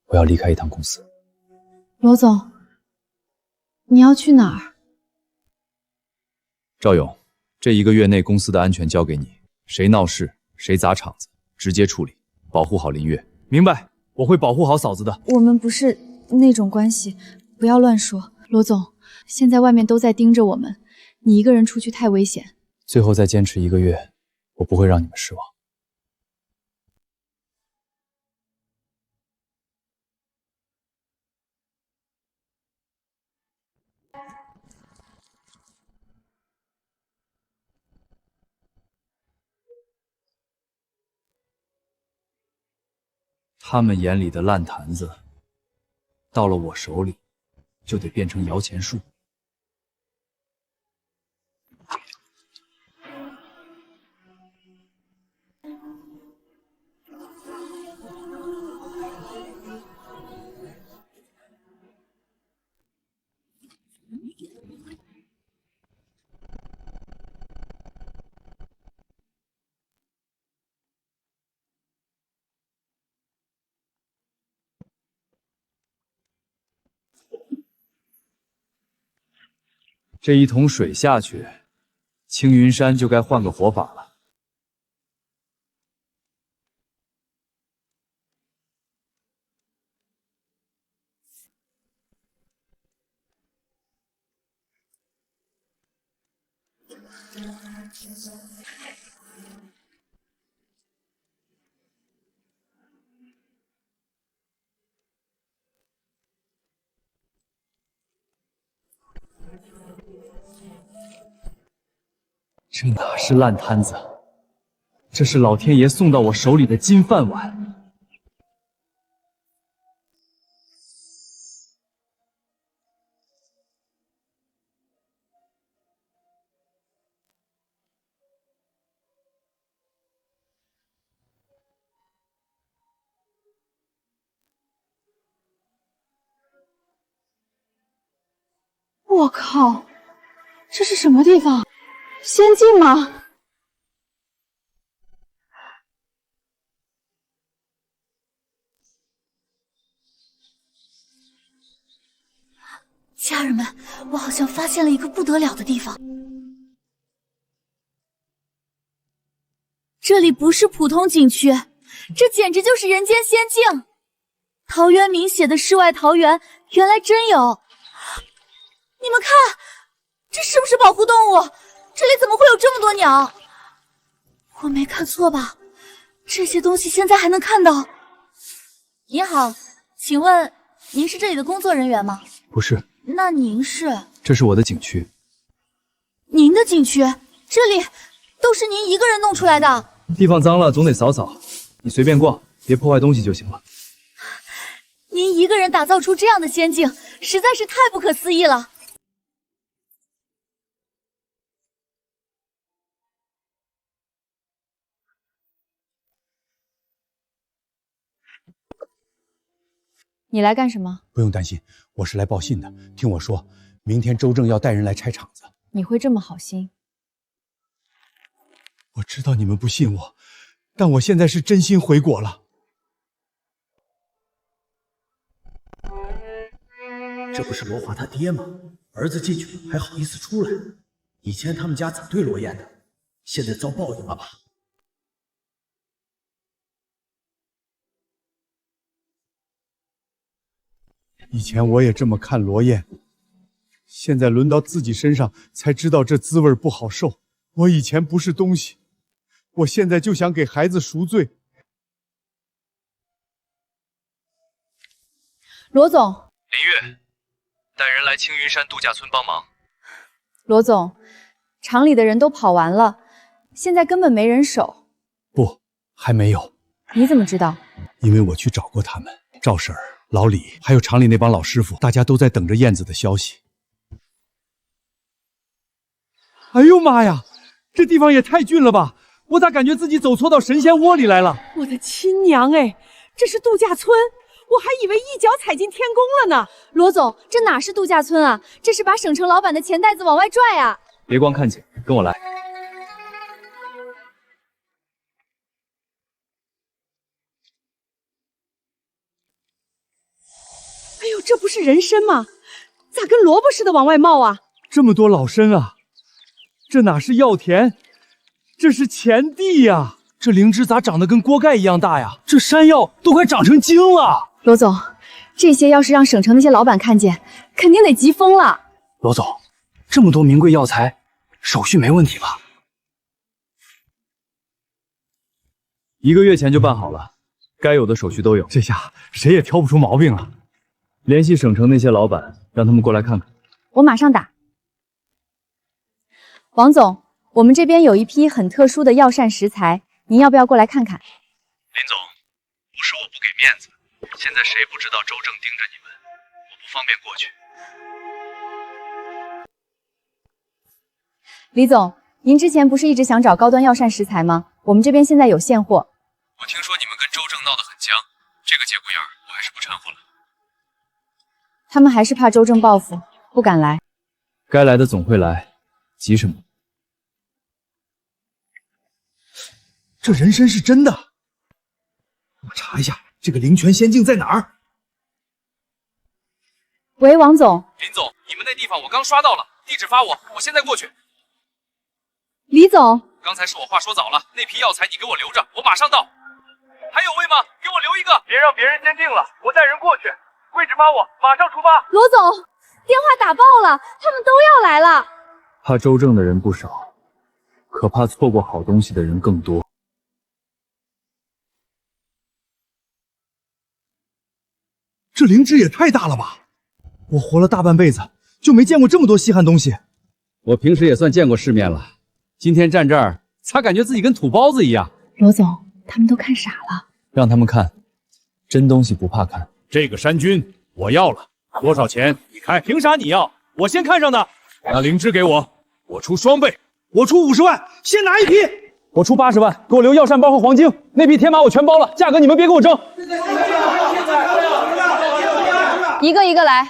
我要离开一趟公司。罗总，你要去哪儿？赵勇，这1个月内公司的安全交给你，谁闹事，谁砸场子，直接处理，保护好林月。明白，我会保护好嫂子的。我们不是那种关系，不要乱说。罗总，现在外面都在盯着我们，你一个人出去太危险。最后再坚持1个月，我不会让你们失望。他们眼里的烂摊子，到了我手里，就得变成摇钱树。这1桶水下去，青云山就该换个活法了。这哪是烂摊子，这是老天爷送到我手里的金饭碗。我靠，这是什么地方？仙境吗？家人们，我好像发现了一个不得了的地方。这里不是普通景区，这简直就是人间仙境。陶渊明写的世外桃源，原来真有。你们看，这是不是保护动物？这里怎么会有这么多鸟？我没看错吧？这些东西现在还能看到。您好，请问您是这里的工作人员吗？不是。那您是？这是我的景区。您的景区？这里都是您一个人弄出来的？地方脏了总得扫扫，你随便逛，别破坏东西就行了。您一个人打造出这样的仙境，实在是太不可思议了。你来干什么？不用担心，我是来报信的。听我说，明天周正要带人来拆场子。你会这么好心？我知道你们不信我，但我现在是真心回国了。这不是罗华他爹吗？儿子进去了还好意思出来？以前他们家怎对罗燕的？现在遭报应了吧？以前我也这么看罗燕，现在轮到自己身上，才知道这滋味不好受。我以前不是东西，我现在就想给孩子赎罪。罗总，林月，带人来青云山度假村帮忙。罗总，厂里的人都跑完了，现在根本没人守。不，还没有。你怎么知道？因为我去找过他们，赵婶儿、老李，还有厂里那帮老师傅，大家都在等着燕子的消息。哎呦妈呀，这地方也太峻了吧！我咋感觉自己走错到神仙窝里来了？我的亲娘哎，这是度假村，我还以为一脚踩进天宫了呢。罗总，这哪是度假村啊？这是把省城老板的钱袋子往外拽啊！别光看见，跟我来。哎呦，这不是人参吗？咋跟萝卜似的往外冒啊？这么多老参啊！这哪是药田，这是钱地呀！这灵芝咋长得跟锅盖一样大呀？这山药都快长成精了！罗总，这些要是让省城那些老板看见，肯定得急疯了。罗总，这么多名贵药材，手续没问题吧1个月前就办好了，该有的手续都有。这下谁也挑不出毛病了。联系省城那些老板，让他们过来看看。我马上打。王总，我们这边有一批很特殊的药膳食材，您要不要过来看看？林总，不是我不给面子，现在谁不知道周正盯着你们，我不方便过去。李总，您之前不是一直想找高端药膳食材吗？我们这边现在有现货。我听说你们跟周正闹得很僵，这个节骨眼儿我还是不掺和了。他们还是怕周正报复，不敢来。该来的总会来，急什么？这人参是真的。我查一下这个灵泉仙境在哪儿。喂，王总。林总，你们那地方我刚刷到了，地址发我，我现在过去。李总，刚才是我话说早了，那批药材你给我留着，我马上到。还有位吗？给我留一个，别让别人先定了，我带人过去。位置发我，马上出发。罗总，电话打爆了，他们都要来了。怕周正的人不少，可怕错过好东西的人更多。这灵芝也太大了吧！我活了大半辈子，就没见过这么多稀罕东西。我平时也算见过世面了，今天站这儿，咋感觉自己跟土包子一样？罗总，他们都看傻了。让他们看，真东西不怕看。这个山菌我要了，多少钱？你开。凭啥你要？我先看上的。那灵芝给我，我出双倍。我出50万，先拿一批。我出80万，给我留药膳包和黄金。那批天麻我全包了，价格你们别跟我争。一个一个来，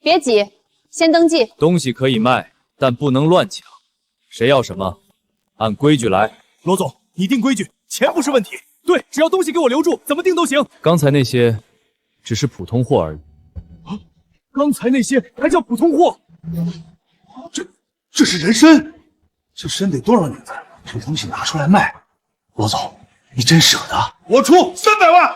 别急，先登记。东西可以卖，但不能乱抢。谁要什么，按规矩来。罗总，你定规矩，钱不是问题。对，只要东西给我留住，怎么定都行。刚才那些只是普通货而已。啊，刚才那些还叫普通货？这是人参，这参得多少年份？这东西拿出来卖，罗总，你真舍得？我出300万。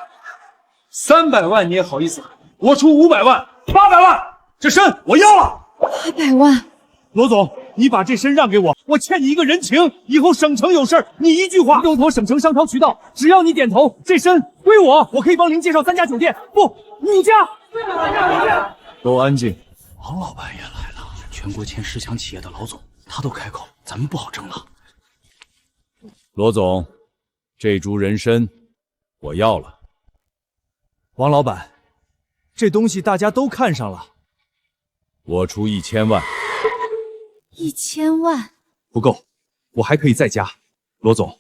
300万你也好意思？我出500万、800万，这参我要了。800万，罗总，你把这参让给我，我欠你一个人情。以后省城有事儿，你一句话，用投省城商超渠道，只要你点头，这参归我。我可以帮您介绍3家酒店，不，5家。都安静。王老板也来了，全国前10强企业的老总，他都开口，咱们不好争了。罗总，这株人参我要了。王老板，这东西大家都看上了，我出1000万。1000万不够，我还可以再加。罗总，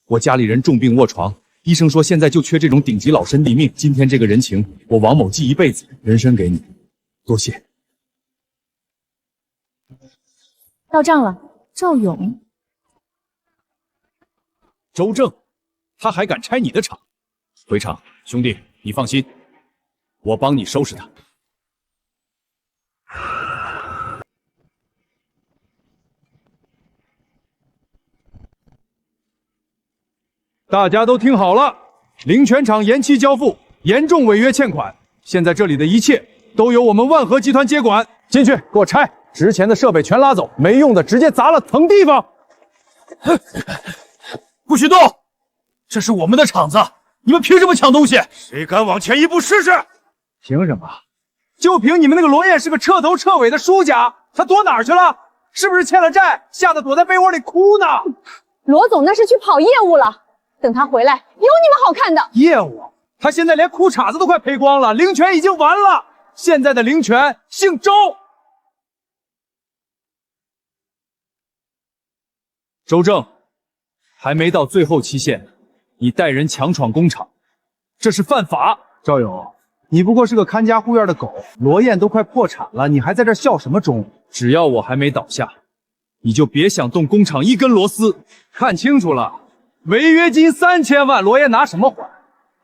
我家里人重病卧床，医生说现在就缺这种顶级老身立命。今天这个人情，我王某记一辈子，人参给你，多谢。到账了，赵勇。周正，他还敢拆你的厂？回厂，兄弟，你放心，我帮你收拾他。大家都听好了，灵泉厂延期交付，严重违约欠款。现在这里的一切都由我们万和集团接管。进去，给我拆！值钱的设备全拉走，没用的直接砸了腾地方。不许动！这是我们的厂子，你们凭什么抢东西？谁敢往前一步试试？凭什么？就凭你们那个罗燕是个彻头彻尾的输家，他躲哪儿去了？是不是欠了债，吓得躲在被窝里哭呢？罗总那是去跑业务了，等他回来，有你们好看的。业务？他现在连裤衩子都快赔光了，灵泉已经完了。现在的灵泉姓周。周正，还没到最后期限，你带人强闯工厂，这是犯法。赵勇，你不过是个看家护院的狗，罗燕都快破产了，你还在这笑什么忠？只要我还没倒下，你就别想动工厂一根螺丝。看清楚了，违约金3000万，罗燕拿什么还？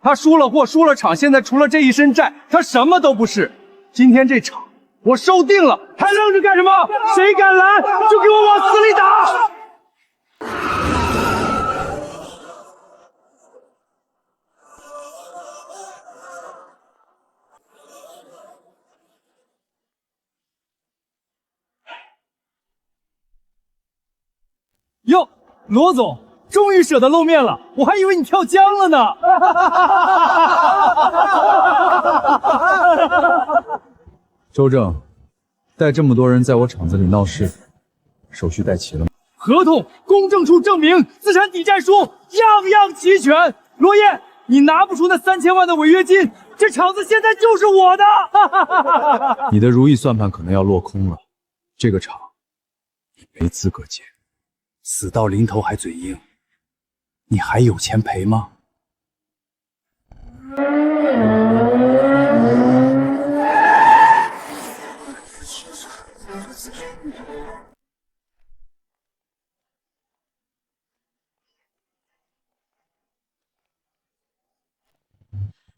他输了货，输了厂，现在除了这一身债，他什么都不是。今天这场我收定了，还愣着干什么？谁敢拦，就给我往死里打！哟，罗总，终于舍得露面了，我还以为你跳江了呢。周正，带这么多人在我厂子里闹事，手续带齐了吗？合同、公证处证明、资产抵债书，样样齐全。罗燕，你拿不出那3000万的违约金，这厂子现在就是我的。你的如意算盘可能要落空了，这个厂你没资格接。死到临头还嘴硬，你还有钱赔吗？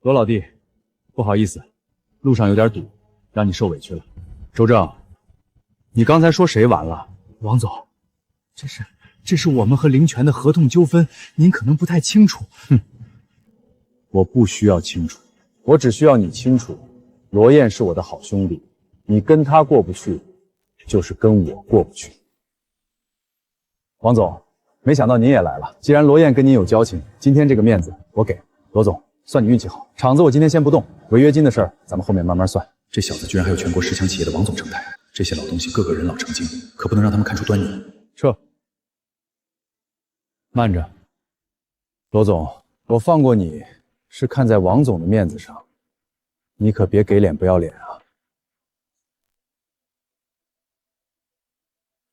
罗老弟，不好意思，路上有点堵，让你受委屈了。周正，你刚才说谁完了？王总，这是我们和灵泉的合同纠纷，您可能不太清楚。哼，我不需要清楚，我只需要你清楚，罗燕是我的好兄弟，你跟他过不去，就是跟我过不去。王总，没想到您也来了。既然罗燕跟您有交情，今天这个面子我给。罗总，算你运气好，厂子我今天先不动，违约金的事儿咱们后面慢慢算。这小子居然还有全国10强企业的王总称台，这些老东西个个人老成精，可不能让他们看出端倪。撤。慢着，罗总，我放过你是看在王总的面子上，你可别给脸不要脸啊！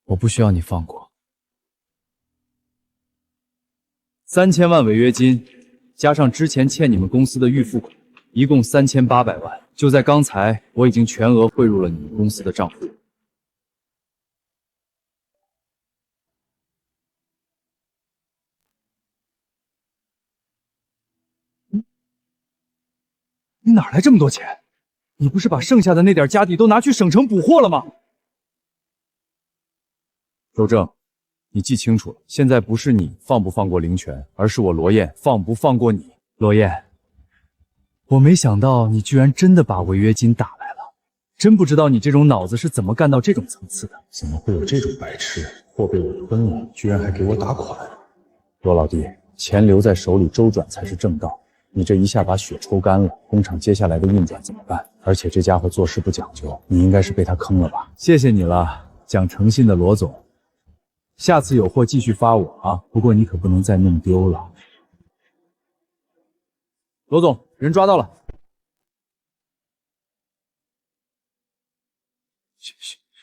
我不需要你放过。3000万违约金，加上之前欠你们公司的预付款，一共3800万。就在刚才，我已经全额汇入了你们公司的账户。你哪来这么多钱？你不是把剩下的那点家底都拿去省城补货了吗？周正，你记清楚了，现在不是你放不放过灵泉，而是我罗燕放不放过你。罗燕，我没想到你居然真的把违约金打来了，真不知道你这种脑子是怎么干到这种层次的。怎么会有这种白痴？货被我吞了，居然还给我打款。罗老弟，钱留在手里周转才是正道。你这一下把血抽干了，工厂接下来的运转怎么办？而且这家伙做事不讲究，你应该是被他坑了吧？谢谢你了，讲诚信的罗总。下次有货继续发我啊，不过你可不能再弄丢了。罗总，人抓到了。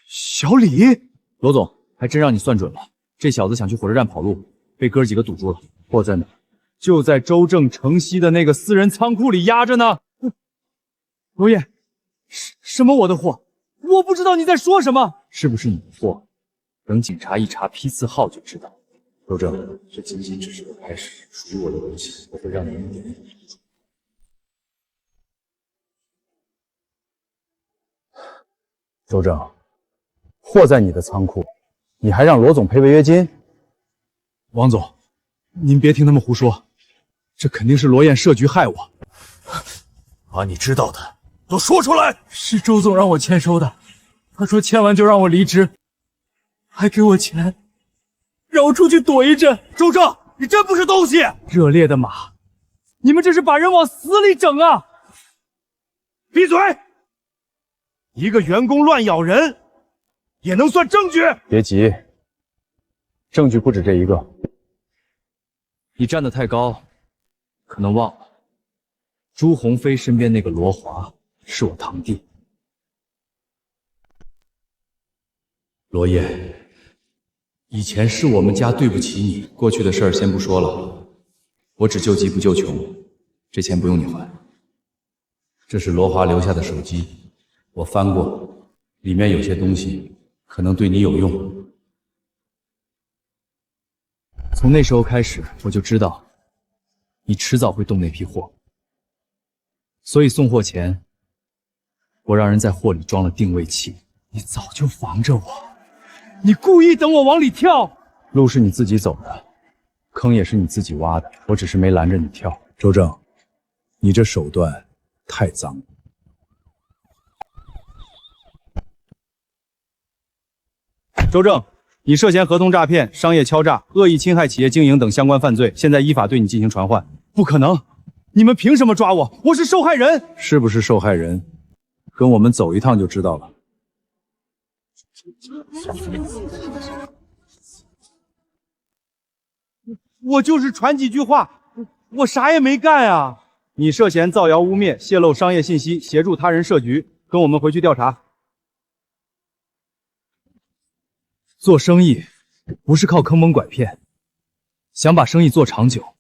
小李，罗总还真让你算准了，这小子想去火车站跑路，被哥几个堵住了。货在哪？就在周正城西的那个私人仓库里压着呢。罗烨，什么我的货？我不知道你在说什么。是不是你的货？等警察一查批次号就知道。周正，这仅仅只是个开始，属于我的东西，我会让你一点一点付出。周正，货在你的仓库，你还让罗总赔违约金？王总，您别听他们胡说，这肯定是罗燕设局害我。把你知道的都说出来。是周总让我签收的，他说签完就让我离职，还给我钱，让我出去躲一阵。周正，你真不是东西！热烈的马，你们这是把人往死里整啊！闭嘴！一个员工乱咬人，也能算证据？别急，证据不止这一个。你站得太高，可能忘了，朱鸿飞身边那个罗华是我堂弟。罗烨，以前是我们家对不起你，过去的事儿先不说了，我只救急不救穷，这钱不用你还。这是罗华留下的手机，我翻过，里面有些东西可能对你有用。从那时候开始，我就知道你迟早会动那批货，所以送货前，我让人在货里装了定位器。你早就防着我，你故意等我往里跳。路是你自己走的，坑也是你自己挖的，我只是没拦着你跳。周正，你这手段太脏了。周正，你涉嫌合同诈骗、商业敲诈、恶意侵害企业经营等相关犯罪，现在依法对你进行传唤。不可能，你们凭什么抓我？我是受害人。是不是受害人？跟我们走一趟就知道了。我就是传几句话，我啥也没干啊！你涉嫌造谣污蔑、泄露商业信息、协助他人设局，跟我们回去调查。做生意不是靠坑蒙拐骗，想把生意做长久，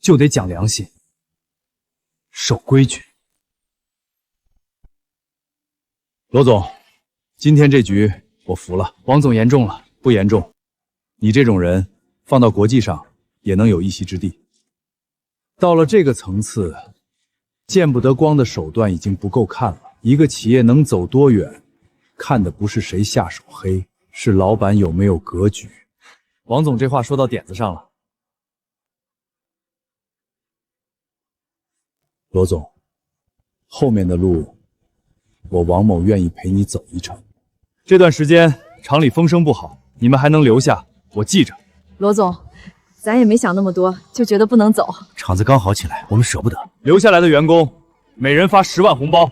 就得讲良心，守规矩。罗总，今天这局我服了。王总严重了，不严重，你这种人放到国际上也能有一席之地。到了这个层次，见不得光的手段已经不够看了。一个企业能走多远，看的不是谁下手黑，是老板有没有格局。王总这话说到点子上了。罗总，后面的路，我王某愿意陪你走一程。这段时间厂里风声不好，你们还能留下，我记着。罗总，咱也没想那么多，就觉得不能走。厂子刚好起来，我们舍不得。留下来的员工，每人发10万红包。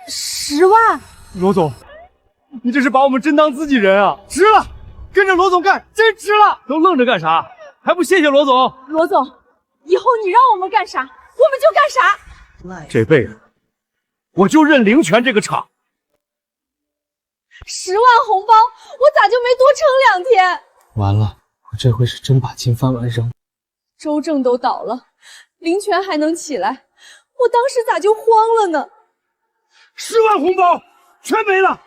10万？罗总，你这是把我们真当自己人啊！值了，跟着罗总干，真值了！都愣着干啥？还不谢谢罗总？罗总，以后你让我们干啥，我们就干啥。这辈子我就认灵泉这个厂。 10万红包，我咋就没多撑2天？完了，我这回是真把金饭碗扔。周正都倒了，林泉还能起来，我当时咋就慌了呢？10万红包全没了！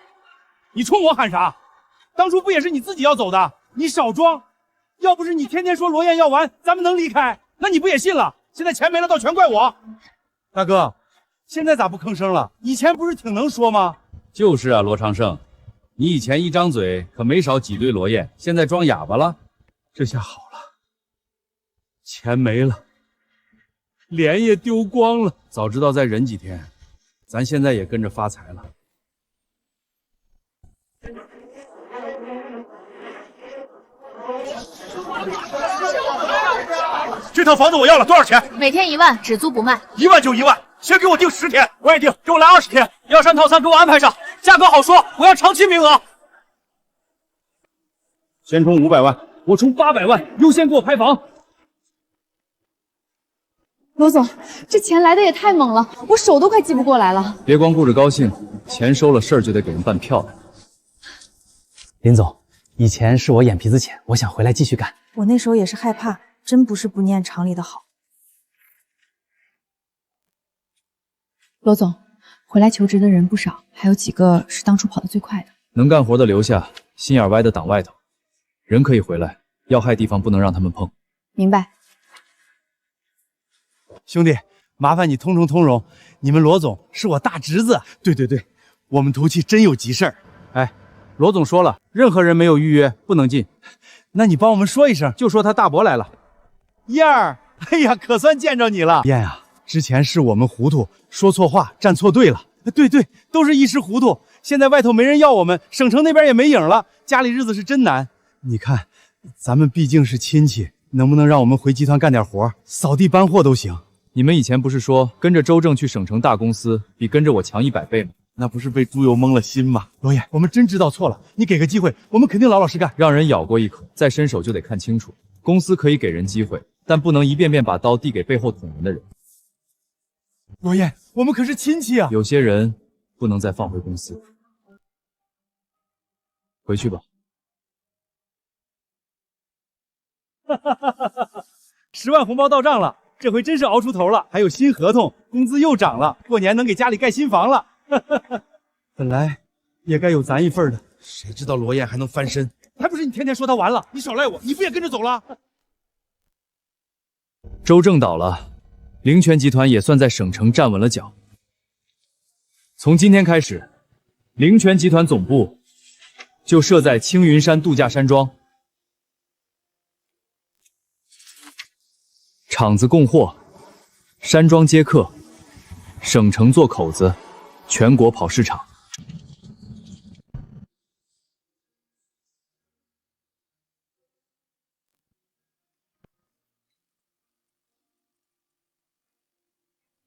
你冲我喊啥？当初不也是你自己要走的？你少装！要不是你天天说罗燕要完，咱们能离开？那你不也信了？现在钱没了，倒全怪我。大哥，现在咋不吭声了？以前不是挺能说吗？就是啊，罗长胜。 你以前一张嘴可没少挤兑罗燕，现在装哑巴了。这下好了，钱没了，脸也丢光了。早知道再忍几天，咱现在也跟着发财了。这套房子我要了，多少钱？每天1万，只租不卖。1万就1万，先给我定10天，我也定，给我来20天。药膳套餐给我安排上，价格好说，我要长期名额。先充500万，我充800万，优先给我拍房。罗总，这钱来的也太猛了，我手都快记不过来了。别光顾着高兴，钱收了，事儿就得给人办漂亮。林总，以前是我眼皮子浅，我想回来继续干。我那时候也是害怕，真不是不念厂里的好。罗总，回来求职的人不少，还有几个是当初跑得最快的。能干活的留下，心眼歪的挡外头。人可以回来，要害地方不能让他们碰。明白。兄弟，麻烦你通融，你们罗总是我大侄子。对，我们图气真有急事儿。哎，罗总说了，任何人没有预约不能进。那你帮我们说一声，就说他大伯来了。燕儿，哎呀，可算见着你了。燕啊，之前是我们糊涂，说错话，站错队了。对，都是一时糊涂。现在外头没人要我们，省城那边也没影了，家里日子是真难。你看，咱们毕竟是亲戚，能不能让我们回集团干点活，扫地搬货都行？你们以前不是说跟着周正去省城大公司比跟着我强100倍吗？那不是被猪油蒙了心吗？罗燕，我们真知道错了，你给个机会，我们肯定老老实干。让人咬过一口，再伸手就得看清楚。公司可以给人机会，但不能一遍遍把刀递给背后捅人的人。罗燕，我们可是亲戚啊！有些人不能再放回公司。回去吧。10万红包到账了，这回真是熬出头了。还有新合同，工资又涨了，过年能给家里盖新房了。本来也该有咱一份的，谁知道罗燕还能翻身？还不是你天天说他完了，你少赖我，你不也跟着走了？周正倒了，凌泉集团也算在省城站稳了脚。从今天开始，凌泉集团总部就设在青云山度假山庄，厂子供货，山庄接客，省城做口子，全国跑市场。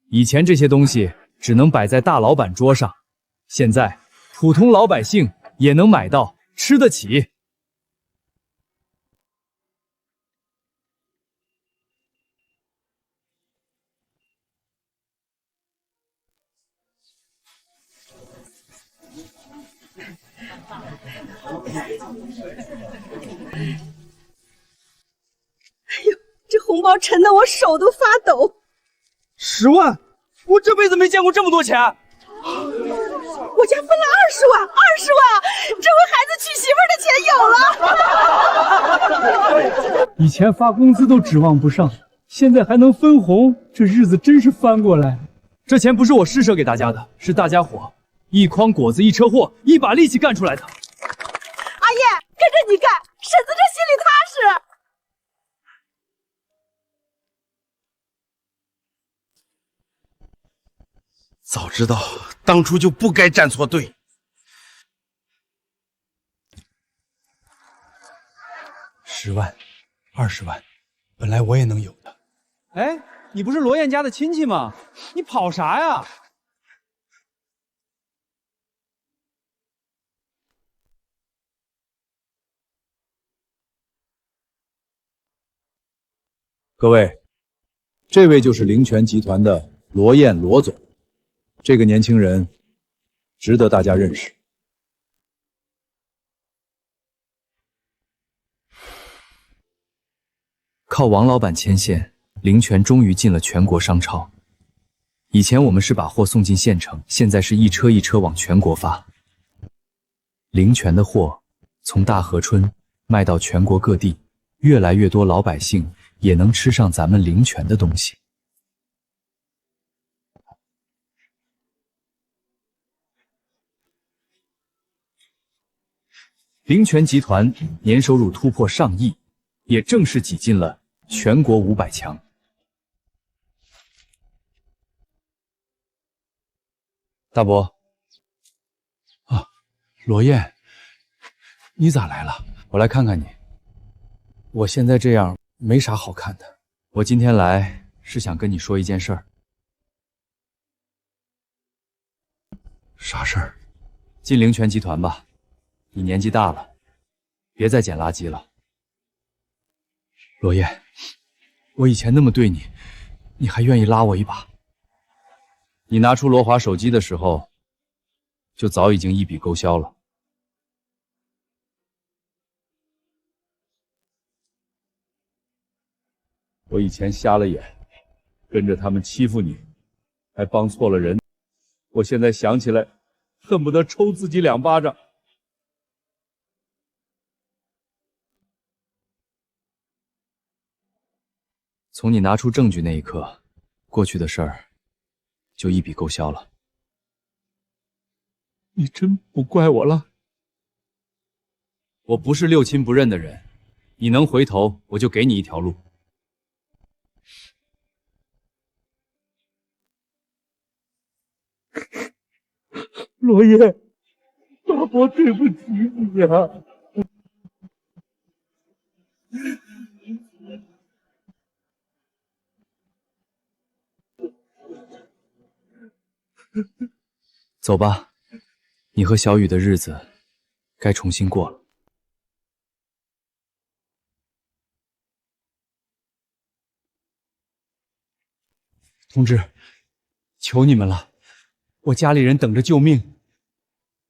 以前这些东西只能摆在大老板桌上，现在普通老百姓也能买到，吃得起。哎呦，这红包沉得我手都发抖。10万，我这辈子没见过这么多钱。我家分了20万，20万，这回孩子娶媳妇的钱有了。以前发工资都指望不上，现在还能分红，这日子真是翻过来。这钱不是我施舍给大家的，是大家伙一筐果子一车货，一把力气干出来的。阿叶，跟着你干，婶子这心里踏实。早知道当初就不该站错队。10万、20万，本来我也能有的。哎，你不是罗燕家的亲戚吗？你跑啥呀？各位，这位就是凌泉集团的罗燕罗总，这个年轻人值得大家认识。靠王老板牵线，凌泉终于进了全国商超。以前我们是把货送进县城，现在是一车一车往全国发。凌泉的货从大河村卖到全国各地，越来越多老百姓也能吃上咱们凌泉的东西。凌泉集团年收入突破上亿，也正式挤进了全国500强。大伯，啊，罗燕，你咋来了？我来看看你。我现在这样没啥好看的。我今天来是想跟你说一件事儿。啥事儿？进凌泉集团吧。你年纪大了，别再捡垃圾了。罗燕，我以前那么对你，你还愿意拉我一把？你拿出罗华手机的时候，就早已经一笔勾销了。我以前瞎了眼，跟着他们欺负你，还帮错了人。我现在想起来，恨不得抽自己2巴掌。从你拿出证据那一刻，过去的事儿就一笔勾销了。你真不怪我了？我不是六亲不认的人，你能回头，我就给你一条路。罗叶，大伯对不起你呀。走吧，你和小雨的日子该重新过了。同志，求你们了，我家里人等着救命，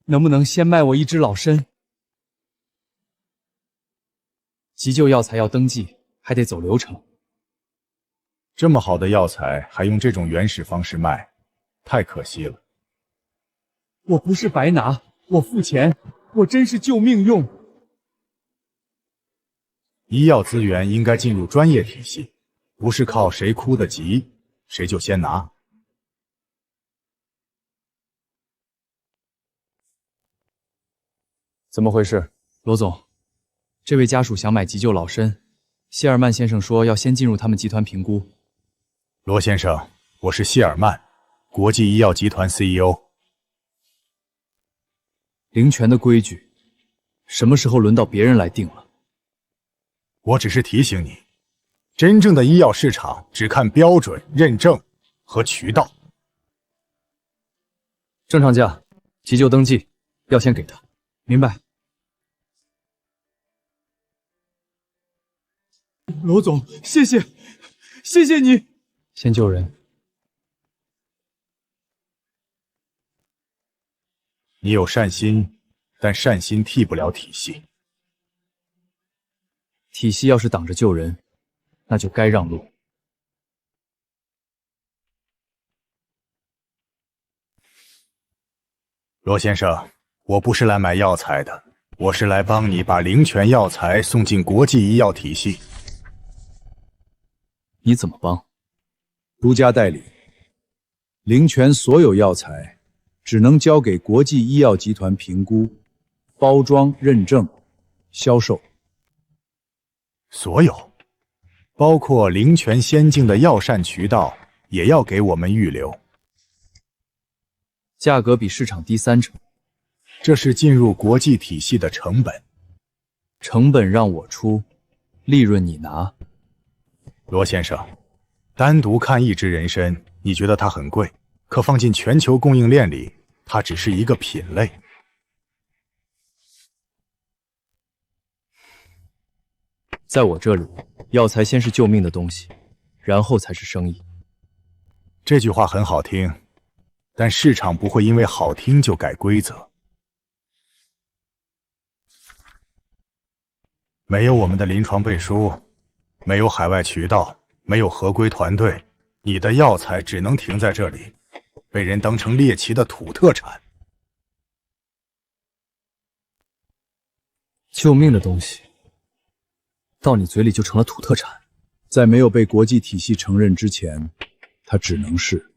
能不能先卖我一只老参？急救药材要登记，还得走流程。这么好的药材还用这种原始方式卖，太可惜了。我不是白拿，我付钱，我真是救命用。医药资源应该进入专业体系，不是靠谁哭得急，谁就先拿。怎么回事，罗总？这位家属想买急救老参，谢尔曼先生说要先进入他们集团评估。罗先生，我是谢尔曼，国际医药集团 CEO。林泉的规矩，什么时候轮到别人来定了？我只是提醒你，真正的医药市场只看标准、认证和渠道。正常价，急救登记，要先给他。明白。罗总，谢谢，谢谢你。先救人。你有善心，但善心替不了体系。体系要是挡着救人，那就该让路。罗先生，我不是来买药材的，我是来帮你把灵泉药材送进国际医药体系。你怎么帮？独家代理，灵泉所有药材只能交给国际医药集团评估、包装、认证、销售。所有，包括灵泉先进的药膳渠道，也要给我们预留。价格比市场低30%，这是进入国际体系的成本。成本让我出，利润你拿。罗先生，单独看一支人参，你觉得它很贵，可放进全球供应链里，它只是一个品类。在我这里，药材先是救命的东西，然后才是生意。这句话很好听，但市场不会因为好听就改规则。没有我们的临床背书，没有海外渠道，没有合规团队，你的药材只能停在这里，被人当成猎奇的土特产。救命的东西，到你嘴里就成了土特产。在没有被国际体系承认之前，它只能是。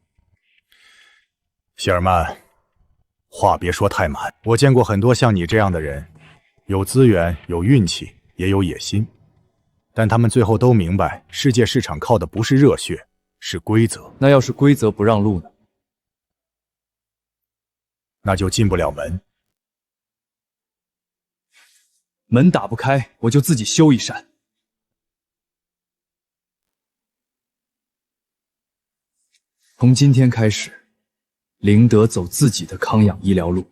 谢尔曼，话别说太满。我见过很多像你这样的人，有资源，有运气，也有野心，但他们最后都明白，世界市场靠的不是热血，是规则。那要是规则不让路呢？那就进不了门。门打不开，我就自己修一扇。从今天开始，林德走自己的康养医疗路。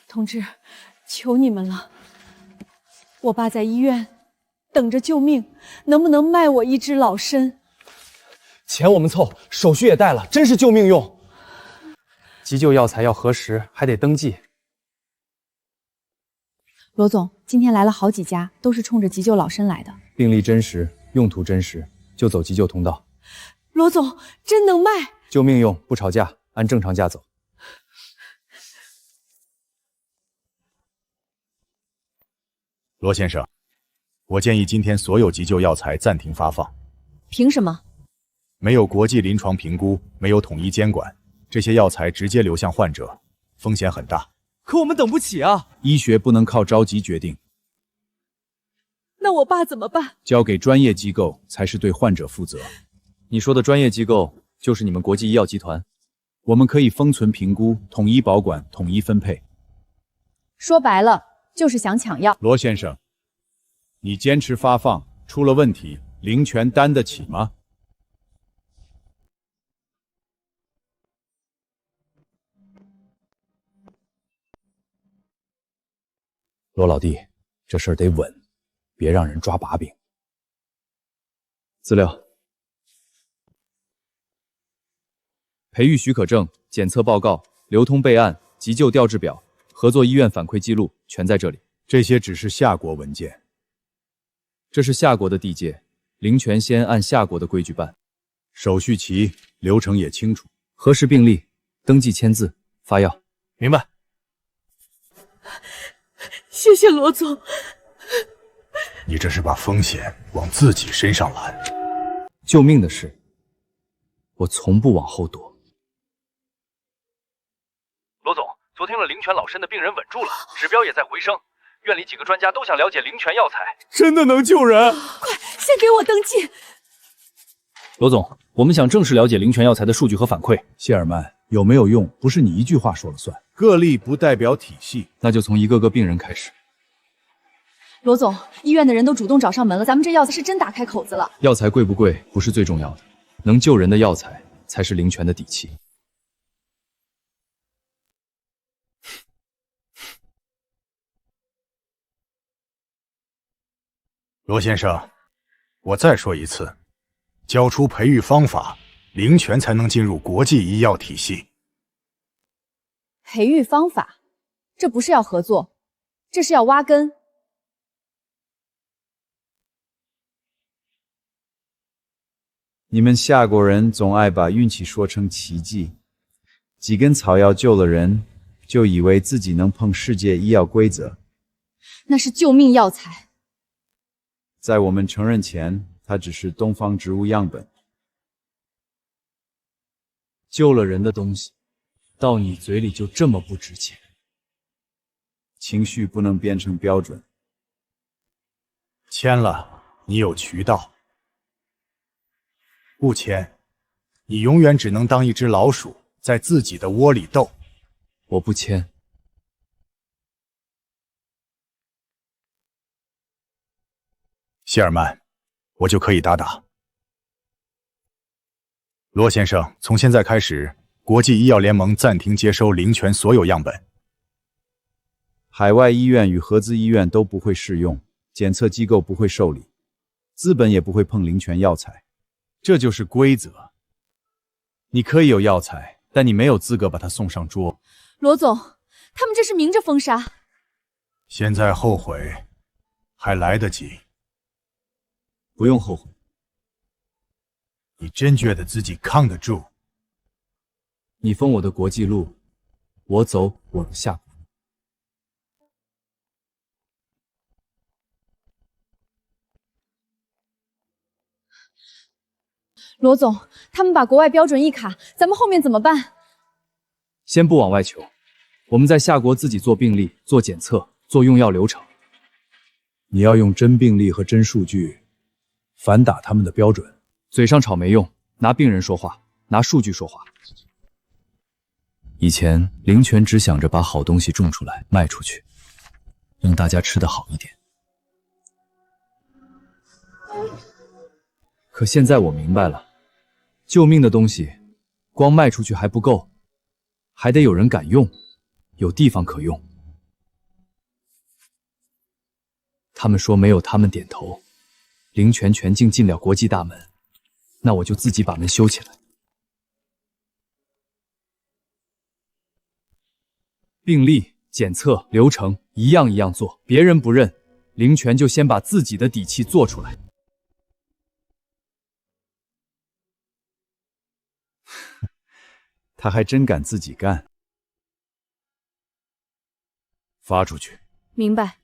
同志，求你们了，我爸在医院等着救命，能不能卖我一只老参？钱我们凑，手续也带了，真是救命用。急救药材要核实，还得登记。罗总，今天来了好几家，都是冲着急救老参来的。病例真实，用途真实，就走急救通道。罗总，真能卖？救命用，不吵架，按正常价走。罗先生，我建议今天所有急救药材暂停发放。凭什么？没有国际临床评估，没有统一监管，这些药材直接流向患者，风险很大。可我们等不起啊！医学不能靠着急决定，那我爸怎么办？交给专业机构才是对患者负责。你说的专业机构就是你们国际医药集团？我们可以封存评估，统一保管，统一分配。说白了，就是想抢药。罗先生，你坚持发放，出了问题，林泉担得起吗？罗老弟，这事儿得稳，别让人抓把柄。资料、培育许可证、检测报告、流通备案、急救调制表、合作医院反馈记录，全在这里。这些只是夏国文件。这是夏国的地界，林泉先按夏国的规矩办，手续齐，流程也清楚。核实病历，登记签字，发药。明白。谢谢罗总。你这是把风险往自己身上揽。救命的事，我从不往后躲。罗总，昨天了灵泉老参的病人稳住了，指标也在回升。院里几个专家都想了解灵泉药材，真的能救人？快，先给我登记。罗总，我们想正式了解灵泉药材的数据和反馈。谢尔曼，有没有用，不是你一句话说了算。个例不代表体系，那就从一个个病人开始。罗总，医院的人都主动找上门了，咱们这药材是真打开口子了。药材贵不贵不是最重要的，能救人的药材才是灵泉的底气。罗先生，我再说一次，交出培育方法，灵泉才能进入国际医药体系。培育方法，这不是要合作，这是要挖根。你们夏国人总爱把运气说成奇迹，几根草药救了人，就以为自己能碰世界医药规则。那是救命药材。在我们承认前，它只是东方植物样本。救了人的东西，到你嘴里就这么不值钱？情绪不能变成标准。签了，你有渠道；不签，你永远只能当一只老鼠，在自己的窝里斗。我不签。谢尔曼，我就可以打打。罗先生，从现在开始，国际医药联盟暂停接收灵泉所有样本。海外医院与合资医院都不会适用，检测机构不会受理，资本也不会碰灵泉药材，这就是规则。你可以有药材，但你没有资格把它送上桌。罗总，他们这是明着封杀。现在后悔还来得及。不用后悔。你真觉得自己扛得住？你封我的国际路，我走我的下国。罗总，他们把国外标准一卡，咱们后面怎么办？先不往外求，我们在夏国自己做病例、做检测、做用药流程。你要用真病例和真数据，反打他们的标准。嘴上吵没用，拿病人说话，拿数据说话。以前灵泉只想着把好东西种出来卖出去，让大家吃得好一点。可现在我明白了，救命的东西光卖出去还不够，还得有人敢用，有地方可用。他们说没有他们点头，灵泉全境进了国际大门，那我就自己把门修起来。病历、检测流程一样一样做，别人不认，灵泉就先把自己的底气做出来。他还真敢自己干。发出去，明白。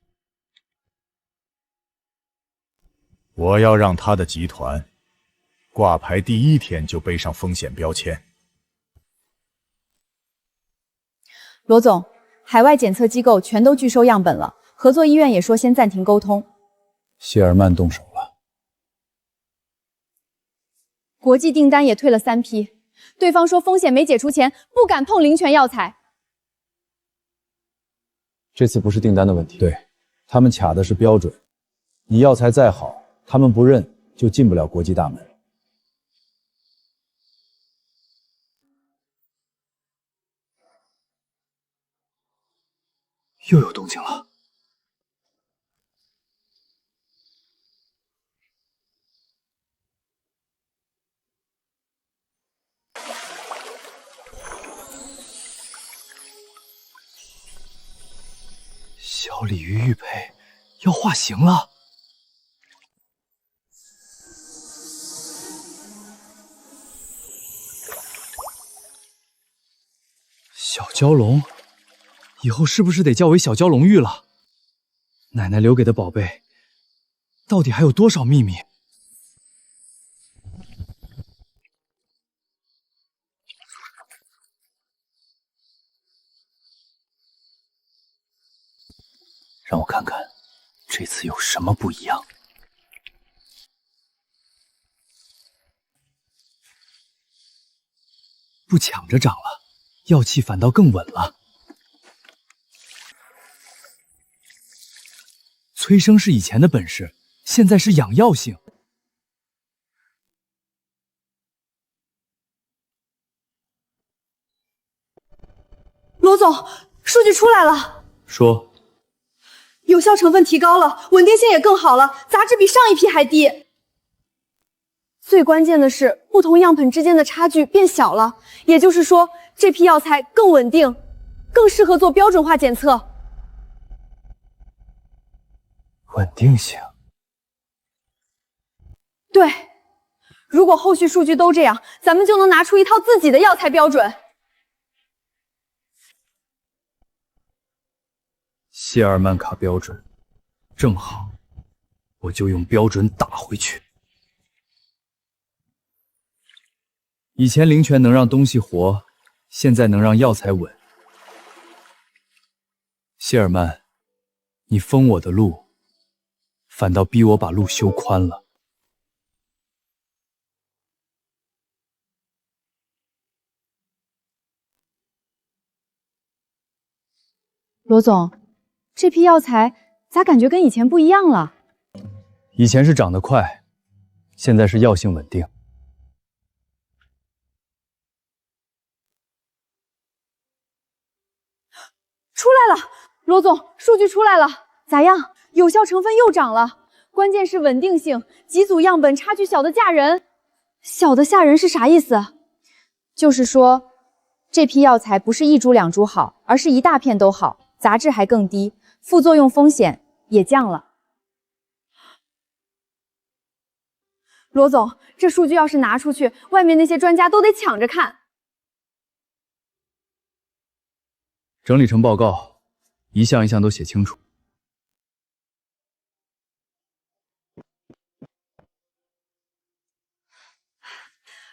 我要让他的集团挂牌第一天就背上风险标签。罗总，海外检测机构全都拒收样本了，合作医院也说先暂停沟通。谢尔曼动手了。国际订单也退了3批，对方说风险没解除前不敢碰灵泉药材。这次不是订单的问题，对，他们卡的是标准。你药材再好，他们不认就进不了国际大门。又有动静了。小鲤鱼玉佩要化形了。小蛟龙，以后是不是得叫为小蛟龙玉了？奶奶留给的宝贝，到底还有多少秘密？让我看看，这次有什么不一样。不抢着长了，药气反倒更稳了。催生是以前的本事，现在是养药性。罗总，数据出来了，说。有效成分提高了，稳定性也更好了，杂质比上一批还低。最关键的是，不同样本之间的差距变小了，也就是说，这批药材更稳定，更适合做标准化检测。稳定性。对，如果后续数据都这样，咱们就能拿出一套自己的药材标准。谢尔曼卡标准，正好，我就用标准打回去。以前灵泉能让东西活，现在能让药材稳。谢尔曼，你封我的路，反倒逼我把路修宽了。罗总，这批药材咋感觉跟以前不一样了？以前是长得快，现在是药性稳定。出来了，罗总，数据出来了，咋样？有效成分又涨了，关键是稳定性，几组样本差距小的吓人。小的吓人是啥意思？就是说，这批药材不是一株两株好，而是一大片都好，杂质还更低，副作用风险也降了。罗总，这数据要是拿出去，外面那些专家都得抢着看。整理成报告，一项一项都写清楚。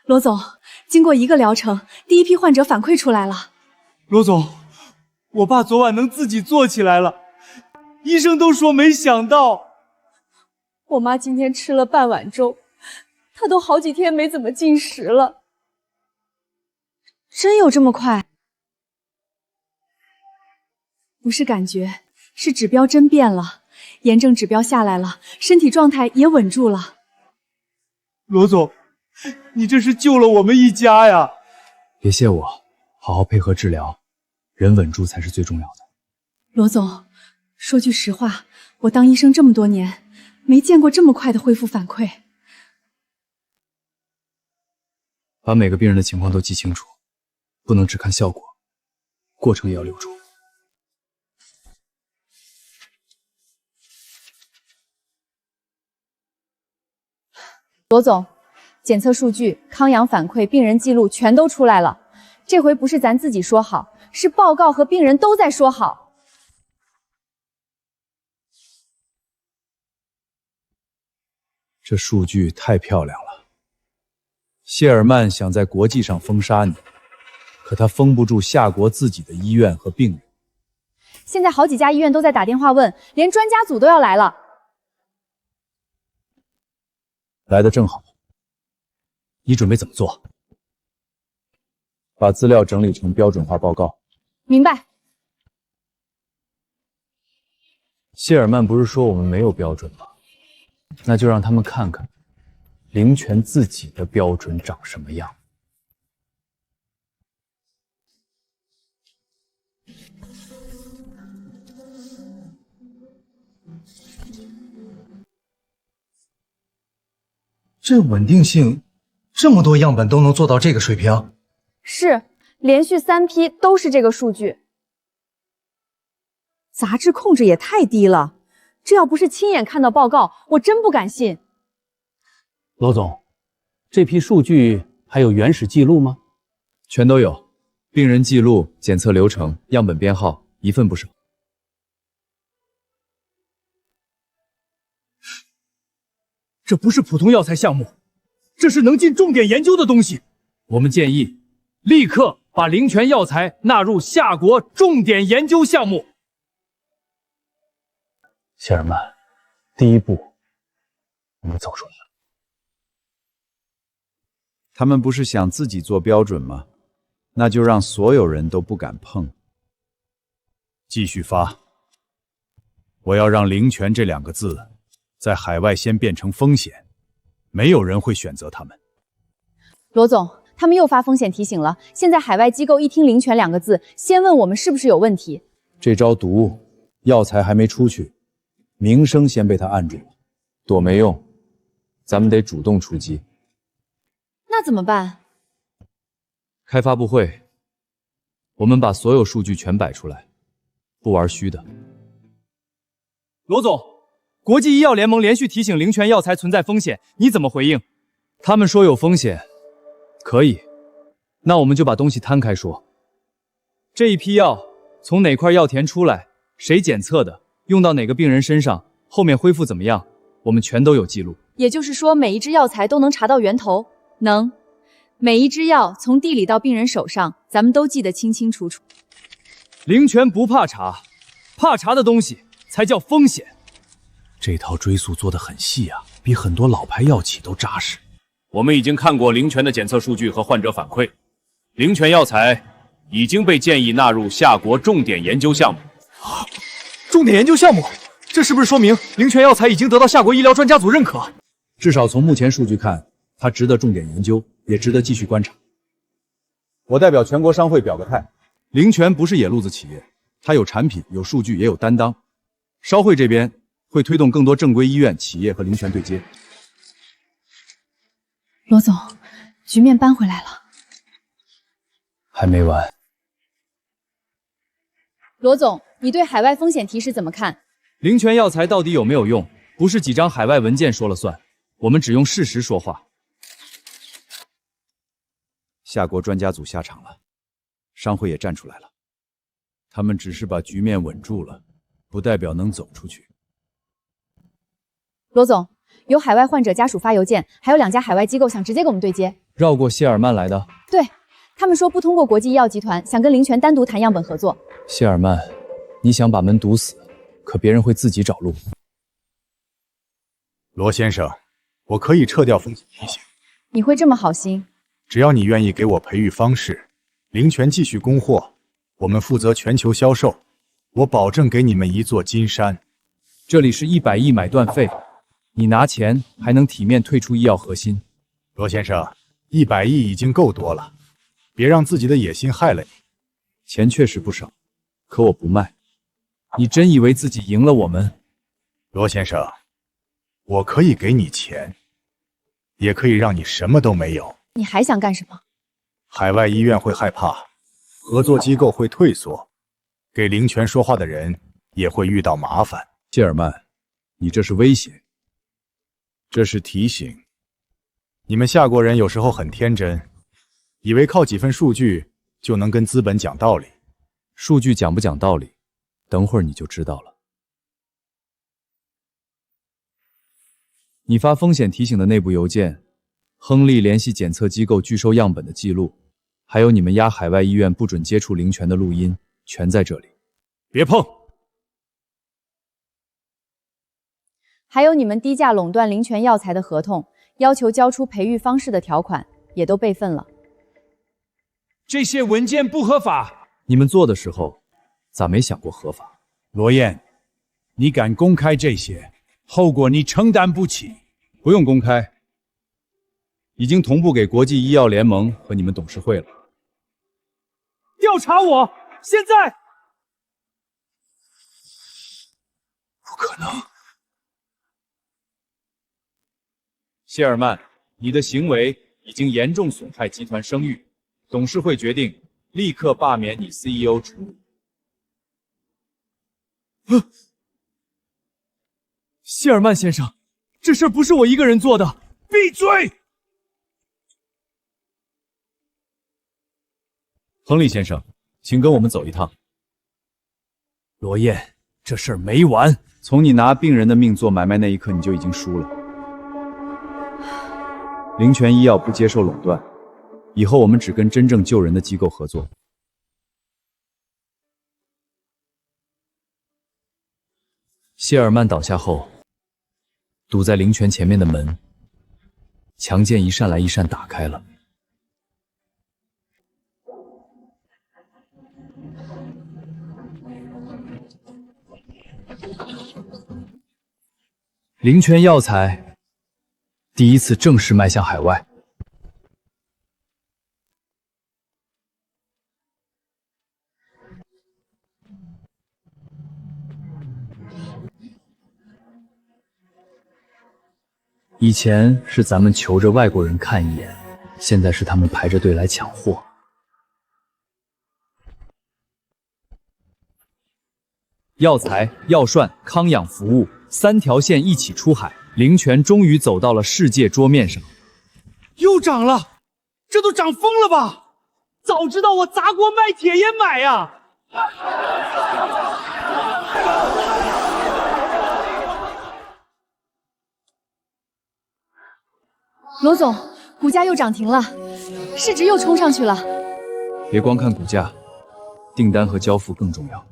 罗总，经过1个疗程，第一批患者反馈出来了。罗总，我爸昨晚能自己坐起来了，医生都说没想到。我妈今天吃了半碗粥，她都好几天没怎么进食了。真有这么快？不是感觉，是指标真变了，炎症指标下来了，身体状态也稳住了。罗总，你这是救了我们一家呀！别谢我，好好配合治疗，人稳住才是最重要的。罗总，说句实话，我当医生这么多年，没见过这么快的恢复反馈。把每个病人的情况都记清楚，不能只看效果，过程也要留住。罗总，检测数据、康阳反馈、病人记录全都出来了。这回不是咱自己说好，是报告和病人都在说好。这数据太漂亮了。谢尔曼想在国际上封杀你，可他封不住夏国自己的医院和病人。现在好几家医院都在打电话问，连专家组都要来了。来得正好。你准备怎么做？把资料整理成标准化报告。明白。谢尔曼不是说我们没有标准吗？那就让他们看看灵泉自己的标准长什么样。这稳定性，这么多样本都能做到这个水平？是，连续3批都是这个数据。杂质控制也太低了，这要不是亲眼看到报告，我真不敢信。罗总，这批数据还有原始记录吗？全都有，病人记录、检测流程、样本编号，一份不少。这不是普通药材项目，这是能进重点研究的东西。我们建议立刻把灵泉药材纳入夏国重点研究项目。谢尔曼，第一步，我们走出来了。他们不是想自己做标准吗？那就让所有人都不敢碰。继续发。我要让灵泉这2个字在海外先变成风险，没有人会选择他们。罗总，他们又发风险提醒了。现在海外机构一听灵泉2个字，先问我们是不是有问题。这招毒，药材还没出去，名声先被他按住了，躲没用，咱们得主动出击。那怎么办？开发布会，我们把所有数据全摆出来，不玩虚的。罗总，国际医药联盟连续提醒灵泉药材存在风险，你怎么回应？他们说有风险，可以，那我们就把东西摊开说。这一批药从哪块药田出来，谁检测的，用到哪个病人身上，后面恢复怎么样，我们全都有记录。也就是说，每一支药材都能查到源头？能。每一支药从地里到病人手上，咱们都记得清清楚楚。灵泉不怕查，怕查的东西才叫风险。这套追溯做得很细啊，比很多老牌药企都扎实。我们已经看过灵泉的检测数据和患者反馈，灵泉药材已经被建议纳入夏国重点研究项目。重点研究项目，这是不是说明灵泉药材已经得到夏国医疗专家组认可？至少从目前数据看，它值得重点研究，也值得继续观察。我代表全国商会表个态，灵泉不是野路子企业，它有产品、有数据，也有担当。商会这边会推动更多正规医院、企业和灵泉对接。罗总，局面扳回来了。还没完。罗总，你对海外风险提示怎么看？灵泉药材到底有没有用，不是几张海外文件说了算，我们只用事实说话。夏国专家组下场了，商会也站出来了，他们只是把局面稳住了，不代表能走出去。罗总，有海外患者家属发邮件，还有2家海外机构想直接跟我们对接。绕过谢尔曼来的？对，他们说不通过国际医药集团，想跟灵泉单独谈样本合作。谢尔曼，你想把门堵死，可别人会自己找路。罗先生，我可以撤掉风险提醒，你会这么好心？只要你愿意给我培育方式，灵泉继续供货，我们负责全球销售，我保证给你们一座金山。这里是100亿买断费，你拿钱还能体面退出医药核心。罗先生，100亿已经够多了，别让自己的野心害了你。钱确实不少，可我不卖。你真以为自己赢了我们？罗先生，我可以给你钱，也可以让你什么都没有。你还想干什么？海外医院会害怕，合作机构会退缩，给灵泉说话的人也会遇到麻烦。谢尔曼，你这是威胁，这是提醒。你们夏国人有时候很天真，以为靠几份数据就能跟资本讲道理。数据讲不讲道理，等会儿你就知道了。你发风险提醒的内部邮件，亨利联系检测机构拒收样本的记录，还有你们压海外医院不准接触灵泉的录音，全在这里。别碰！还有你们低价垄断灵泉药材的合同，要求交出培育方式的条款，也都备份了。这些文件不合法。你们做的时候，咋没想过合法？罗燕，你敢公开这些，后果你承担不起。不用公开，已经同步给国际医药联盟和你们董事会了。调查我，现在！不可能！谢尔曼，你的行为已经严重损害集团声誉，董事会决定立刻罢免你 CEO 职务。谢尔曼先生，这事不是我一个人做的。闭嘴！亨利先生，请跟我们走一趟。罗燕，这事儿没完。从你拿病人的命做买卖那一刻，你就已经输了。灵泉医药不接受垄断，以后我们只跟真正救人的机构合作。谢尔曼倒下后，堵在灵泉前面的门，强剑一扇来一扇打开了。灵泉药材第一次正式迈向海外。以前是咱们求着外国人看一眼，现在是他们排着队来抢货。药材、药涮、康养服务3条线一起出海，灵泉终于走到了世界桌面上。又涨了，这都涨疯了吧？早知道我砸锅卖铁也买呀！罗总，股价又涨停了，市值又冲上去了。别光看股价，订单和交付更重要。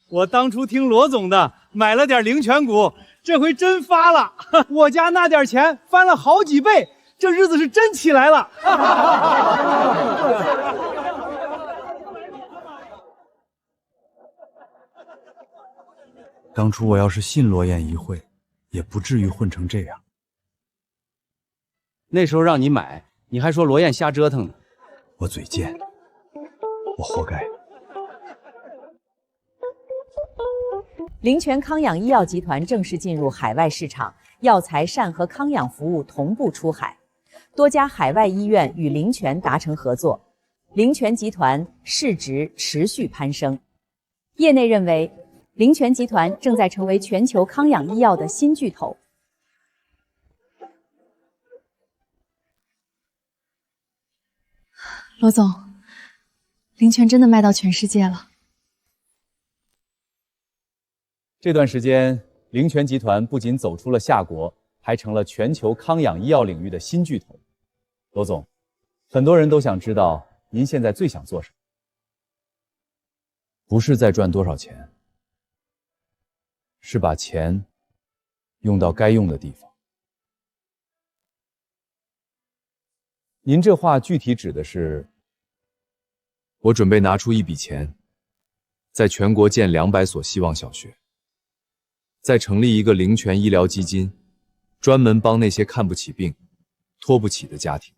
我当初听罗总的，买了点灵泉股，这回真发了。我家那点钱翻了好几倍，这日子是真起来了。当初我要是信罗燕一会，也不至于混成这样。那时候让你买，你还说罗燕瞎折腾呢。我嘴贱，我活该。灵泉康养医药集团正式进入海外市场，药材膳和康养服务同步出海，多家海外医院与灵泉达成合作，灵泉集团市值持续攀升。业内认为，灵泉集团正在成为全球康养医药的新巨头。罗总，灵泉真的卖到全世界了。这段时间，灵泉集团不仅走出了夏国，还成了全球康养医药领域的新巨头。罗总，很多人都想知道您现在最想做什么？不是在赚多少钱，是把钱用到该用的地方。您这话具体指的是？我准备拿出一笔钱，在全国建200所希望小学。再成立一个灵泉医疗基金，专门帮那些看不起病、拖不起的家庭。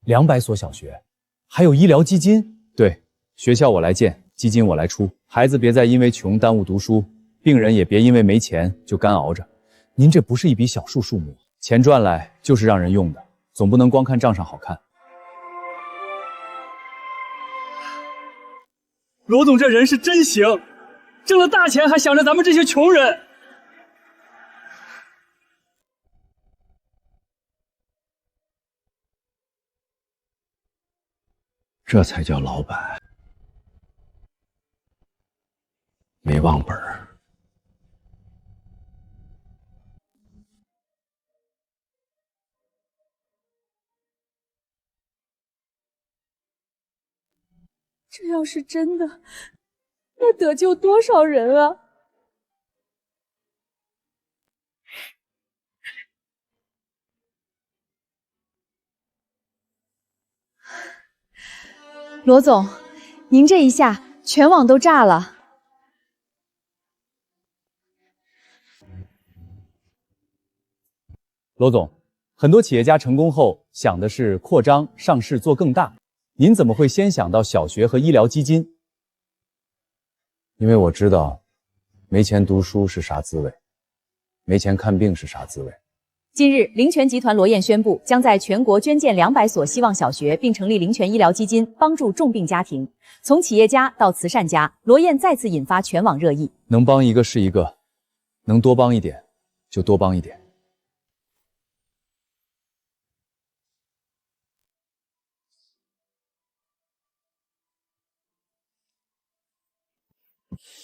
200所小学，还有医疗基金？对，学校我来建，基金我来出，孩子别再因为穷耽误读书，病人也别因为没钱就干熬着。您这不是一笔小数目，钱赚来就是让人用的，总不能光看账上好看。罗总这人是真行，挣了大钱还想着咱们这些穷人。这才叫老板，没忘本儿。这要是真的，那得救多少人啊！罗总，您这一下全网都炸了。罗总，很多企业家成功后想的是扩张、上市做更大，您怎么会先想到小学和医疗基金？因为我知道，没钱读书是啥滋味，没钱看病是啥滋味。近日，灵泉集团罗燕宣布，将在全国捐建200所希望小学，并成立灵泉医疗基金，帮助重病家庭。从企业家到慈善家，罗燕再次引发全网热议。能帮一个是一个，能多帮一点就多帮一点。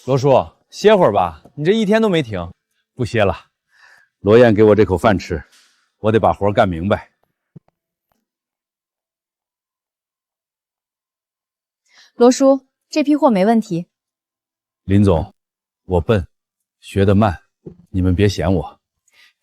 罗叔，歇会儿吧，你这一天都没停。不歇了，罗燕给我这口饭吃，我得把活干明白。罗叔，这批货没问题。林总，我笨，学得慢，你们别嫌我。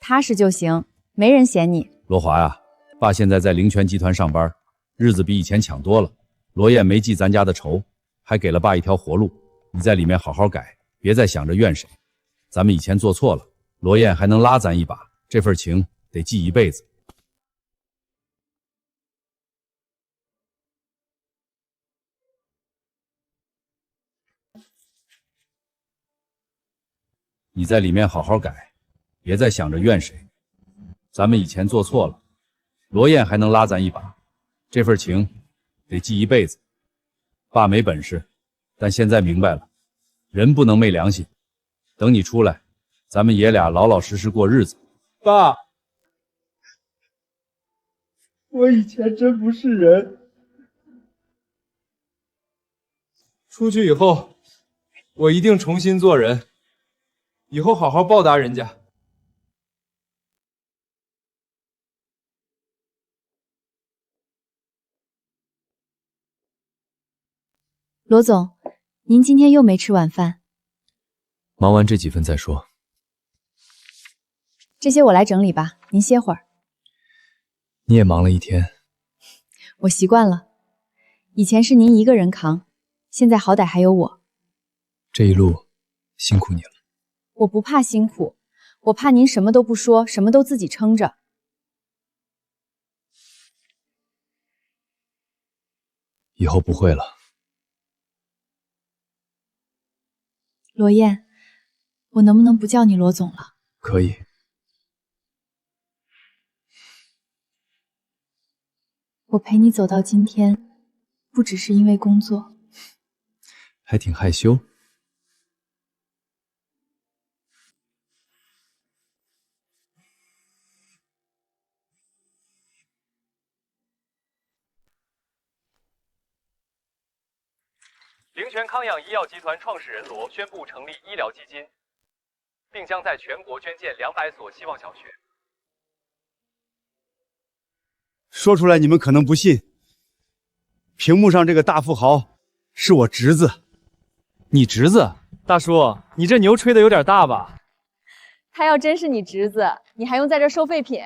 踏实就行，没人嫌你。罗华呀，爸现在在灵泉集团上班，日子比以前强多了。罗燕没记咱家的仇，还给了爸一条活路。你在里面好好改，别再想着怨谁。咱们以前做错了，罗燕还能拉咱一把，这份情得记一辈子。你在里面好好改，别再想着怨谁。咱们以前做错了，罗燕还能拉咱一把，这份情得记一辈子。爸没本事，但现在明白了，人不能昧良心。等你出来，咱们爷俩老老实实过日子。爸，我以前真不是人。出去以后，我一定重新做人，以后好好报答人家。罗总，您今天又没吃晚饭。忙完这几份再说。这些我来整理吧，您歇会儿。你也忙了一天，我习惯了。以前是您一个人扛，现在好歹还有我。这一路辛苦你了。我不怕辛苦，我怕您什么都不说，什么都自己撑着。以后不会了。罗燕，我能不能不叫你罗总了？可以。我陪你走到今天，不只是因为工作。还挺害羞。灵泉康养医药集团创始人罗宣布成立医疗基金，并将在全国捐建200所希望小学。说出来你们可能不信，屏幕上这个大富豪是我侄子。你侄子？大叔，你这牛吹的有点大吧？他要真是你侄子，你还用在这收废品？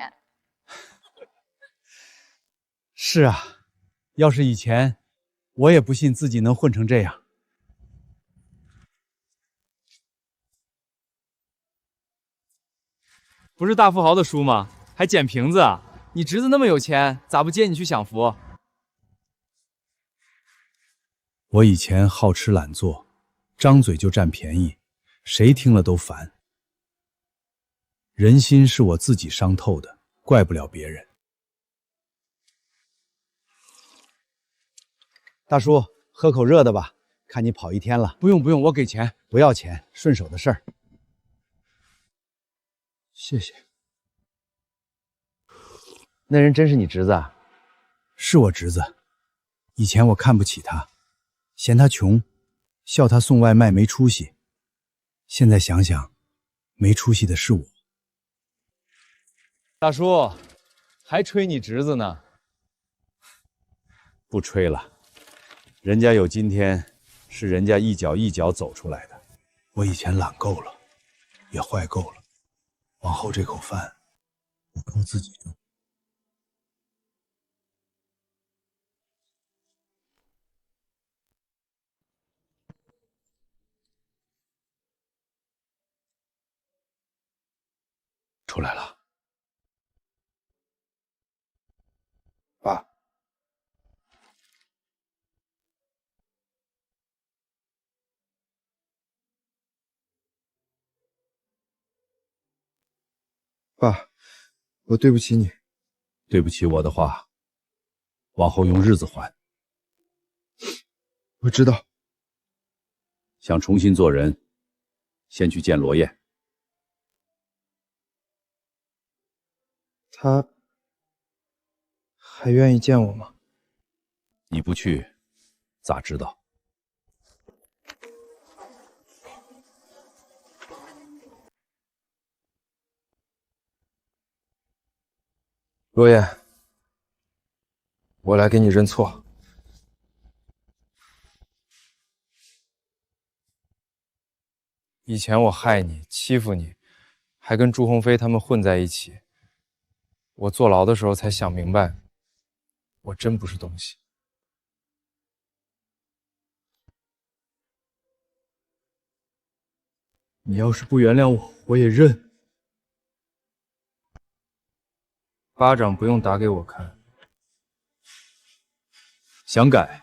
是啊，要是以前，我也不信自己能混成这样。不是大富豪的书吗？还捡瓶子啊？你侄子那么有钱，咋不接你去享福？我以前好吃懒做，张嘴就占便宜，谁听了都烦。人心是我自己伤透的，怪不了别人。大叔，喝口热的吧，看你跑一天了。不用不用，我给钱。不要钱，顺手的事儿。谢谢。那人真是你侄子啊？是我侄子。以前我看不起他，嫌他穷，笑他送外卖没出息。现在想想，没出息的是我。大叔，还吹你侄子呢？不吹了，人家有今天，是人家一脚一脚走出来的。我以前懒够了，也坏够了，往后这口饭，我靠自己挣。出来了，爸。爸，我对不起你。对不起我的话，往后用日子还。我知道。想重新做人，先去见罗燕。他还愿意见我吗？你不去，咋知道？罗燕，我来给你认错。以前我害你，欺负你，还跟朱鸿飞他们混在一起。我坐牢的时候才想明白，我真不是东西。你要是不原谅我，我也认。巴掌不用打给我看。想改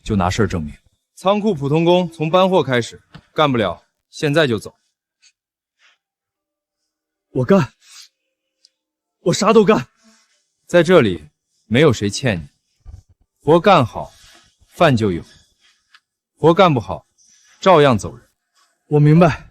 就拿事儿证明。仓库普通工从搬货开始，干不了现在就走。我干，我啥都干。在这里没有谁欠你，活干好，饭就有；活干不好，照样走人。我明白。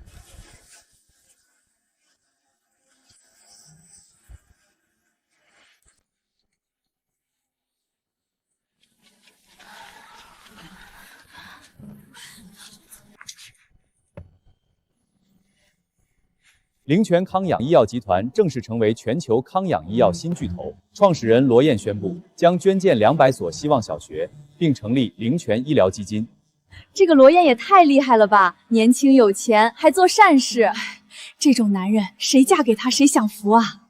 灵泉康养医药集团正式成为全球康养医药新巨头。创始人罗燕宣布，将捐建200所希望小学，并成立灵泉医疗基金。这个罗燕也太厉害了吧！年轻有钱，还做善事，这种男人谁嫁给他谁享福啊！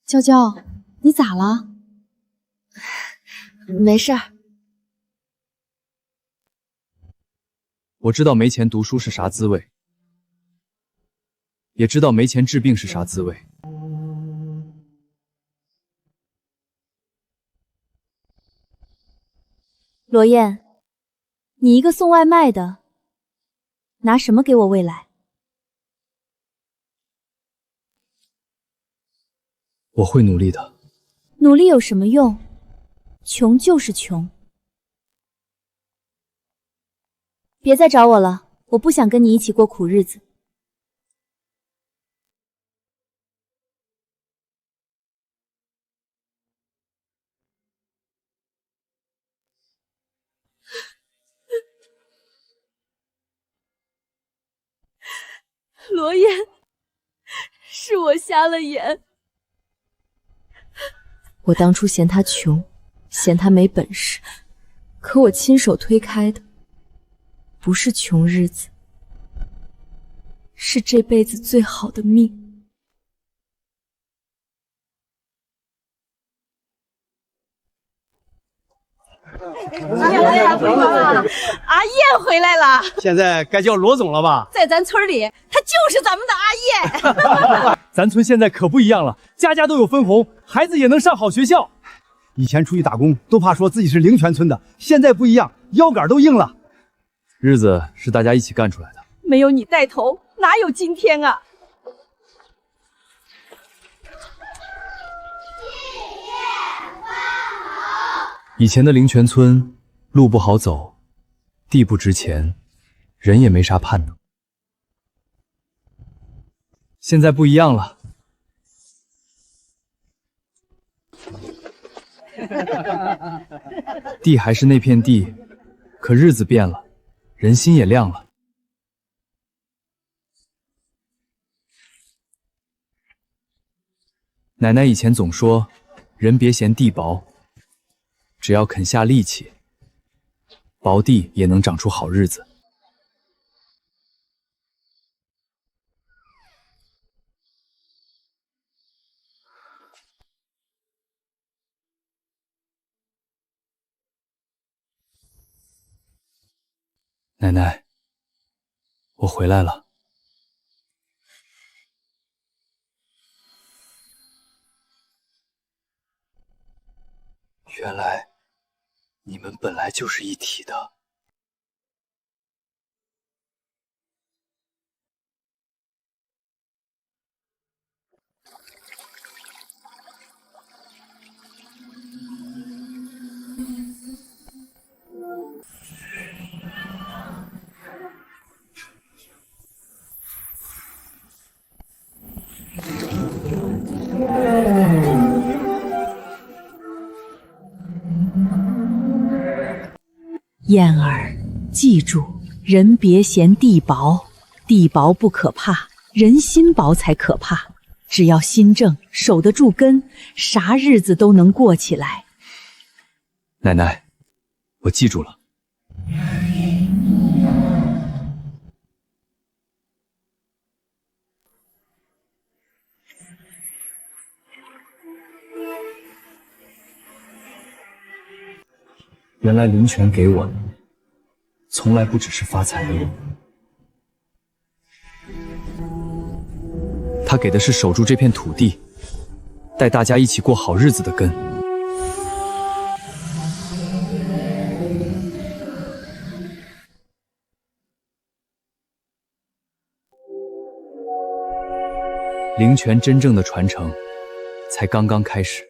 娇娇，你咋了？没事儿。我知道没钱读书是啥滋味。也知道没钱治病是啥滋味。罗燕，你一个送外卖的，拿什么给我未来？我会努力的。努力有什么用？穷就是穷。别再找我了，我不想跟你一起过苦日子。罗燕，是我瞎了眼。我当初嫌他穷，嫌他没本事，可我亲手推开的，不是穷日子，是这辈子最好的命。阿燕回来了，现在该叫罗总了吧？在咱村里，她就是咱们的阿燕。咱村现在可不一样了，家家都有分红，孩子也能上好学校。以前出去打工都怕说自己是灵泉村的，现在不一样，腰杆都硬了。日子是大家一起干出来的，没有你带头，哪有今天啊？以前的灵泉村，路不好走，地不值钱，人也没啥盼头。现在不一样了。地还是那片地，可日子变了，人心也亮了。奶奶以前总说，人别嫌地薄，只要肯下力气，薄地也能长出好日子。奶奶，我回来了。原来你们本来就是一体的。燕儿，记住，人别嫌地薄，地薄不可怕，人心薄才可怕。只要心正，守得住根，啥日子都能过起来。奶奶，我记住了。原来灵泉给我的，从来不只是发财的路，他给的是守住这片土地，带大家一起过好日子的根。灵泉真正的传承，才刚刚开始。